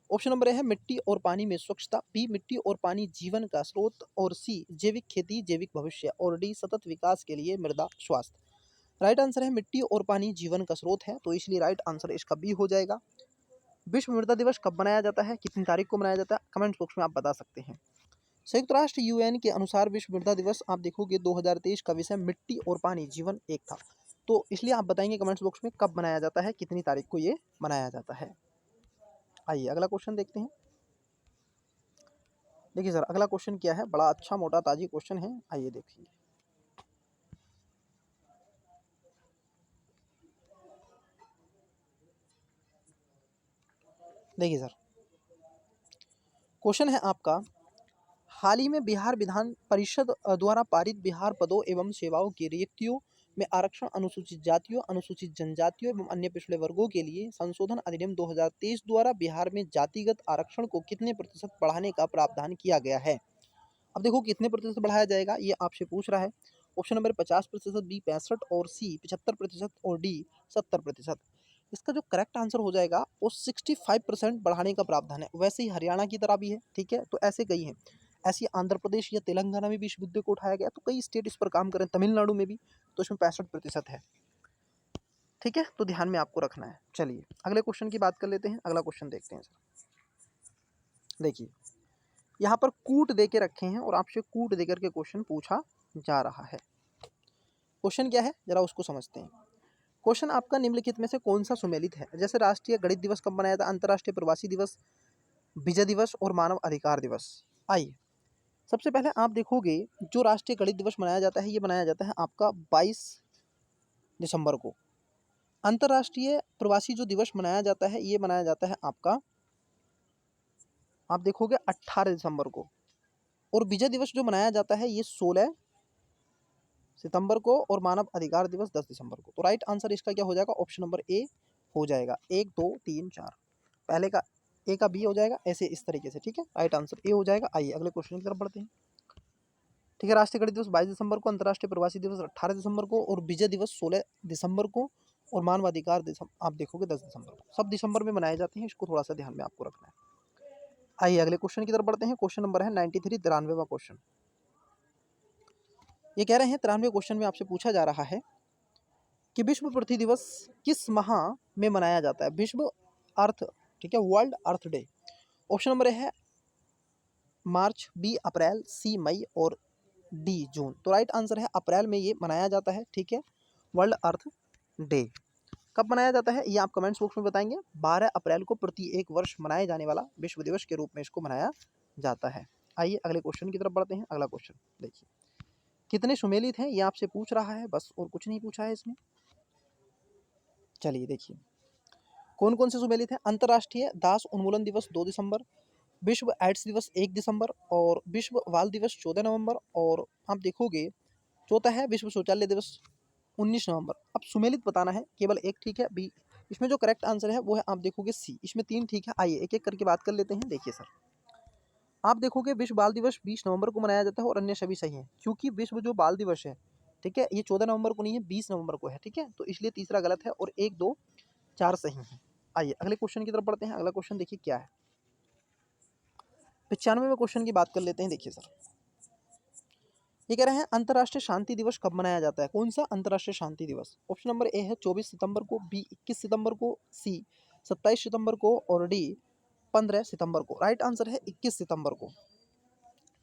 ऑप्शन नंबर ए है मिट्टी और पानी में स्वच्छता, बी मिट्टी और पानी जीवन का स्रोत और सी जैविक खेती जैविक भविष्य और डी सतत विकास के लिए मृदा स्वास्थ्य। राइट आंसर है मिट्टी और पानी जीवन का स्रोत है, तो इसलिए राइट आंसर इसका बी हो जाएगा। विश्व मृदा दिवस कब मनाया जाता है, कितनी तारीख को मनाया जाता है, कमेंट बॉक्स में आप बता सकते हैं। संयुक्त राष्ट्र यूएन के अनुसार विश्व मृदा दिवस आप देखोगे 2023 का विषय मिट्टी और पानी जीवन एक था, तो इसलिए आप बताएंगे कमेंट्स बॉक्स में कब मनाया जाता है, कितनी तारीख को ये मनाया जाता है। आइए अगला क्वेश्चन देखते हैं। देखिए सर अगला क्वेश्चन क्या है, बड़ा अच्छा मोटा ताजी क्वेश्चन है, आइए देखिए। देखिए सर क्वेश्चन है आपका, हाल ही में बिहार विधान परिषद द्वारा पारित बिहार पदों एवं सेवाओं की रिक्तियों में आरक्षण अनुसूचित जातियों, अनुसूचित जनजातियों एवं अन्य पिछड़े वर्गों के लिए संशोधन अधिनियम 2023 द्वारा बिहार में जातिगत आरक्षण को कितने प्रतिशत बढ़ाने का प्रावधान किया गया है। अब देखो कितने प्रतिशत बढ़ाया जाएगा, ये आपसे पूछ रहा है। ऑप्शन नंबर 50%, बी 65 और सी 75% और डी 70%। इसका जो करेक्ट आंसर हो जाएगा वो 65% बढ़ाने का प्रावधान है। वैसे ही हरियाणा की तरह भी है, ठीक है, तो ऐसे कई हैं। ऐसे आंध्र प्रदेश या तेलंगाना में भी इस मुद्दे को उठाया गया, तो कई स्टेट इस पर काम करें, तमिलनाडु में भी, तो इसमें 65% है। ठीक है, तो ध्यान में आपको रखना है। चलिए अगले क्वेश्चन की बात कर लेते हैं। अगला क्वेश्चन देखते हैं सर। देखिए यहाँ पर कूट दे के रखे हैं और आपसे कूट देकर के क्वेश्चन पूछा जा रहा है। क्वेश्चन क्या है जरा उसको समझते हैं। क्वेश्चन आपका निम्नलिखित में से कौन सा सुमेलित है। जैसे राष्ट्रीय गणित दिवस कब मनाया था, अंतर्राष्ट्रीय प्रवासी दिवस, विजय दिवस और मानव अधिकार दिवस। आइए सबसे पहले आप देखोगे जो राष्ट्रीय गणित दिवस मनाया जाता है, ये मनाया जाता है आपका 22 दिसंबर को। अंतर्राष्ट्रीय प्रवासी जो दिवस मनाया जाता है, ये मनाया जाता है आपका, आप देखोगे 18 दिसंबर को। और विजय दिवस जो मनाया जाता है ये 16 सितंबर को, और मानव अधिकार दिवस 10 दिसंबर को। तो राइट आंसर इसका क्या हो जाएगा, ऑप्शन नंबर ए हो जाएगा। 1 2 3 4 पहले का ए का बी हो जाएगा, ऐसे इस तरीके से। ठीक है, राइट आंसर ए हो जाएगा। आइए अगले क्वेश्चन की तरफ बढ़ते हैं। ठीक है, राष्ट्रीय गणित दिवस 22 दिसंबर को, अंतर्राष्ट्रीय प्रवासी दिवस 18 दिसंबर को, और विजय दिवस 16 दिसंबर को, और मानवाधिकार दिवस आप देखोगे 10 दिसंबर को। सब दिसंबर में मनाए जाते हैं, इसको थोड़ा सा ध्यान में आपको रखना है। आइए अगले क्वेश्चन की तरफ बढ़ते हैं। क्वेश्चन नंबर है 93, 93वां क्वेश्चन। ये कह रहे हैं 93वें क्वेश्चन में आपसे पूछा जा रहा है कि विश्व पृथ्वी दिवस किस माह में मनाया जाता है। विश्व अर्थ, ठीक है, world earth day. Option number A है मार्च, बी अप्रैल, सी मई और डी जून। तो राइट आंसर है अप्रैल में ये मनाया जाता है। ठीक है, वर्ल्ड अर्थ डे कब मनाया जाता है ये आप कमेंट्स बॉक्स में बताएंगे। 12 अप्रैल को प्रति एक वर्ष मनाए जाने वाला विश्व दिवस के रूप में इसको मनाया जाता है। आइए अगले क्वेश्चन की तरफ बढ़ते हैं। अगला क्वेश्चन देखिए, कितने सुमेलित हैं ये आपसे पूछ रहा है, बस और कुछ नहीं पूछा है इसमें। चलिए देखिए कौन कौन से सुमेलित हैं। अंतर्राष्ट्रीय दास उन्मूलन दिवस 2 दिसंबर, विश्व एड्स दिवस 1 दिसंबर, और विश्व बाल दिवस 14 नवंबर, और आप देखोगे चौथा है विश्व शौचालय दिवस 19 नवंबर। अब सुमेलित बताना है, केवल एक ठीक है बी। इसमें जो करेक्ट आंसर है वो है आप देखोगे सी। इसमें 3 ठीक है। आइए एक एक करके बात कर लेते हैं। देखिए सर आप देखोगे विश्व बाल दिवस 20 नवंबर को मनाया जाता है और अन्य सभी सही हैं, क्योंकि विश्व जो बाल दिवस है, ठीक है, ये 14 नवंबर को नहीं है, 20 नवंबर को है। ठीक है, तो इसलिए तीसरा गलत है और 1 2 4 सही हैं। आइए अगले क्वेश्चन की तरफ बढ़ते हैं। अगला क्वेश्चन देखिए क्या है, 95वें क्वेश्चन की बात कर लेते हैं। देखिए सर ये कह रहे हैं अंतर्राष्ट्रीय शांति दिवस कब मनाया जाता है। कौन सा अंतर्राष्ट्रीय शांति दिवस। ऑप्शन नंबर ए है 24 सितंबर को, बी 21 सितंबर को, सी 27 सितंबर को, और डी 15 सितंबर को। राइट आंसर है 21 सितंबर को।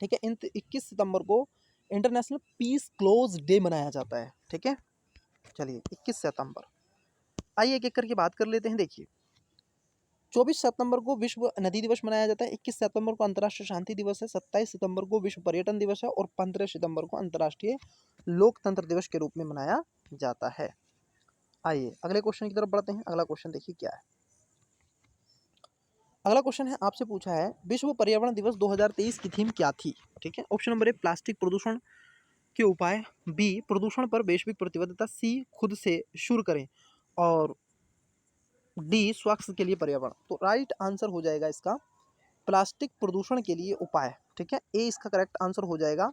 ठीक है, 21 सितंबर को इंटरनेशनल पीस क्लोज डे मनाया जाता है। ठीक है, चलिए 21 सितंबर। आइए एक एक करके बात कर लेते हैं। देखिए 24 सितंबर को विश्व नदी दिवस मनाया जाता है, 21 सितंबर को अंतर्राष्ट्रीय शांति दिवस है, 27 सितंबर को विश्व पर्यटन दिवस है, और 15 सितंबर को अंतर्राष्ट्रीय लोकतंत्र दिवस के रूप में मनाया जाता है। आइए अगले क्वेश्चन की तरफ बढ़ते हैं। अगला क्वेश्चन देखिए क्या है। अगला क्वेश्चन है आपसे पूछा है विश्व पर्यावरण दिवस 2023 की थीम क्या थी। ठीक है, ऑप्शन नंबर ए प्लास्टिक प्रदूषण के उपाय, बी प्रदूषण पर वैश्विक प्रतिबद्धता, सी खुद से शुरू करें, और डी स्वास्थ्य के लिए पर्यावरण। तो राइट आंसर हो जाएगा इसका प्लास्टिक प्रदूषण के लिए उपाय। ठीक है, ए इसका करेक्ट आंसर हो जाएगा।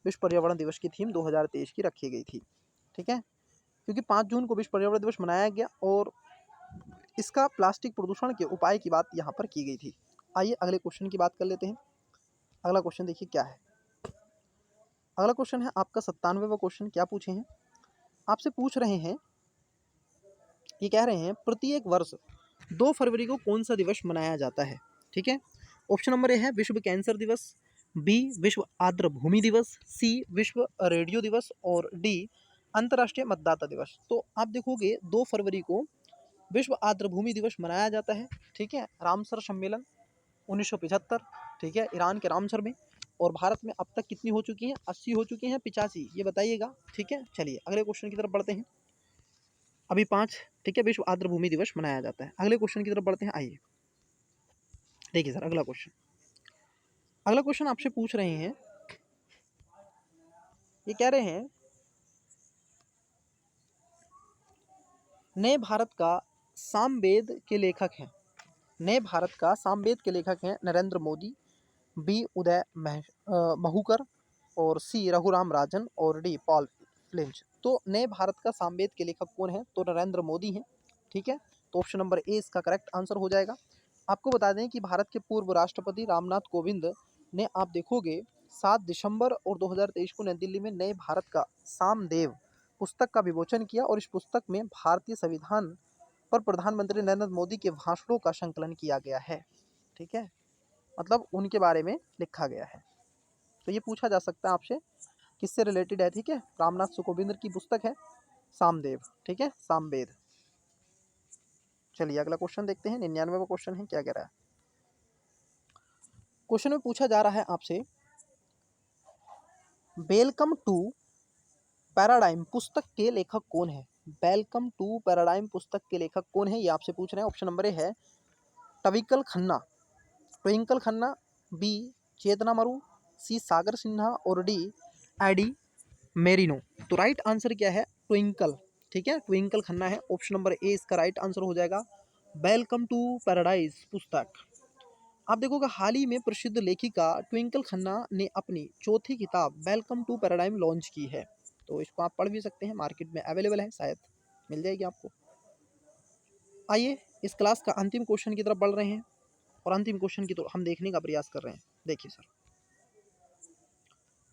विश्व पर्यावरण दिवस की थीम 2023 की रखी गई थी। ठीक है, क्योंकि 5 जून को विश्व पर्यावरण दिवस मनाया गया और इसका प्लास्टिक प्रदूषण के उपाय की बात यहाँ पर की गई थी। आइए अगले क्वेश्चन की बात कर लेते हैं। अगला क्वेश्चन देखिए क्या है। अगला क्वेश्चन है आपका 97वां क्वेश्चन। क्या पूछे हैं, आपसे पूछ रहे हैं, ये कह रहे हैं प्रत्येक वर्ष 2 फरवरी को कौन सा दिवस मनाया जाता है। ठीक है, ऑप्शन नंबर ए है विश्व कैंसर दिवस, बी विश्व आर्द्र भूमि दिवस, सी विश्व रेडियो दिवस और डी अंतर्राष्ट्रीय मतदाता दिवस। तो आप देखोगे 2 फरवरी को विश्व आर्द्र भूमि दिवस मनाया जाता है। ठीक है, रामसर सम्मेलन 1975, ठीक है, ईरान के रामसर में। और भारत में अब तक कितनी हो चुकी हैं, 80 हो चुकी हैं, 85, ये बताइएगा। ठीक है, चलिए अगले क्वेश्चन की तरफ बढ़ते हैं। अभी 5, ठीक है, विश्व आर्द्र भूमि दिवस मनाया जाता है। अगले क्वेश्चन की तरफ बढ़ते हैं। आइए देखिए सर, अगला क्वेश्चन आपसे पूछ रहे हैं, ये कह रहे हैं नए भारत का सामवेद के लेखक हैं, नए भारत का सामवेद के लेखक हैं नरेंद्र मोदी, बी उदय महूकर और सी रघुराम राजन और डी पॉल फ्लिंच। तो नए भारत का सामवेद के लेखक कौन है, तो नरेंद्र मोदी हैं। ठीक है, तो ऑप्शन नंबर ए इसका करेक्ट आंसर हो जाएगा। आपको बता दें कि भारत के पूर्व राष्ट्रपति रामनाथ कोविंद ने, आप देखोगे 7 दिसंबर और 2023 को नई दिल्ली में नए भारत का सामवेद पुस्तक का विमोचन किया और इस पुस्तक में भारतीय संविधान पर प्रधानमंत्री नरेंद्र मोदी के भाषणों का संकलन किया गया है। ठीक है, मतलब उनके बारे में लिखा गया है। तो ये पूछा जा सकता है आपसे किससे रिलेटेड है। ठीक है, रामनाथ कोविंद की पुस्तक है सामवेद। ठीक है, सामवेद। चलिए अगला क्वेश्चन देखते हैं। 99वां क्वेश्चन है, क्या कह रहा है। क्वेश्चन में पूछा जा रहा है आपसे, वेलकम टू पैराडाइम पुस्तक के लेखक कौन है। वेलकम टू पैराडाइम पुस्तक के लेखक कौन है, ये आपसे पूछ रहे हैं। ऑप्शन नंबर ए है ट्विंकल खन्ना, बी चेतना मरु, सी सागर सिन्हा और डी एडी मेरिनो। तो राइट आंसर क्या है, ट्विंकल। ठीक है, ट्विंकल खन्ना है। ऑप्शन नंबर ए इसका राइट आंसर हो जाएगा। वेलकम टू पैराडाइज पुस्तक, आप देखोगे हाल ही में प्रसिद्ध लेखिका ट्विंकल खन्ना ने अपनी चौथी किताब वेलकम टू पैराडाइम लॉन्च की है। तो इसको आप पढ़ भी सकते हैं, मार्केट में अवेलेबल है, शायद मिल जाएगी आपको। आइए इस क्लास का अंतिम क्वेश्चन की तरफ बढ़ रहे हैं और अंतिम क्वेश्चन की तो हम देखने का प्रयास कर रहे हैं। देखिए सर,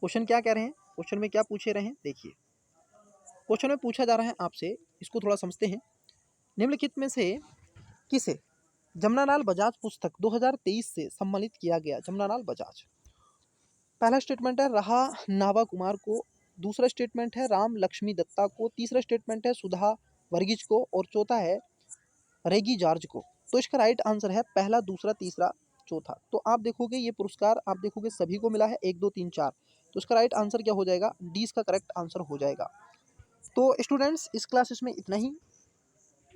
क्वेश्चन क्या कह रहे हैं, क्वेश्चन में क्या पूछे रहे हैं। देखिए क्वेश्चन में पूछा जा रहा है आपसे, इसको थोड़ा समझते हैं। निम्नलिखित में से किसे जमनालाल बजाज पुस्तक 2023 से सम्मानित किया गया। जमनालाल बजाज, पहला स्टेटमेंट है रहा नावा कुमार को, दूसरा स्टेटमेंट है राम लक्ष्मी दत्ता को, तीसरा स्टेटमेंट है सुधा वर्गीज को और चौथा है रेगी जॉर्ज को। तो इसका राइट आंसर है पहला, दूसरा, तीसरा, चौथा। तो आप देखोगे ये पुरस्कार आप देखोगे सभी को मिला है, 1 2 3 4। तो इसका राइट आंसर क्या हो जाएगा, डी इसका करेक्ट आंसर हो जाएगा। तो स्टूडेंट्स इस क्लासेस में इतना ही।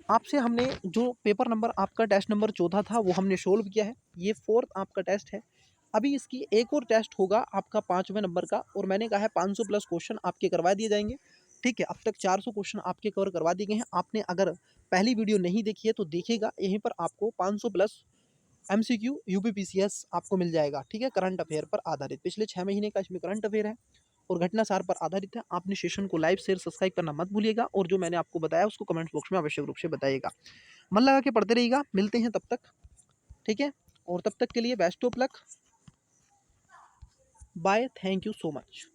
आपसे हमने जो पेपर नंबर आपका टेस्ट नंबर 14 था वो हमने सोल्व किया है। ये 4th आपका टेस्ट है। अभी इसकी एक और टेस्ट होगा आपका 5वें नंबर का, और मैंने कहा है 500 प्लस क्वेश्चन आपके करवा दिए जाएंगे। ठीक है, अब तक 400 क्वेश्चन आपके कवर करवा दिए गए हैं। आपने अगर पहली वीडियो नहीं देखी है तो देखिएगा, यहीं पर आपको 500 प्लस MCQ UPPCS आपको मिल जाएगा। ठीक है, करंट अफेयर पर आधारित, पिछले 6 महीने का इसमें करंट अफेयर है और घटना सार पर आधारित है। आपने सेशन को लाइक शेयर सब्सक्राइब करना मत भूलिएगा, और जो मैंने आपको बताया उसको कमेंट बॉक्स में आवश्यक रूप से बताइएगा। मन लगा के पढ़ते रहिएगा, मिलते हैं तब तक। ठीक है, और तब तक के लिए best of luck, bye, thank you so much.